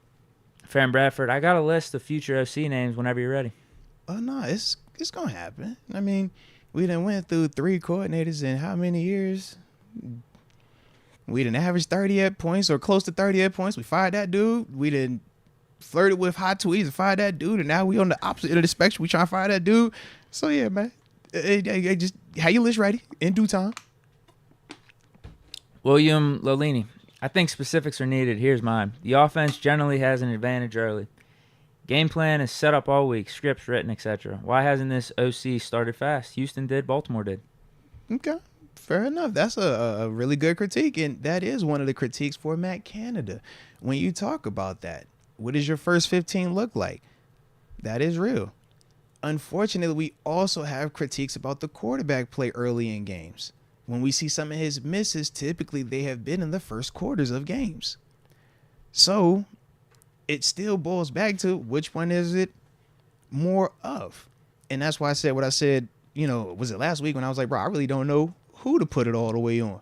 Farron Bradford, I got a list of future OC names whenever you're ready. Oh, no, it's going to happen. I mean, we done went through 3 coordinators in how many years? We done averaged 38 points or close to 38 points. We fired that dude. We done flirted with hot tweets and fired that dude. And now we on the opposite end of the spectrum. We trying to fire that dude. So, yeah, man. Just have your list ready in due time. William Lolini, I think specifics are needed. Here's mine. The offense generally has an advantage early. Game plan is set up all week, scripts written, etc. Why hasn't this OC started fast? Houston did, Baltimore did. Okay, fair enough. That's a really good critique, and that is one of the critiques for Matt Canada. When you talk about that, what does your first 15 look like? That is real. Unfortunately, we also have critiques about the quarterback play early in games. When we see some of his misses, typically they have been in the first quarters of games. So it still boils back to which one is it more of? And that's why I said what I said, was it last week when I was like, bro, I really don't know who to put it all the way on.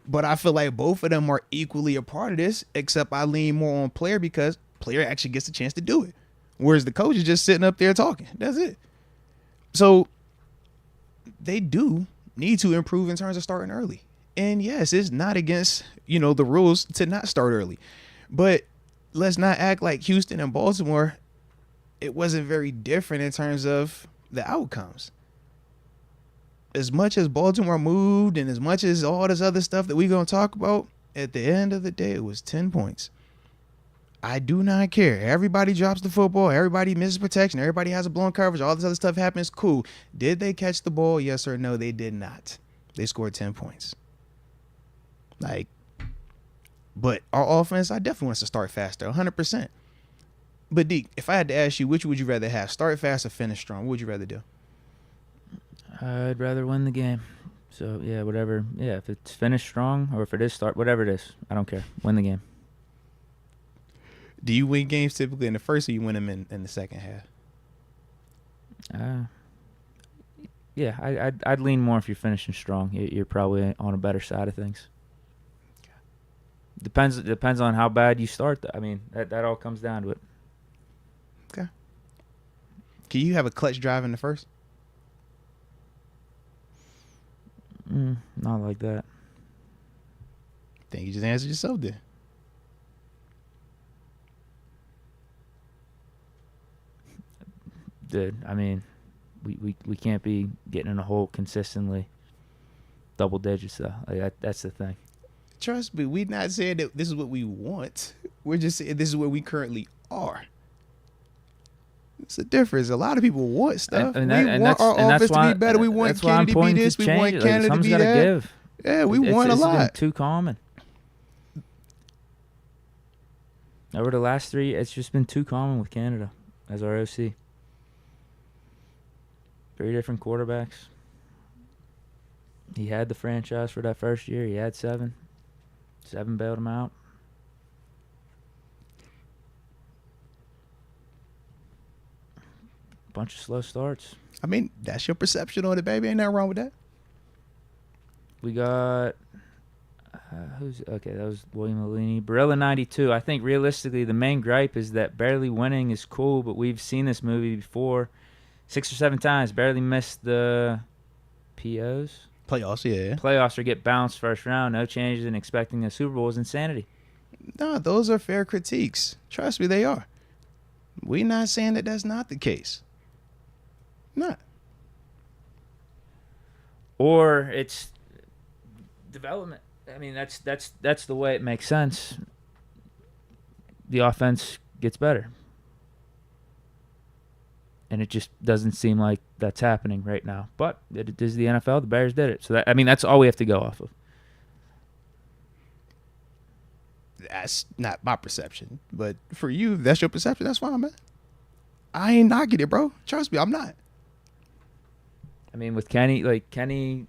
But I feel like both of them are equally a part of this, except I lean more on player because player actually gets a chance to do it. Whereas the coach is just sitting up there talking. That's it. So they do need to improve in terms of starting early. And yes, it's not against, the rules to not start early. But let's not act like Houston and Baltimore, it wasn't very different in terms of the outcomes. As much as Baltimore moved and as much as all this other stuff that we're going to talk about, at the end of the day, it was 10 points. I do not care. Everybody drops the football. Everybody misses protection. Everybody has a blown coverage. All this other stuff happens. Cool. Did they catch the ball? Yes or no? They did not. They scored 10 points. But our offense, I definitely want us to start faster, 100%. But Deke, if I had to ask you, which would you rather have? Start fast or finish strong? What would you rather do? I'd rather win the game. So, yeah, whatever. Yeah, if it's finished strong or if it is start, whatever it is, I don't care. Win the game. Do you win games typically in the first, or you win them in the second half? Yeah, I'd lean more if you're finishing strong. You're probably on a better side of things. Depends on how bad you start. I mean, that all comes down to it. Okay. Can you have a clutch drive in the first? Not like that. I think you just answered yourself there. Dude, I mean, we can't be getting in a hole consistently. Double digits, though. Like that's the thing. Trust me, we're not saying that this is what we want. We're just saying this is where we currently are. It's a difference. A lot of people want stuff. We want our offense to be better. We want Kenny to be this. We want Canada to be that. Give. Yeah, we want a lot. It's been too common. Over the last 3, it's just been too common with Canada as our OC. 3 different quarterbacks. He had the franchise for that first year. He had 7. 7 bailed him out. Bunch of slow starts. I mean, that's your perception on it, baby. Ain't nothing wrong with that. We got that was William Alini. Barilla 92. I think realistically the main gripe is that barely winning is cool, but we've seen this movie before 6 or 7 times. Barely missed the POs. Playoffs, yeah. Playoffs or get bounced first round. No changes in expecting a Super Bowl is insanity. No, those are fair critiques. Trust me, they are. We're not saying that that's not the case. Not. Or it's development. I mean, that's the way it makes sense. The offense gets better. And it just doesn't seem like that's happening right now. But it is the NFL. The Bears did it. So, that's all we have to go off of. That's not my perception. But for you, if that's your perception, that's fine, man. I ain't knocking it, bro. Trust me, I'm not. I mean, with Kenny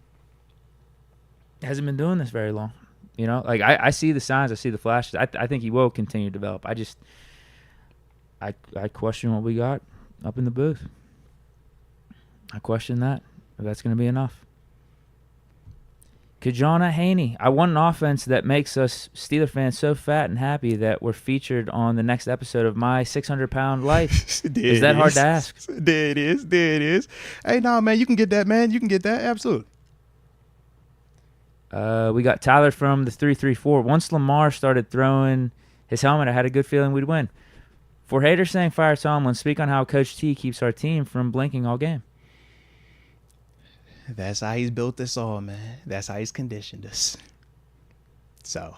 hasn't been doing this very long. You know, I see the signs, I see the flashes. I think he will continue to develop. I question what we got up in the booth. I question that, if that's going to be enough. Kajana Haney. I want an offense that makes us Steeler fans so fat and happy that we're featured on the next episode of My 600-Pound Life. Is that hard to ask? There it is. Hey, no, man, you can get that, man. You can get that. Absolutely. We got Tyler from the 334. Once Lamar started throwing his helmet, I had a good feeling we'd win. For haters saying fire Tomlin, speak on how Coach T keeps our team from blinking all game. That's how he's built us all, man. That's how he's conditioned us. So,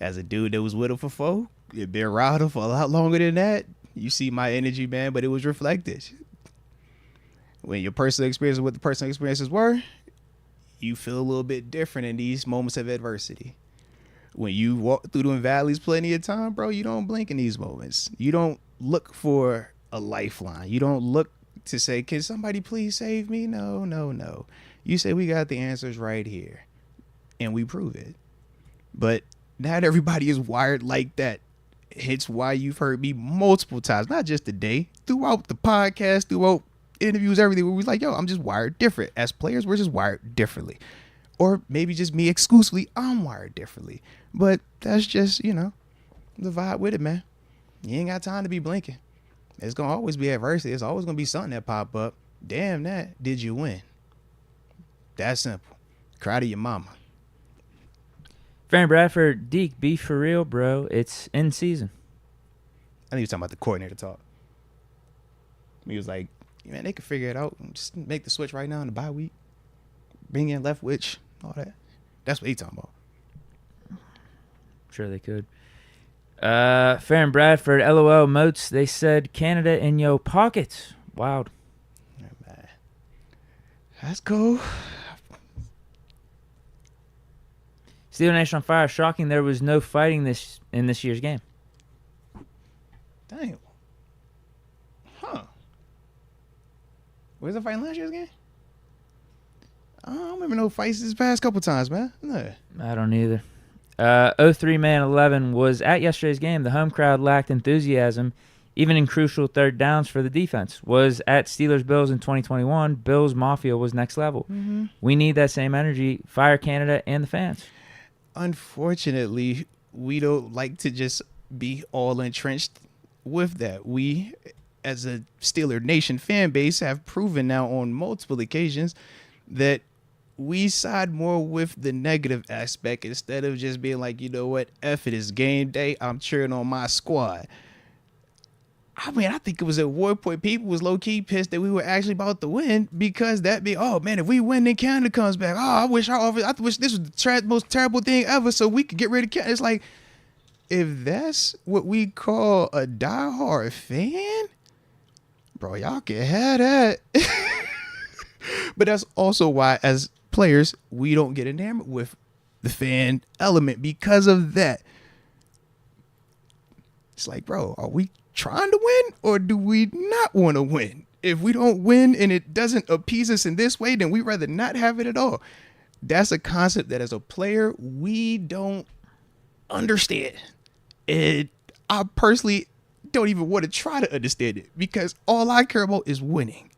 as a dude that was with him for 4, it been around him for a lot longer than that. You see my energy, man, but it was reflected. When your personal experience, what the personal experiences were, you feel a little bit different in these moments of adversity. When you walk through them valleys plenty of time, bro, you don't blink in these moments. You don't look for a lifeline. You don't look to say, can somebody please save me? No. You say we got the answers right here, and we prove it. But not everybody is wired like that. It's why you've heard me multiple times, not just today, throughout the podcast, throughout interviews, everything, where we're like, yo, I'm just wired different. As players, we're just wired differently. Or maybe just me exclusively, I'm wired differently. But that's just, the vibe with it, man. You ain't got time to be blinking. There's going to always be adversity. There's always going to be something that pop up. Damn that, did you win? That's simple. Cry to your mama. Farron Bradford, Deke, be for real, bro. It's in season. I think he was talking about the coordinator talk. He was like, man, they could figure it out. Just make the switch right now in the bye week. Bring in Leftwich, all that. That's what he's talking about. Sure they could. Farron Bradford, LOL, Moats, they said Canada in your pockets. Wild. Yeah, man. That's cool. Steeler Nation on fire. Shocking there was no fighting in this year's game. Dang. Was it fighting last year's game? I don't remember no fights this past couple times, man. No. I don't either. 03 Man 11 was at yesterday's game. The home crowd lacked enthusiasm, even in crucial third downs for the defense. Was at Steelers-Bills in 2021. Bills Mafia was next level. Mm-hmm. We need that same energy. Fire Canada and the fans. Unfortunately, we don't like to just be all entrenched with that. We, as a Steeler Nation fan base, have proven now on multiple occasions that we side more with the negative aspect instead of just being like, you know what, F it is game day. I'm cheering on my squad. I mean, I think it was at one point people was low-key pissed that we were actually about to win because that be, oh, man, if we win, then Canada comes back. Oh, I wish this was the most terrible thing ever so we could get rid of Canada. It's like, if that's what we call a diehard fan, bro, y'all can have that. But that's also why, as players, we don't get enamored with the fan element because of that. It's like, bro, are we trying to win or do we not want to win? If we don't win and it doesn't appease us in this way, then we'd rather not have it at all. That's a concept that as a player, we don't understand. And I personally don't even want to try to understand it because all I care about is winning.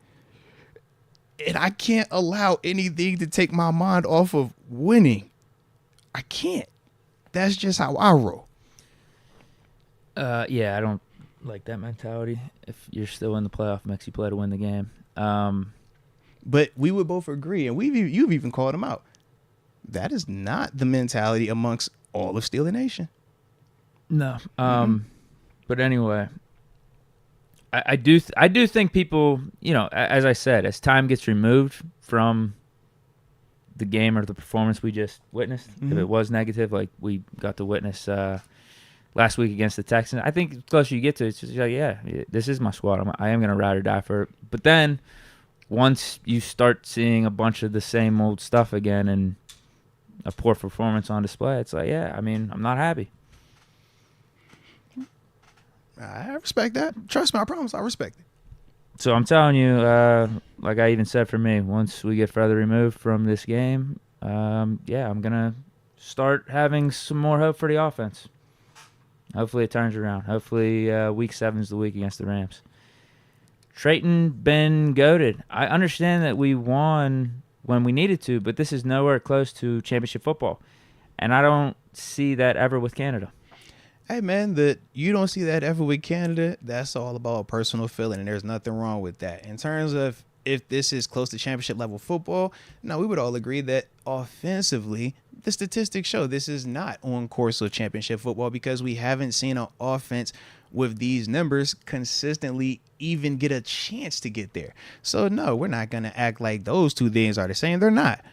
And I can't allow anything to take my mind off of winning. I can't. That's just how I roll. Yeah, I don't like that mentality. If you're still in the playoff mix, you play to win the game. But we would both agree, and you've even called them out. That is not the mentality amongst all of Steeler Nation. No. But anyway, I do think people, you know, as I said, as time gets removed from the game or the performance we just witnessed, if it was negative, like we got to witness last week against the Texans, I think the closer you get to it, it's just like, yeah, this is my squad. I am going to ride or die for it. But then once you start seeing a bunch of the same old stuff again and a poor performance on display, it's like, yeah, I mean, I'm not happy. I respect that. Trust me, I promise I respect it. So I'm telling you, like I even said for me, once we get further removed from this game, yeah, I'm going to start having some more hope for the offense. Hopefully it turns around. Hopefully week 7 is the week against the Rams. Trayton been goated. I understand that we won when we needed to, but this is nowhere close to championship football. And I don't see that ever with Canada. Hey, man, that you don't see that ever with Canada, that's all about personal feeling, and there's nothing wrong with that. In terms of if this is close to championship level football, no, we would all agree that offensively, the statistics show this is not on course of championship football because we haven't seen an offense with these numbers consistently even get a chance to get there. So, no, we're not going to act like those two things are the same. They're not.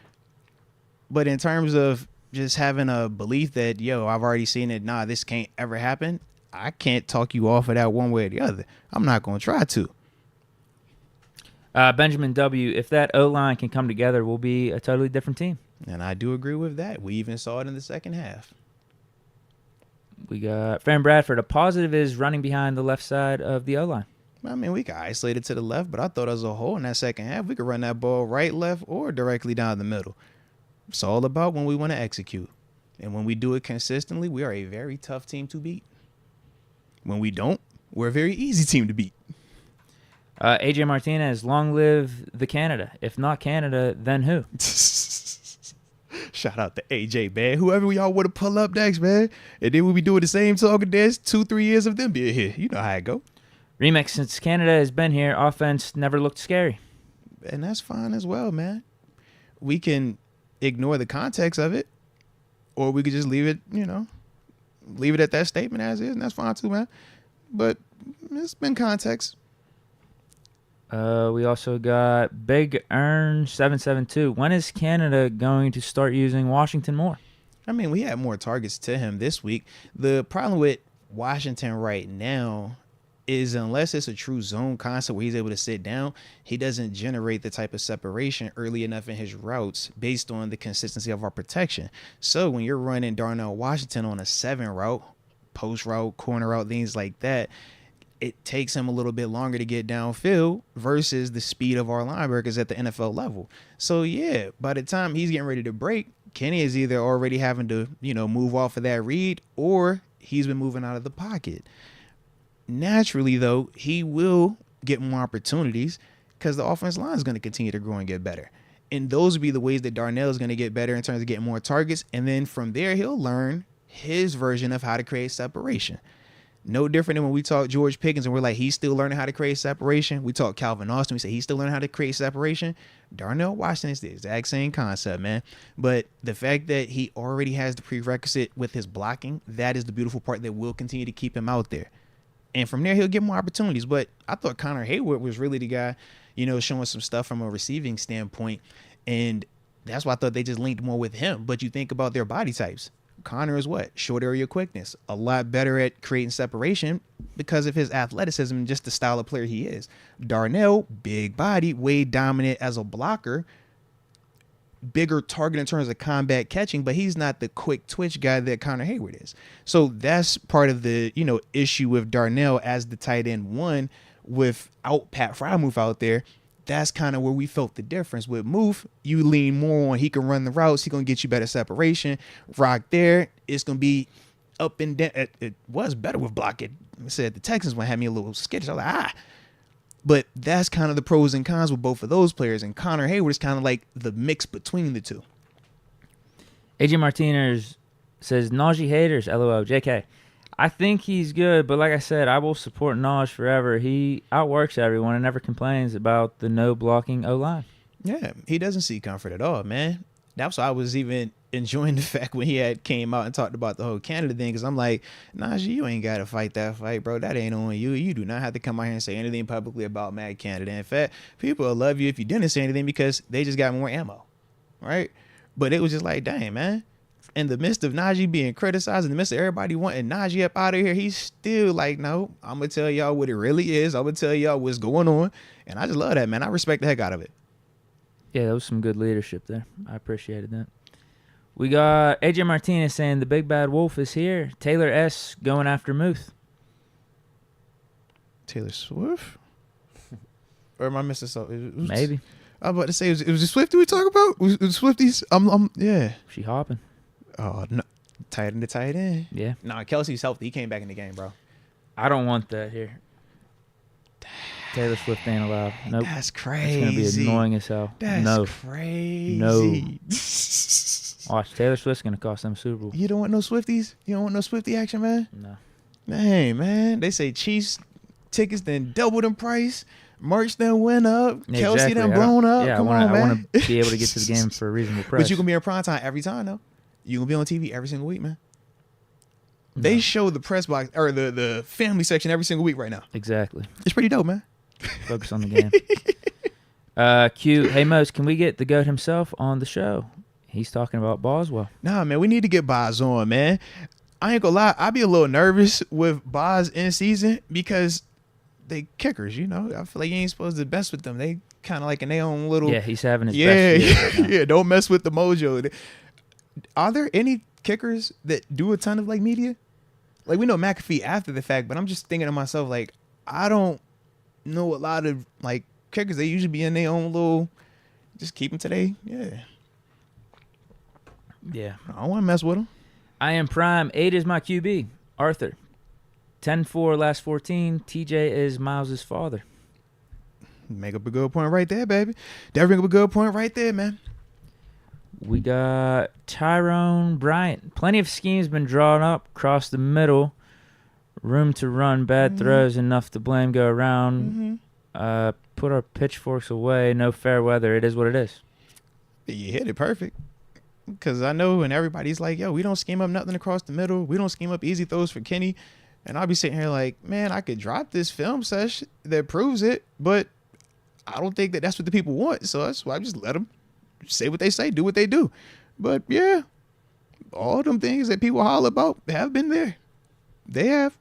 But in terms of just having a belief that, yo, I've already seen it, nah, this can't ever happen, I can't talk you off of that one way or the other. I'm not going to try to. Benjamin W., if that O-line can come together, we'll be a totally different team. And I do agree with that. We even saw it in the second half. We got Fran Bradford. A positive is running behind the left side of the O-line. I mean, we got isolated to the left, but I thought as a whole in that second half, we could run that ball right, left, or directly down the middle. It's all about when we want to execute. And when we do it consistently, we are a very tough team to beat. When we don't, we're a very easy team to beat. AJ Martinez, long live the Canada. If not Canada, then who? Shout out to AJ, man. Whoever y'all want to pull up next, man. And then we'll be doing the same talking dance 2-3 years of them being here. You know how it go. Remix, since Canada has been here, offense never looked scary. And that's fine as well, man. We can ignore the context of it, or we could just leave it, leave it at that statement as is, and that's fine too, man. But it's been context. We also got Big Earn 772. When is Canada going to start using Washington more? I mean, we had more targets to him this week. The problem with Washington right now is unless it's a true zone concept where he's able to sit down, he doesn't generate the type of separation early enough in his routes based on the consistency of our protection. So when you're running Darnell Washington on a 7 route, post route, corner route, things like that, it takes him a little bit longer to get downfield versus the speed of our linebackers at the NFL level. So yeah, by the time he's getting ready to break, Kenny is either already having to, move off of that read, or he's been moving out of the pocket. Naturally, though, he will get more opportunities because the offensive line is going to continue to grow and get better. And those would be the ways that Darnell is going to get better in terms of getting more targets. And then from there, he'll learn his version of how to create separation. No different than when we talk George Pickens and we're like, he's still learning how to create separation. We talk Calvin Austin. We say he's still learning how to create separation. Darnell Washington is the exact same concept, man. But the fact that he already has the prerequisite with his blocking, that is the beautiful part that will continue to keep him out there. And from there, he'll get more opportunities. But I thought Connor Hayward was really the guy, showing some stuff from a receiving standpoint. And that's why I thought they just linked more with him. But you think about their body types. Connor is what? Short area quickness. A lot better at creating separation because of his athleticism and just the style of player he is. Darnell, big body, way dominant as a blocker. Bigger target in terms of combat catching, but he's not the quick twitch guy that Connor Hayward is. So that's part of the, issue with Darnell as the tight end one without Pat Freiermuth out there. That's kind of where we felt the difference. With Muth, you lean more on he can run the routes. He's going to get you better separation. Rock there, it's going to be up and down. It was better with blocking. I said the Texans one had me a little skittish. I was like, But that's kind of the pros and cons with both of those players. And Connor Hayward is kind of like the mix between the two. AJ Martinez says, Najee haters, LOL, JK. I think he's good, but like I said, I will support Naj forever. He outworks everyone and never complains about the no blocking O-line. Yeah, he doesn't see comfort at all, man. That's why I was even enjoying the fact when he had came out and talked about the whole Canada thing, because I'm like, Najee, you ain't got to fight that fight, bro. That ain't on you. You do not have to come out here and say anything publicly about Mad Canada. In fact, people will love you if you didn't say anything because they just got more ammo, right? But it was just like, dang, man. In the midst of Najee being criticized, in the midst of everybody wanting Najee up out of here, he's still like, no, I'm going to tell y'all what it really is. I'm going to tell y'all what's going on. And I just love that, man. I respect the heck out of it. Yeah, that was some good leadership there. I appreciated that. We got AJ Martinez saying the big bad wolf is here. Taylor S. going after Muth. Taylor Swift? Or am I missing something? Maybe. I was about to say, it was a Swiftie we talk about? Was Swifties? Yeah. She hopping. Oh, no. Tight end to tight end. Yeah. Nah, Kelsey's healthy. He came back in the game, bro. I don't want that here. Taylor Swift ain't allowed. Nope. That's crazy. It's going to be annoying as hell. That's crazy. No. Watch, Taylor Swift's going to cost them a Super Bowl. You don't want no Swifties? You don't want no Swiftie action, man? No. Dang, man. They say Chiefs tickets then doubled in price. Merch then went up. Yeah, Kelsey exactly. then blown up. Yeah, Come I on, man. want to be able to get to the game for a reasonable price. But you can be in prime time every time, though. You gonna be on TV every single week, man. No. They show the press box or the family section every single week right now. Exactly. It's pretty dope, man. Focus on the game. Q, hey Moats, can we get the GOAT himself on the show? He's talking about Boswell. Nah, man, we need to get Boz on, man. I ain't gonna lie, I'd be a little nervous with Boz in season because they kickers, I feel like you ain't supposed to mess with them. They kind of like in their own little. Yeah, he's having his best year right now. Yeah. Don't mess with the mojo. Are there any kickers that do a ton of like media? Like we know McAfee after the fact, but I'm just thinking to myself like I don't know a lot of like kickers. They usually be in their own little. Just keep them today. Yeah. Yeah. I don't want to mess with them. I am prime. 8 is my QB. Arthur. 10-4 last 14. TJ is Miles's father. Make up a good point right there, baby. That bring up a good point right there, man. We got Tyrone Bryant. Plenty of schemes been drawn up across the middle. Room to run. Bad throws. Enough to blame go around. Put our pitchforks away. No fair weather. It is what it is. You hit it perfect. Because I know and everybody's like, yo, we don't scheme up nothing across the middle. We don't scheme up easy throws for Kenny. And I'll be sitting here like, man, I could drop this film session that proves it, but I don't think that that's what the people want. So that's why I just let them say what they say, do what they do. But yeah, all them things that people holler about have been there. They have.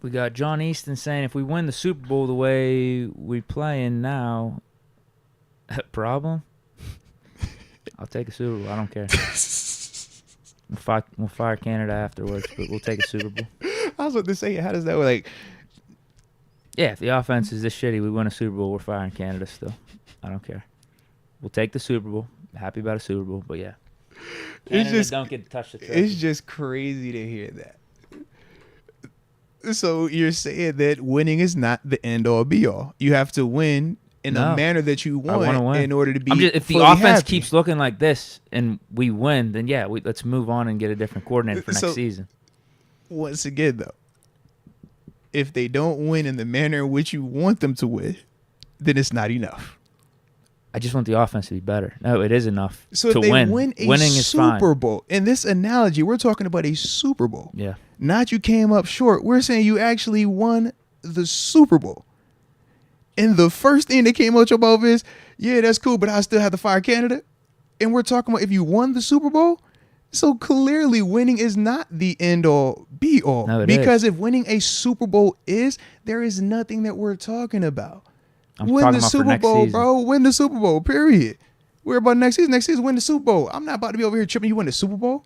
We got John Easton saying if we win the Super Bowl the way we playing now, problem? I'll take a Super Bowl. I don't care. We'll fire Canada afterwards, but we'll take a Super Bowl. I was about to say, how does that work? Like, Yeah, if the offense is this shitty, we win a Super Bowl, we're firing Canada still. I don't care. We'll take the Super Bowl. Happy about a Super Bowl, but yeah. Canada don't get to touch the trophy. It's just crazy to hear that. So you're saying that winning is not the end all be all. You have to win in a manner that you want in order to be. If the offense keeps looking like this and we win, then yeah, let's move on and get a different coordinator for next season. Once again, though, if they don't win in the manner in which you want them to win, then it's not enough. I just want the offense to be better. No, it is enough so to if they win. Win a Winning is fine. Super Bowl. In this analogy, we're talking about a Super Bowl. Yeah. Not you came up short. We're saying you actually won the Super Bowl. And the first thing that came out your mouth is, yeah, that's cool, but I still have to fire Canada. And we're talking about if you won the Super Bowl. So clearly winning is not the end all be all. No, because if winning a Super Bowl is, there is nothing that we're talking about. Win the Super Bowl, bro. Win the Super Bowl, period. We're about next season. Next season, win the Super Bowl. I'm not about to be over here tripping you win the Super Bowl.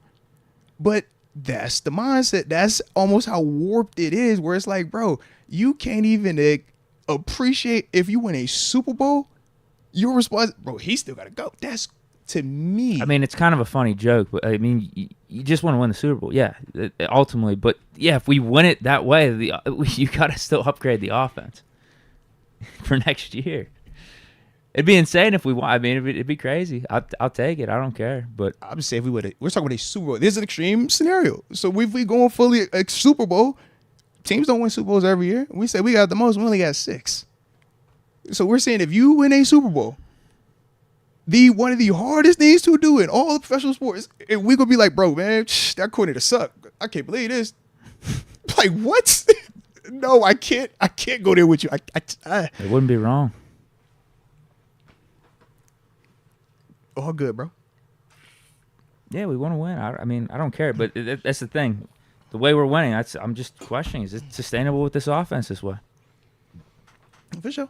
But that's the mindset. That's almost how warped it is, where it's like, bro, you can't even appreciate if you win a Super Bowl, your response, bro, he still got to go. That's, to me. I mean, it's kind of a funny joke, but I mean, you just want to win the Super Bowl. Yeah, ultimately. But yeah, if we win it that way, you got to still upgrade the offense for next year. It'd be insane if we won. I mean, it'd be crazy. I'll take it. I don't care. But I'm just saying, we're talking about a Super Bowl. This is an extreme scenario. So if we going fully a Super Bowl, teams don't win Super Bowls every year. We say we got the most. We only got 6. So we're saying if you win a Super Bowl, one of the hardest things to do in all the professional sports, and we gonna be like, bro, man, that coordinator suck. I can't believe this. Like, what? No, I can't go there with you. It wouldn't be wrong. All good, bro. Yeah, we want to win. I mean, I don't care, but that's the thing. The way we're winning, I'm just questioning: is it sustainable with this offense this way? For sure.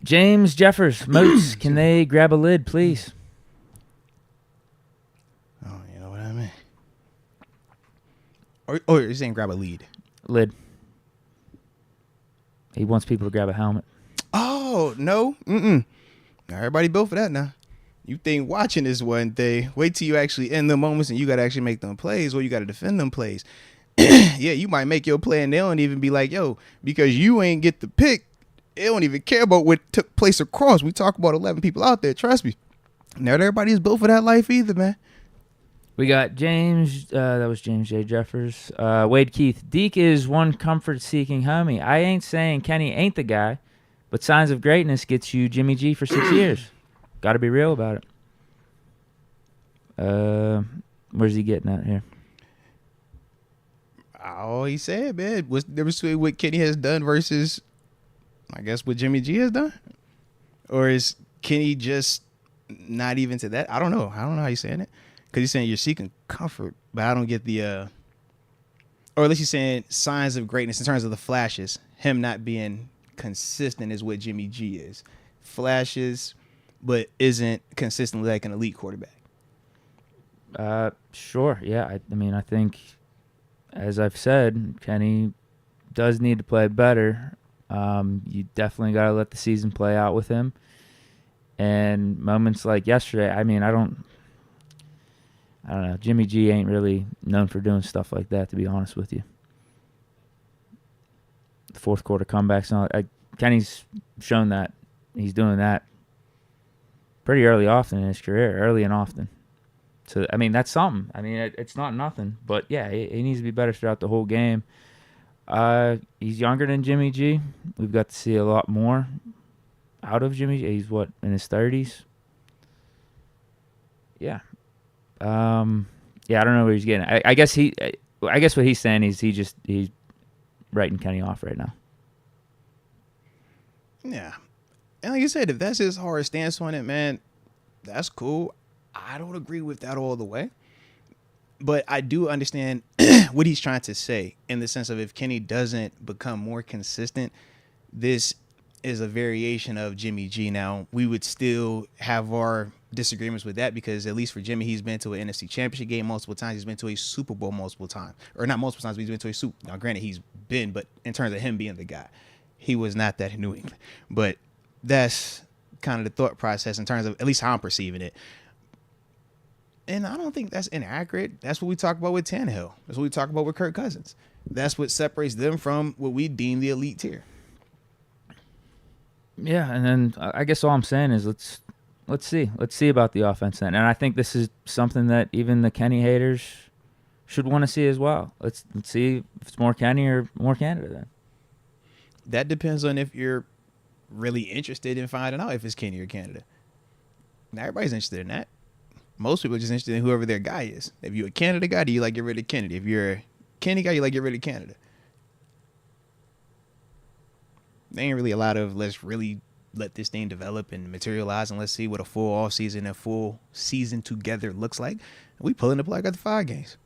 James Jeffers, Moats, can they grab a lid, please? Oh, you know what I mean. Or you're saying grab a lead. Lid. He wants people to grab a helmet. Oh, no. Mm-mm. Everybody built for that now. You think watching is one thing. Wait till you actually end the moments and you got to actually make them plays, or you got to defend them plays. Yeah, you might make your play and they don't even be like, yo, because you ain't get the pick, they don't even care about what took place across. We talk about 11 people out there. Trust me. Not everybody is built for that life either, man. We got James. That was James J. Jeffers. Wade Keith. Deke is one comfort-seeking homie. I ain't saying Kenny ain't the guy, but signs of greatness gets you Jimmy G for 6 years. Got to be real about it. Where's he getting at here? All he said, man, what's the difference between what Kenny has done versus, I guess, what Jimmy G has done? Or is Kenny just not even to that? I don't know. I don't know how you're saying it. Because he's saying you're seeking comfort, but I don't get the, or at least he's saying signs of greatness in terms of the flashes. Him not being consistent is what Jimmy G is. Flashes, but isn't consistently like an elite quarterback. Sure, yeah. I mean, I think, as I've said, Kenny does need to play better. You definitely got to let the season play out with him. And moments like yesterday, I mean, I don't know. Jimmy G ain't really known for doing stuff like that, to be honest with you. The fourth quarter comebacks, and all, Kenny's shown that he's doing that pretty early often in his career, early and often. So, I mean, that's something. I mean, it's not nothing. But, yeah, he needs to be better throughout the whole game. He's younger than Jimmy G. We've got to see a lot more out of Jimmy G. He's, in his 30s? Yeah. Yeah, I don't know where he's getting. I guess what he's saying is he's writing Kenny off right now. Yeah. And like I said, if that's his hard stance on it, man, that's cool. I don't agree with that all the way. But I do understand what he's trying to say in the sense of if Kenny doesn't become more consistent, this is a variation of Jimmy G. Now, we would still have our disagreements with that because at least for Jimmy, he's been to an NFC Championship game multiple times. He's been to a Super Bowl multiple times. Or not multiple times, but he's been to a Super Bowl. Now, granted, he's been, but in terms of him being the guy, he was not that in New England. But that's kind of the thought process in terms of at least how I'm perceiving it. And I don't think that's inaccurate. That's what we talk about with Tannehill. That's what we talk about with Kirk Cousins. That's what separates them from what we deem the elite tier. Yeah, and then I guess all I'm saying is let's see about the offense then. And I think this is something that even the Kenny haters should want to see as well. Let's see if it's more Kenny or more Canada then. That depends on if you're really interested in finding out if it's Kenny or Canada. Not everybody's interested in that. Most people are just interested in whoever their guy is. If you're a Canada guy, do you like get rid of Kennedy? If you're a Kenny guy, you like get rid of Canada. There ain't really a lot of let's really let this thing develop and materialize and let's see what a full off season and full season together looks like. We pulling the plug after 5 games.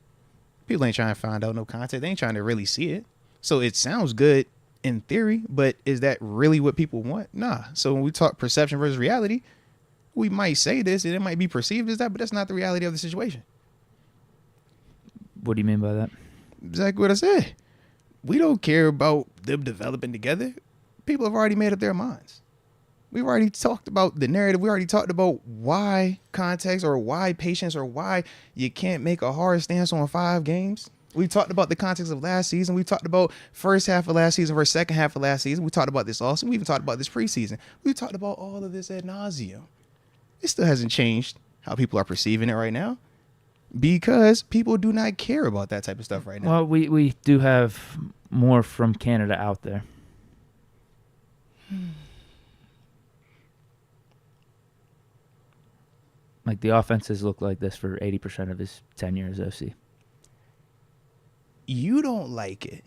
People ain't trying to find out no content. They ain't trying to really see it. So it sounds good in theory, but is that really what people want? Nah. So when we talk perception versus reality, we might say this and it might be perceived as that, but that's not the reality of the situation. What do you mean by that? Exactly what I said. We don't care about them developing together. People have already made up their minds. We've already talked about the narrative. We already talked about why context or why patience or why you can't make a hard stance on 5 games. We talked about the context of last season. We talked about first half of last season versus second half of last season. We talked about this also. We even talked about this preseason. We talked about all of this ad nauseum. It still hasn't changed how people are perceiving it right now because people do not care about that type of stuff right now. Well, we do have more from Canada out there. Like the offenses look like this for 80% of his tenure as OC. You don't like it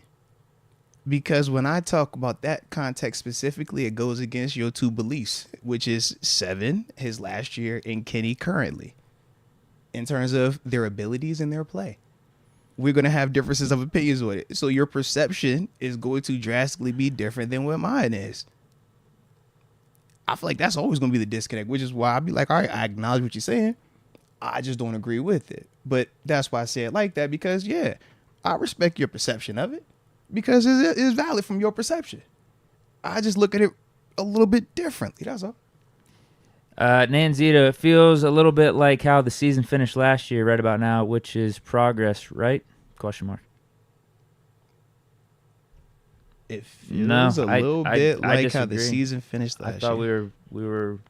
because when I talk about that context specifically, it goes against your 2 beliefs, which is 7 his last year and Kenny currently in terms of their abilities and their play. We're going to have differences of opinions with it. So your perception is going to drastically be different than what mine is. I feel like that's always going to be the disconnect, which is why I'd be like, all right, I acknowledge what you're saying. I just don't agree with it. But that's why I say it like that because, yeah, I respect your perception of it because it is valid from your perception. I just look at it a little bit differently. That's all. Nanzito, it feels a little bit like how the season finished last year right about now, which is progress, right? Question mark. It feels a little bit like how the season finished last year. I thought we were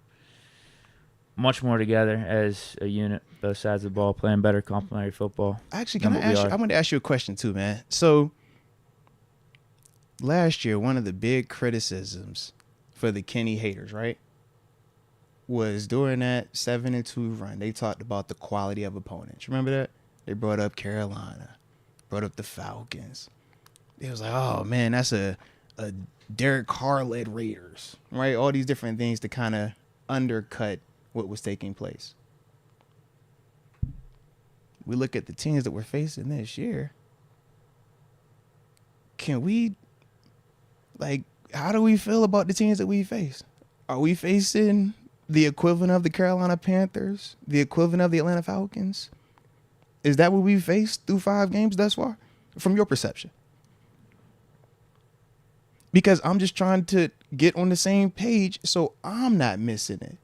much more together as a unit, both sides of the ball, playing better complementary football. Actually, I want to ask you a question too, man. So last year, one of the big criticisms for the Kenny haters, right, was during that 7-2 run, they talked about the quality of opponents. Remember that? They brought up Carolina, brought up the Falcons. It was like, oh, man, that's a Derek Carr-led Raiders, right? All these different things to kind of undercut what was taking place. We look at the teams that we're facing this year. Can we, like, how do we feel about the teams that we face? Are we facing the equivalent of the Carolina Panthers, the equivalent of the Atlanta Falcons? Is that what we faced through 5 games thus far, from your perception? Because I'm just trying to get on the same page so I'm not missing it.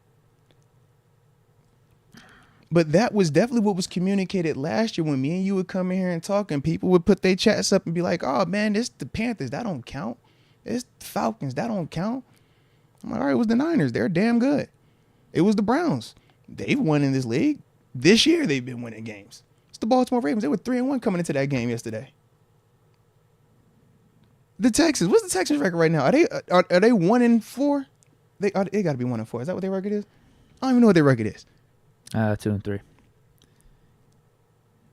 But that was definitely what was communicated last year when me and you would come in here and talk and people would put their chats up and be like, oh, man, it's the Panthers. That don't count. It's the Falcons. That don't count. I'm like, all right, it was the Niners. They're damn good. It was the Browns. They've won in this league. This year they've been winning games. It's the Baltimore Ravens. They were 3-1 coming into that game yesterday. The Texans. What's the Texans record right now? Are they 1-4? They got to be 1-4. Is that what their record is? I don't even know what their record is. 2-3.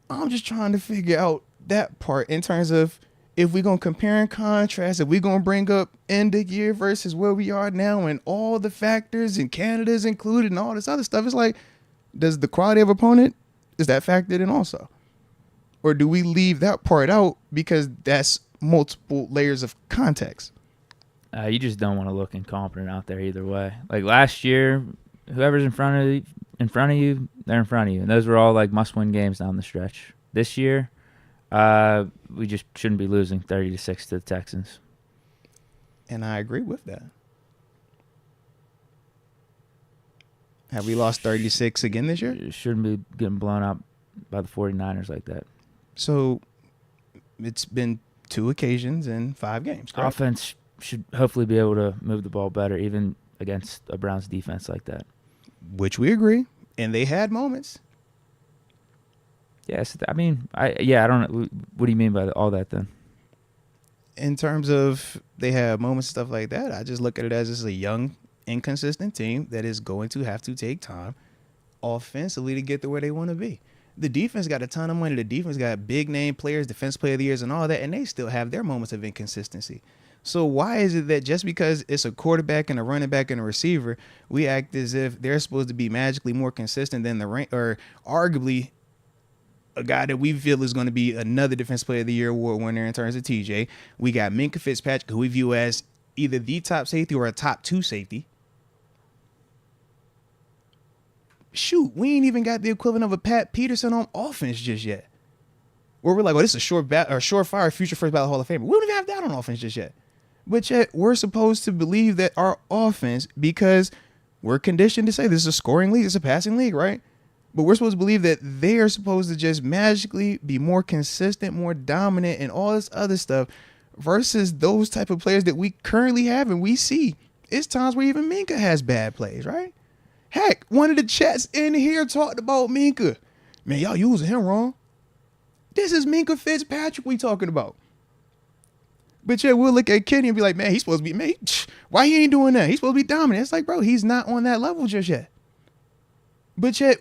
I'm just trying to figure out that part in terms of if we're going to compare and contrast, if we're going to bring up end of year versus where we are now and all the factors and Canada's included and all this other stuff. It's like, does the quality of opponent, is that factored in also? Or do we leave that part out because that's multiple layers of context? You just don't want to look incompetent out there either way. Like last year, whoever's in front of you, they're in front of you, and those were all like must-win games down the stretch. This year, we just shouldn't be losing 30-6 to the Texans. And I agree with that. Have we lost 36 again this year? It shouldn't be getting blown out by the 49ers like that. So it's been 2 occasions in 5 games. Correct? Offense should hopefully be able to move the ball better, even against a Browns defense like that. Which we agree. And they had moments. Yes, I mean, I don't know. What do you mean by all that then? In terms of they have moments and stuff like that, I just look at it as it's a young, inconsistent team that is going to have to take time offensively to get to where they want to be. The defense got a ton of money. The defense got big name players, defense player of the years and all that, and they still have their moments of inconsistency. So why is it that just because it's a quarterback and a running back and a receiver, we act as if they're supposed to be magically more consistent than or arguably a guy that we feel is going to be another defense player of the year award winner in terms of TJ. We got Minkah Fitzpatrick, who we view as either the top safety or a top 2 safety. Shoot, we ain't even got the equivalent of a Pat Peterson on offense just yet. Where we're like, oh, this is a surefire future first ballot Hall of Famer. We don't even have that on offense just yet. But yet we're supposed to believe that our offense, because we're conditioned to say this is a scoring league, it's a passing league, right? But we're supposed to believe that they are supposed to just magically be more consistent, more dominant, and all this other stuff versus those type of players that we currently have and we see. It's times where even Minkah has bad plays, right? Heck, one of the chats in here talked about Minkah. Man, y'all using him wrong. This is Minkah Fitzpatrick we talking about. But yeah, we'll look at Kenny and be like, man, he's supposed to be, why he ain't doing that? He's supposed to be dominant. It's like, bro, he's not on that level just yet. But yet,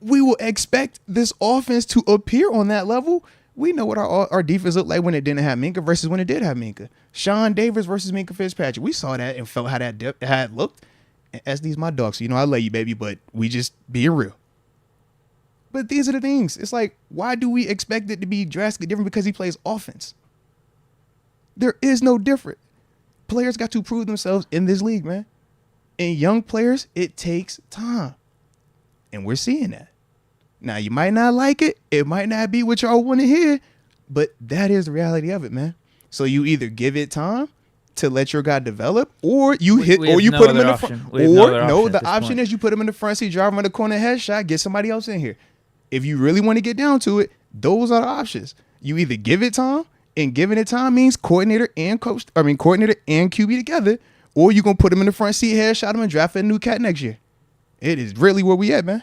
we will expect this offense to appear on that level. We know what our defense looked like when it didn't have Minkah versus when it did have Minkah. Sean Davis versus Minkah Fitzpatrick. We saw that and felt how that had looked. And SD's my dog, so you know I love you, baby, but we just being real. But these are the things. It's like, why do we expect it to be drastically different because he plays offense? There is no different. Players got to prove themselves in this league, man. And young players, it takes time. And we're seeing that. Now, you might not like it. It might not be what y'all want to hear. But that is the reality of it, man. So you either give it time to let your guy develop, or you put him in the front. Or the option is you put him in the front seat, drive him in the corner headshot, get somebody else in here. If you really want to get down to it, those are the options. You either give it time, and giving it time means coordinator and QB together, or you're going to put him in the front seat, headshot him, and draft a new cat next year. It is really where we at, man.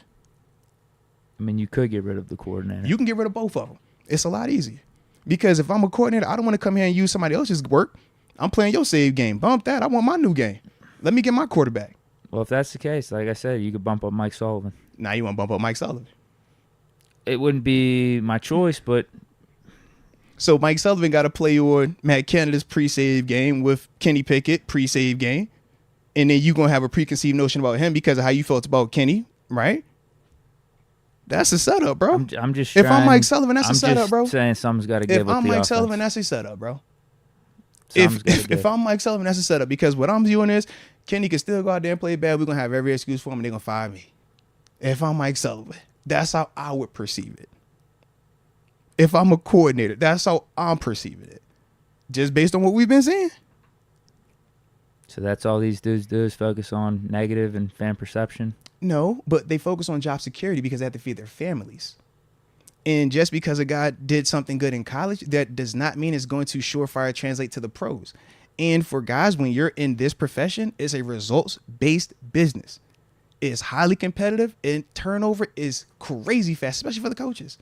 I mean, you could get rid of the coordinator. You can get rid of both of them. It's a lot easier. Because if I'm a coordinator, I don't want to come here and use somebody else's work. I'm playing your save game. Bump that. I want my new game. Let me get my quarterback. Well, if that's the case, like I said, you could bump up Mike Sullivan. Now you want to bump up Mike Sullivan. It wouldn't be my choice, but... So Mike Sullivan got to play on Matt Canada's pre-save game with Kenny Pickett pre-save game. And then you're going to have a preconceived notion about him because of how you felt about Kenny, right? That's a setup, bro. I'm just if I'm Mike Sullivan, that's a setup, bro. I'm just saying something's got to give with the offense. If I'm Mike Sullivan, that's a setup, bro. If I'm Mike Sullivan, that's a setup. Because what I'm doing is Kenny can still go out there and play bad. We're going to have every excuse for him and they're going to fire me. If I'm Mike Sullivan, that's how I would perceive it. If I'm a coordinator, that's how I'm perceiving it. Just based on what we've been seeing. So that's all these dudes do is focus on negative and fan perception? No, but they focus on job security because they have to feed their families. And just because a guy did something good in college, that does not mean it's going to surefire translate to the pros. And for guys, when you're in this profession, it's a results-based business. It's highly competitive and turnover is crazy fast, especially for the coaches.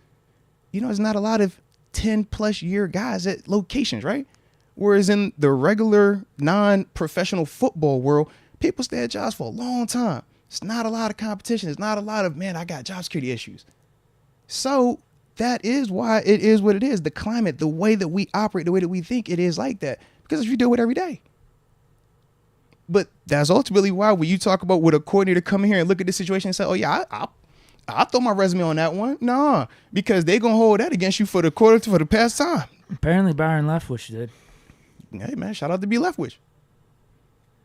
You know, there's not a lot of 10-plus year guys at locations, right? Whereas in the regular non-professional football world, people stay at jobs for a long time. It's not a lot of competition. It's not a lot of, man, I got job security issues. So that is why it is what it is. The climate, the way that we operate, the way that we think, it is like that. Because you deal with it every day. But that's ultimately why when you talk about with a coordinator coming here and look at the situation and say, oh, yeah, I'll throw my resume on that one. Nah, because they're going to hold that against you for the past time. Apparently Byron Leftwich did. Hey, man, shout out to B. Leftwich.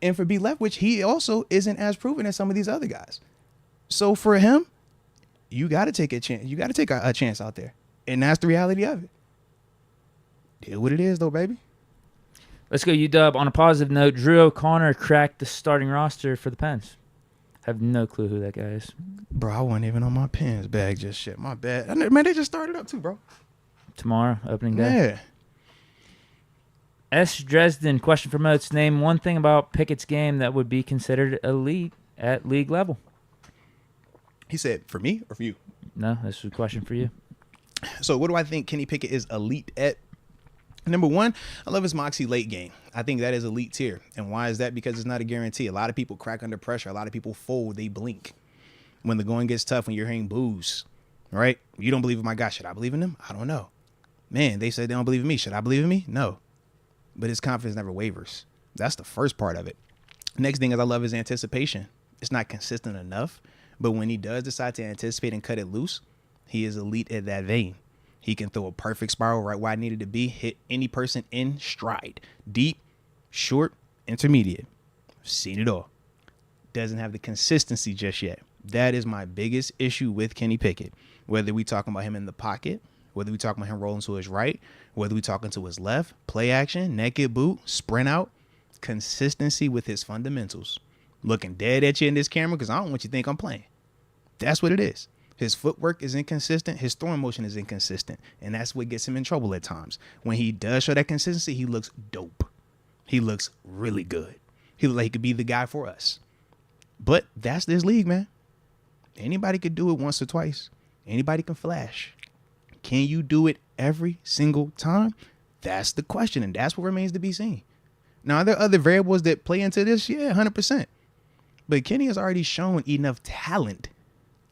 and for B. Leftwich, he also isn't as proven as some of these other guys. So for him, you got to take a chance. You got to take a chance out there, and that's the reality of it. Deal what it is, though, baby. Let's go UW. On a positive note, Drew O'Connor cracked the starting roster for the Pens. Have no clue who that guy is. Bro, I wasn't even on my Pens bag just shit. My bad. Man, they just started up too, bro. Tomorrow, opening day. Yeah. S. Dresden, question for Moats. Name one thing about Pickett's game that would be considered elite at league level. He said, for me or for you? No, this is a question for you. So what do I think Kenny Pickett is elite at? Number one, I love his moxie late game. I think that is elite tier. And why is that? Because it's not a guarantee. A lot of people crack under pressure. A lot of people fold. They blink. When the going gets tough, when you're hearing boos, right? You don't believe in my guy. Should I believe in him? I don't know. Man, they say they don't believe in me. Should I believe in me? No. But his confidence never wavers. That's the first part of it. Next thing is I love his anticipation. It's not consistent enough. But when he does decide to anticipate and cut it loose, he is elite at that vein. He can throw a perfect spiral right where I needed to be, hit any person in stride. Deep, short, intermediate. Seen it all. Doesn't have the consistency just yet. That is my biggest issue with Kenny Pickett. Whether we talking about him in the pocket, whether we talking about him rolling to his right, whether we talking to his left, play action, naked boot, sprint out, consistency with his fundamentals. Looking dead at you in this camera because I don't want you to think I'm playing. That's what it is. His footwork is inconsistent. His throwing motion is inconsistent. And that's what gets him in trouble at times. When he does show that consistency, he looks dope. He looks really good. He looks like he could be the guy for us. But that's this league, man. Anybody could do it once or twice. Anybody can flash. Can you do it every single time? That's the question, and that's what remains to be seen. Now, are there other variables that play into this? Yeah, 100%. But Kenny has already shown enough talent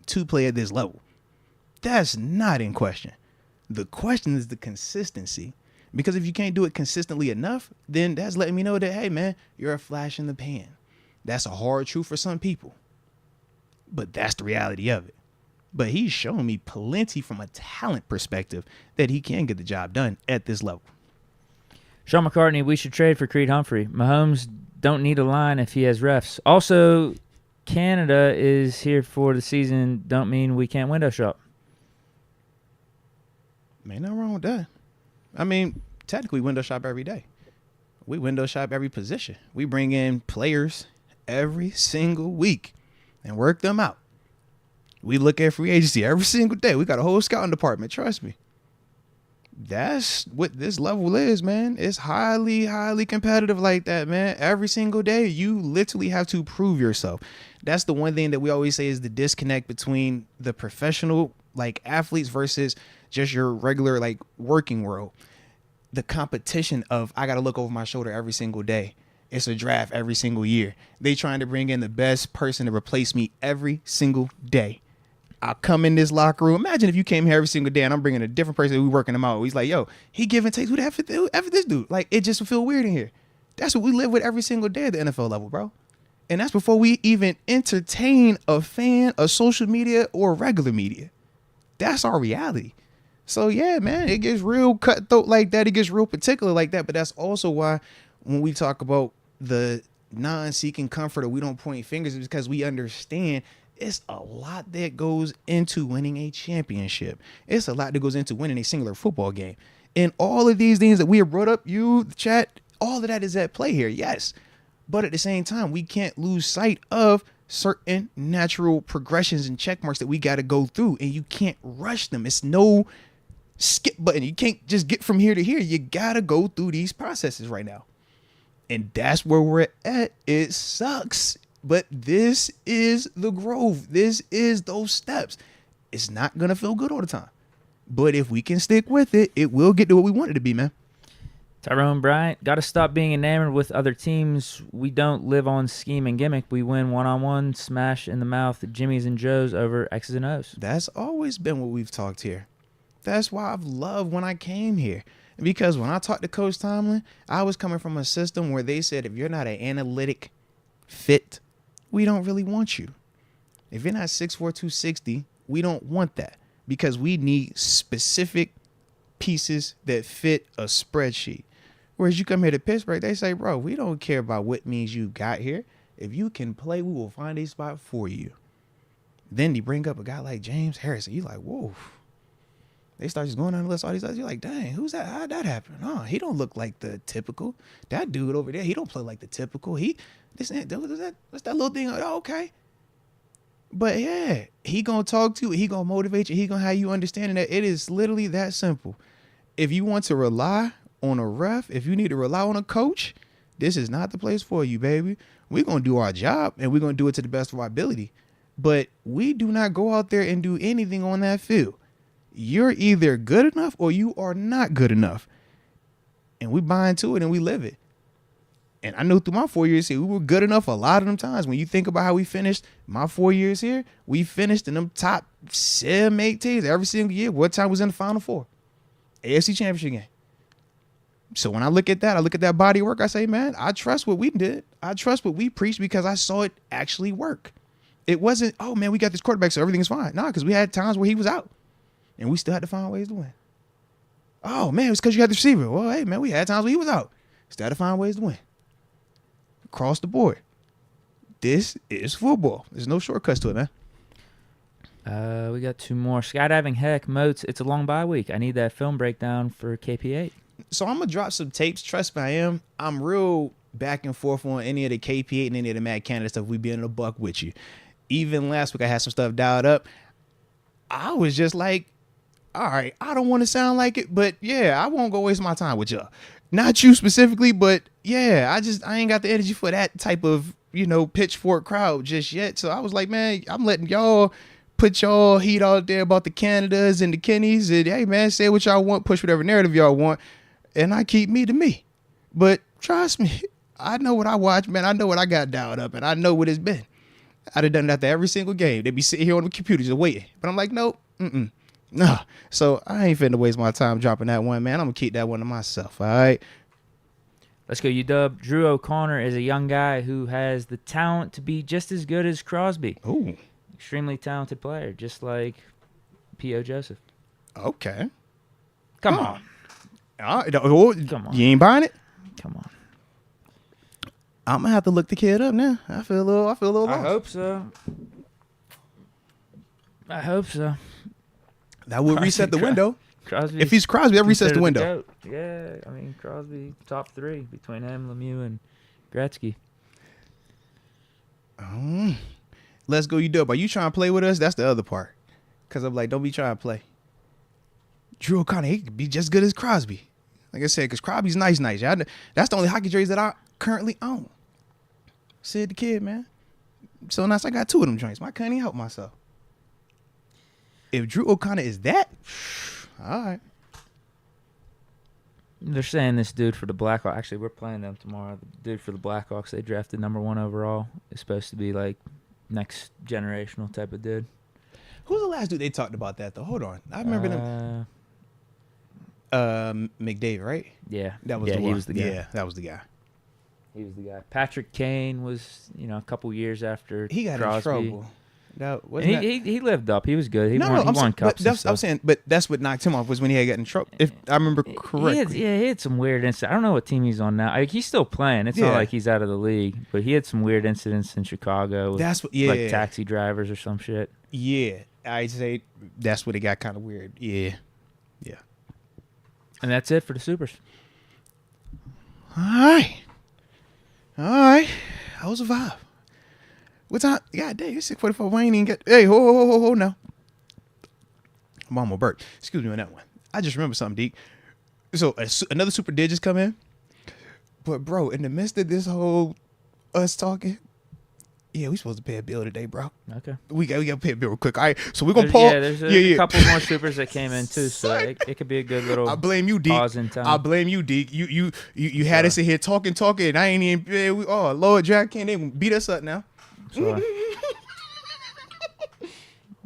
to play at this level. That's not in question. The question is the consistency. Because if you can't do it consistently enough, then that's letting me know that, hey, man, you're a flash in the pan. That's a hard truth for some people. But that's the reality of it. But he's shown me plenty from a talent perspective that he can get the job done at this level. Sean McCartney, we should trade for Creed Humphrey. Mahomes don't need a line if he has refs. Also, Canada is here for the season. Don't mean we can't window shop. Ain't nothing wrong with that. I mean, technically, window shop every day. We window shop every position. We bring in players every single week and work them out. We look at free agency every single day. We got a whole scouting department. Trust me. That's what this level is, man. It's highly, highly competitive like that, man. Every single day, you literally have to prove yourself. That's the one thing that we always say is the disconnect between the professional, like, athletes versus just your regular, like, working world. The competition of, I got to look over my shoulder every single day. It's a draft every single year. They trying to bring in the best person to replace me every single day. I'll come in this locker room. Imagine if you came here every single day and I'm bringing a different person. We working him out. He's like, yo, he give and takes. Who the F this dude? Like, it just would feel weird in here. That's what we live with every single day at the NFL level, bro. And that's before we even entertain a fan, a social media, or regular media. That's our reality. So, yeah, man, it gets real cutthroat like that. It gets real particular like that. But that's also why when we talk about the non-seeking comfort or we don't point fingers, it's because we understand it's a lot that goes into winning a championship. It's a lot that goes into winning a singular football game. And all of these things that we have brought up, you, the chat, all of that is at play here, yes. But at the same time, we can't lose sight of certain natural progressions and check marks that we got to go through. And you can't rush them. It's no skip button. You can't just get from here to here. You got to go through these processes right now. And that's where we're at. It sucks. But this is the growth. This is those steps. It's not going to feel good all the time. But if we can stick with it, it will get to what we want it to be, man. Tyrone Bryant, got to stop being enamored with other teams. We don't live on scheme and gimmick. We win one-on-one, smash in the mouth, Jimmys and Joes over X's and O's. That's always been what we've talked here. That's why I've loved when I came here. Because when I talked to Coach Tomlin, I was coming from a system where they said, if you're not an analytic fit, we don't really want you. If you're not 6'4", 260, we don't want that because we need specific pieces that fit a spreadsheet. Whereas you come here to Pittsburgh, they say, bro, we don't care about what means you got here. If you can play, we will find a spot for you. Then you bring up a guy like James Harrison. You like, whoa. They start just going down the list, all these others. You're like, dang, who's that? How'd that happen? Oh, he don't look like the typical. That dude over there, he don't play like the typical. What's that little thing? Oh, okay. But yeah, he gonna talk to you. He gonna motivate you. He gonna have you understanding that it is literally that simple. If you want to rely on a ref, if you need to rely on a coach, this is not the place for you, baby. We're going to do our job, and we're going to do it to the best of our ability. But we do not go out there and do anything on that field. You're either good enough or you are not good enough. And we buy into it and we live it. And I know through my 4 years here, we were good enough a lot of them times. When you think about how we finished my 4 years here, we finished in them top 7, 8 teams every single year. What time was in the Final Four? AFC Championship game. So when I look at that body of work, I say, man, I trust what we did. I trust what we preached because I saw it actually work. It wasn't, oh, man, we got this quarterback, so everything's fine. No, because we had times where he was out, and we still had to find ways to win. Oh, man, it's because you had the receiver. Well, hey, man, we had times where he was out. Still had to find ways to win. Across the board. This is football. There's no shortcuts to it, man. We got 2 more. Skydiving Heck, Moats. It's a long bye week. I need that film breakdown for KP8. So I'm going to drop some tapes. Trust me, I am. I'm real back and forth on any of the KP8 and any of the Matt Canada stuff. We be in a buck with you. Even last week, I had some stuff dialed up. I was just like, all right, I don't want to sound like it, but yeah, I won't go waste my time with y'all. Not you specifically, but yeah, I ain't got the energy for that type of, pitchfork crowd just yet. So I was like, man, I'm letting y'all put y'all heat out there about the Canadas and the Kennys, and hey, man, say what y'all want, push whatever narrative y'all want, and I keep me to me. But trust me, I know what I watch, man. I know what I got dialed up, and I know what it's been. I'd have done that to every single game. They'd be sitting here on the computer just waiting. But I'm like, nope, no. So I ain't finna waste my time dropping that one, man. I'm going to keep that one to myself, all right? Let's go, UW. Drew O'Connor is a young guy who has the talent to be just as good as Crosby. Ooh. Extremely talented player, just like P.O. Joseph. Okay. Come on. Come on. You ain't buying it? Come on. I'm gonna have to look the kid up now. I feel a little lost. I hope so. That will reset the window. Crosby. If he's Crosby, that resets the window. Yeah, I mean Crosby top 3 between him, Lemieux, and Gretzky. Let's go, UW. Are you trying to play with us? That's the other part. Because I'm like, don't be trying to play. Drew O'Connor, he could be just good as Crosby. Like I said, because Crosby's nice. Yeah, that's the only hockey jerseys that I currently own. Said the kid, man. So nice, I got 2 of them joints. I couldn't even help myself. If Drew O'Connor is that, all right. They're saying this dude for the Blackhawks. Actually, we're playing them tomorrow. The dude for the Blackhawks, they drafted number 1 overall. Is supposed to be like next generational type of dude. Who's the last dude they talked about that though? Hold on, I remember them. McDavid, right? Yeah, that was the one. He was the guy. Yeah, that was the guy. He was the guy. Patrick Kane was, a couple years after he got Crosby. in trouble. No, he lived up. He was good. He won cups. I'm saying, but that's what knocked him off was when he had gotten in trouble. If I remember correctly. He had some weird incidents. I don't know what team he's on now. He's still playing. It's not like he's out of the league. But he had some weird incidents in Chicago. With, like taxi drivers or some shit. Yeah, I'd say that's what it got kind of weird. Yeah. And that's it for the Supers. All right. I was a vibe. What time? God dang, it's 6:44. We ain't even get. Hey, ho, now. I'm on my burp. Excuse me on that one. I just remember something, Deke. So another super did just come in. But, bro, in the midst of this whole us talking, we supposed to pay a bill today, bro. Okay. We got to pay a bill real quick. All right, so we're going to pause. There's a couple more supers that came in, too, so it could be a good little I blame you, Deke. pause in time. I blame you, Deke. You had us in here talking, and I ain't even, Lord, Jack can't even beat us up now. Sorry.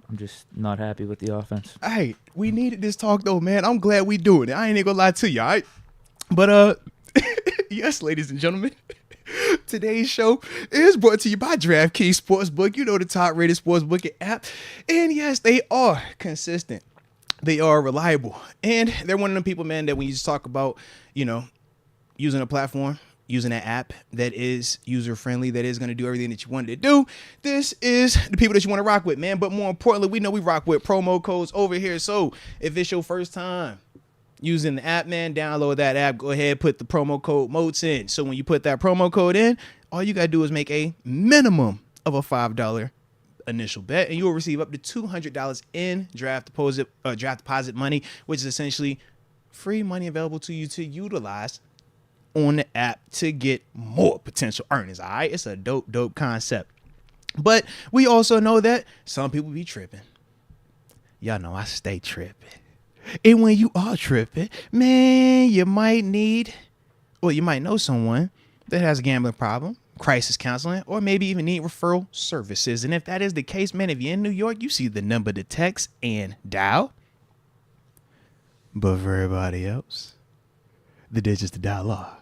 I'm just not happy with the offense. Hey, we needed this talk, though, man. I'm glad we doing it. I ain't going to lie to you, all right? But, yes, ladies and gentlemen. Today's show is brought to you by DraftKings Sportsbook. The top-rated sportsbook app. And yes, they are consistent. They are reliable. And they're one of them people, man, that when you just talk about, using a platform, using an app that is user-friendly, that is going to do everything that you wanted to do. This is the people that you want to rock with, man. But more importantly, we know we rock with promo codes over here. So if it's your first time using the app, man, download that app. Go ahead, put the promo code Moats in. So when you put that promo code in, all you got to do is make a minimum of a $5 initial bet, and you will receive up to $200 in draft deposit money, which is essentially free money available to you to utilize on the app to get more potential earnings. All right, it's a dope concept. But we also know that some people be tripping. Y'all know I stay tripping. And when you are tripping, man, you might know someone that has a gambling problem, crisis counseling, or maybe even need referral services. And if that is the case, man, if you're in New York, you see the number to text and dial. But for everybody else, the digits to dial are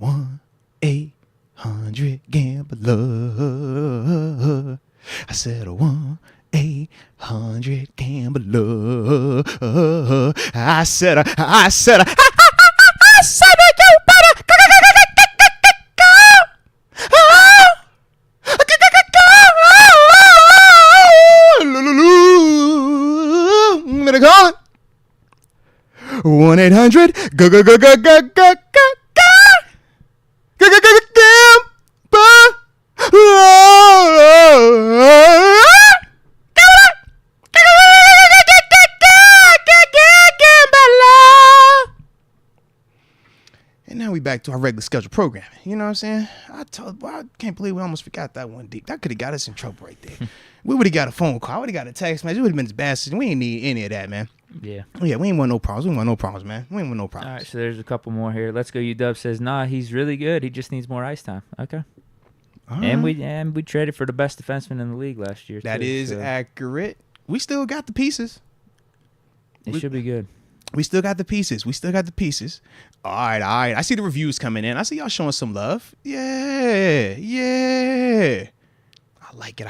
1-800-GAMBLER. I said 1-800-GAMBLER. I said you better go. Better call it. 1-800 go. And now we back to our regular scheduled programming. You know what I'm saying? I can't believe we almost forgot that one, Deke. That could have got us in trouble right there. We would have got a phone call. I would have got a text message. It would have been as bad. We ain't need any of that, man. Yeah. Yeah, we ain't want no problems. Man. We ain't want no problems. All right, so there's a couple more here. Let's Go UW says, nah, he's really good. He just needs more ice time. Okay. And we traded for the best defenseman in the league last year. That too, is accurate. We still got the pieces. It should be good. We still got the pieces. All right. I see the reviews coming in. I see y'all showing some love. Yeah. I like it.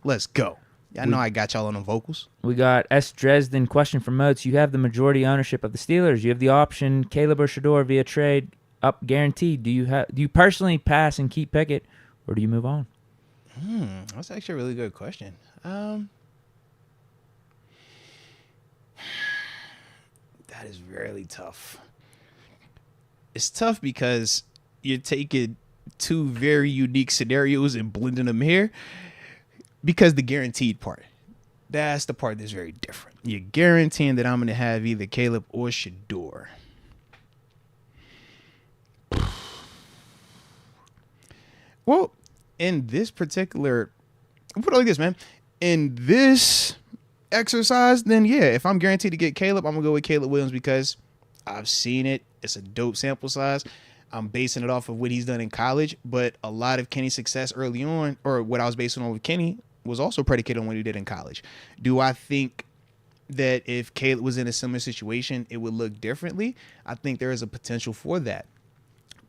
Let's go. I know I got y'all on the vocals. We got S. Dresden. Question from Moats. You have the majority ownership of the Steelers. You have the option Caleb or Shador via trade up guaranteed. Do you personally pass and keep Pickett, or do you move on? That's actually a really good question. That is really tough. It's tough because you're taking two very unique scenarios and blending them here. Because the guaranteed part, that's the part that's very different. You're guaranteeing that I'm going to have either Caleb or Shador. Well, in this particular, put it like this, man. In this exercise, then yeah, if I'm guaranteed to get Caleb, I'm going to go with Caleb Williams because I've seen it. It's a dope sample size. I'm basing it off of what he's done in college, but a lot of Kenny's success early on, or what I was basing on with Kenny, was also predicated on what he did in college. Do I think that if Caleb was in a similar situation, it would look differently? I think there is a potential for that.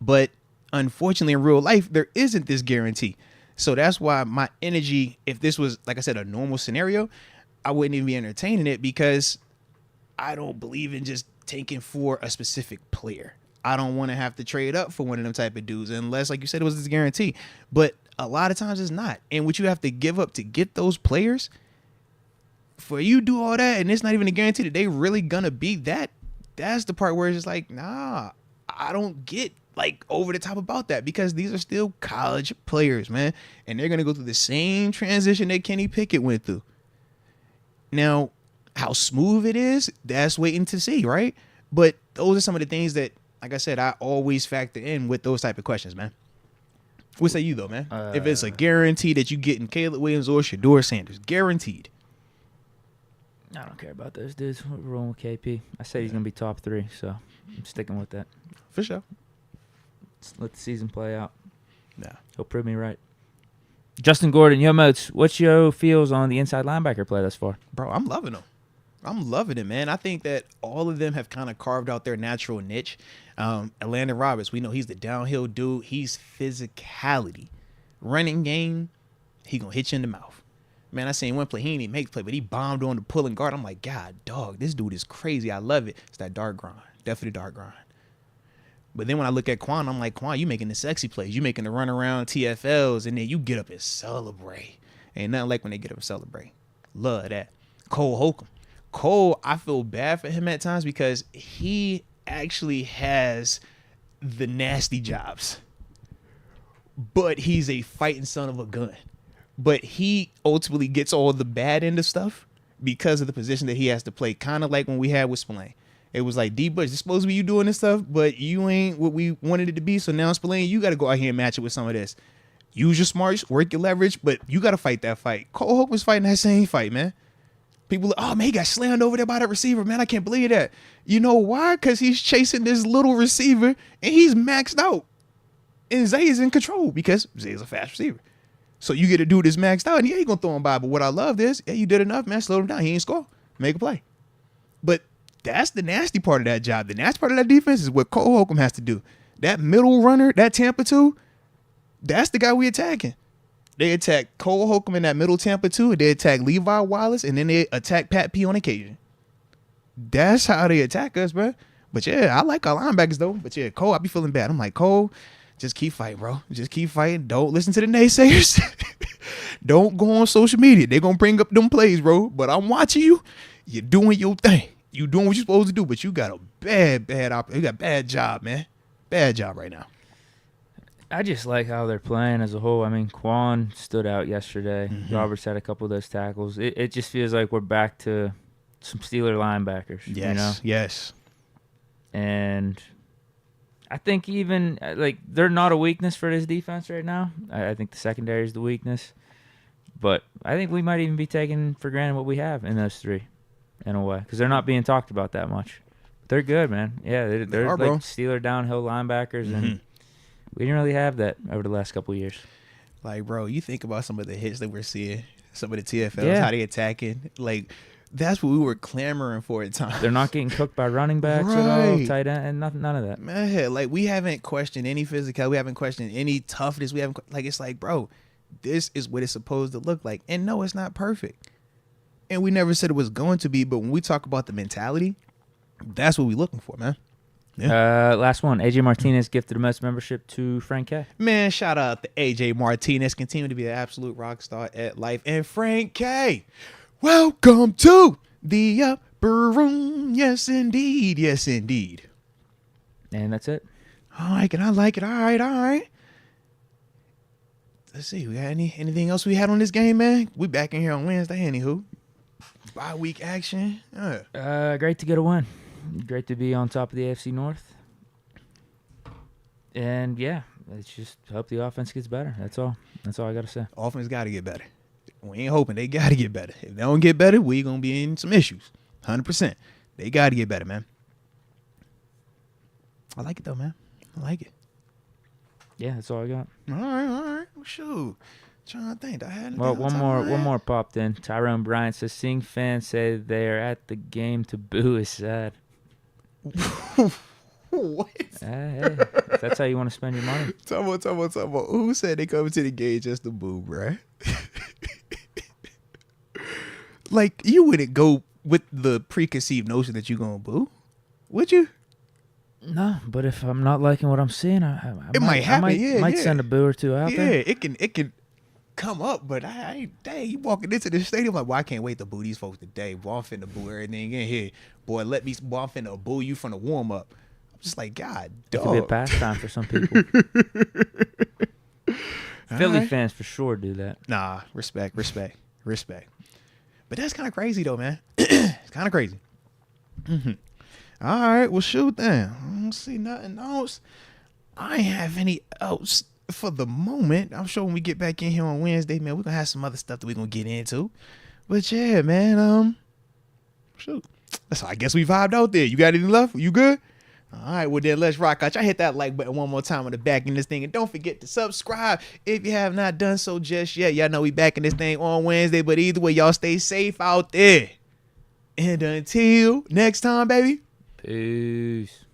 But unfortunately, in real life, there isn't this guarantee. So that's why my energy, if this was, like I said, a normal scenario, I wouldn't even be entertaining it because I don't believe in just taking for a specific player. I don't want to have to trade up for one of them type of dudes unless, like you said, it was this guarantee. But a lot of times it's not. And what you have to give up to get those players, for you do all that and it's not even a guarantee that they really gonna be that, that's the part where it's just like, nah, I don't get like over the top about that because these are still college players, man. And they're gonna go through the same transition that Kenny Pickett went through. Now, how smooth it is, that's waiting to see, right? But those are some of the things that, like I said, I always factor in with those type of questions, man. What say you, though, man? If it's a guarantee that you getting Caleb Williams or Shador Sanders, guaranteed. I don't care about those dudes. We're rolling with KP. I said he's going to be top 3, so I'm sticking with that. For sure. Let's let the season play out. Yeah. He'll prove me right. Justin Gordon, yo, Moats, what's your feels on the inside linebacker play thus far? Bro, I'm loving them. I'm loving it, man. I think that all of them have kind of carved out their natural niche. Landon Roberts, we know he's the downhill dude. He's physicality. Running game, he going to hit you in the mouth. Man, I seen one play. He didn't make play, but he bombed on the pulling guard. I'm like, God, dog, this dude is crazy. I love it. It's that dark grind. Definitely dark grind. But then when I look at Quan, I'm like, Quan, you making the sexy plays. You making the run around TFLs, and then you get up and celebrate. Ain't nothing like when they get up and celebrate. Love that. Cole Holcomb. Cole, I feel bad for him at times because he actually has the nasty jobs. But he's a fighting son of a gun. But he ultimately gets all the bad end of stuff because of the position that he has to play. Kind of like when we had with Spillane. It was like, D-Bush, it's supposed to be you doing this stuff, but you ain't what we wanted it to be. So now, Spillane, you got to go out here and match it with some of this. Use your smarts, work your leverage, but you got to fight that fight. Cole Hope was fighting that same fight, man. People, oh, man, he got slammed over there by that receiver. Man, I can't believe that. You know why? Because he's chasing this little receiver, and he's maxed out. And Zay is in control because Zay is a fast receiver. So you get to do this maxed out, and he ain't going to throw him by. But what I love is, yeah, you did enough, man. Slow him down. He ain't score. Make a play. But that's the nasty part of that job. The nasty part of that defense is what Cole Holcomb has to do. That middle runner, that Tampa 2, that's the guy we attacking. They attack Cole Holcomb in that middle Tampa 2, and they attack Levi Wallace, and then they attack Pat P on occasion. That's how they attack us, bro. But yeah, I like our linebackers, though. But yeah, Cole, I be feeling bad. I'm like, Cole, just keep fighting, bro. Just keep fighting. Don't listen to the naysayers. Don't go on social media. They're going to bring up them plays, bro. But I'm watching you. You're doing your thing. You doing what you're supposed to do, but you got a you got bad job, man. Bad job right now. I just like how they're playing as a whole. I mean, Quan stood out yesterday. Mm-hmm. Roberts had a couple of those tackles. It just feels like we're back to some Steeler linebackers. Yes, you know? yes. And I think even, like, they're not a weakness for this defense right now. I think the secondary is the weakness. But I think we might even be taking for granted what we have in those three. In a way, because they're not being talked about that much. They're good, man. Yeah, they're are, like bro. Steeler downhill linebackers, and we didn't really have that over the last couple of years. Like, bro, you think about some of the hits that we're seeing, some of the TFLs, how they attacking. Like, that's what we were clamoring for at times. They're not getting cooked by running backs at all, tight end, and none of that. Man, like, we haven't questioned any physical. We haven't questioned any toughness. We haven't, like, it's like, bro, this is what it's supposed to look like. And no, it's not perfect. And we never said it was going to be, but when we talk about the mentality, that's what we're looking for, man. Yeah. Last one. AJ Martinez gifted a Moats membership to Frank K. Man, shout out to AJ Martinez. Continue to be an absolute rock star at life. And Frank K, welcome to the upper room. Yes, indeed. Yes, indeed. And that's it. I like it. I like it. All right. Let's see. We got anything else we had on this game, man? We back in here on Wednesday, anywho. Bye week action. Great to get a win. Great to be on top of the AFC North. And yeah, let's just hope the offense gets better. That's all I got to say. Offense got to get better. We ain't hoping. They got to get better. If they don't get better, we going to be in some issues. 100%. They got to get better, man. I like it, though, man. I like it. Yeah, that's all I got. All right. Well, shoot. Trying to think. I had well, one more popped in. Tyrone Bryant says, seeing fans say they're at the game to boo is sad. What? Hey, if that's how you want to spend your money. Talk about. Who said they coming to the game just to boo, bruh? Like, you wouldn't go with the preconceived notion that you're going to boo, would you? No, but if I'm not liking what I'm seeing, I might happen. I might send a boo or two out there. Yeah, it can come up, but dang, you walking into the stadium like, well, I can't wait to boo these folks today. Boy, I'm finna boo everything in here. Boy, I'm finna boo you from the warm up. I'm just like, God, dog. It could be a pastime for some people. Philly fans for sure do that. Nah, respect. But that's kind of crazy though, man. It's kind of crazy. Mm-hmm. All right, well, shoot then. I don't see nothing else. I ain't have any else for the moment. I'm sure when we get back in here on Wednesday, man, we're going to have some other stuff that we're going to get into. But yeah, man, shoot. So I guess we vibed out there. You got anything left? You good? All right, well then let's rock out. Y'all hit that like button one more time on the back in this thing. And don't forget to subscribe if you have not done so just yet. Y'all know we back in this thing on Wednesday. But either way, y'all stay safe out there. And until next time, baby. Peace.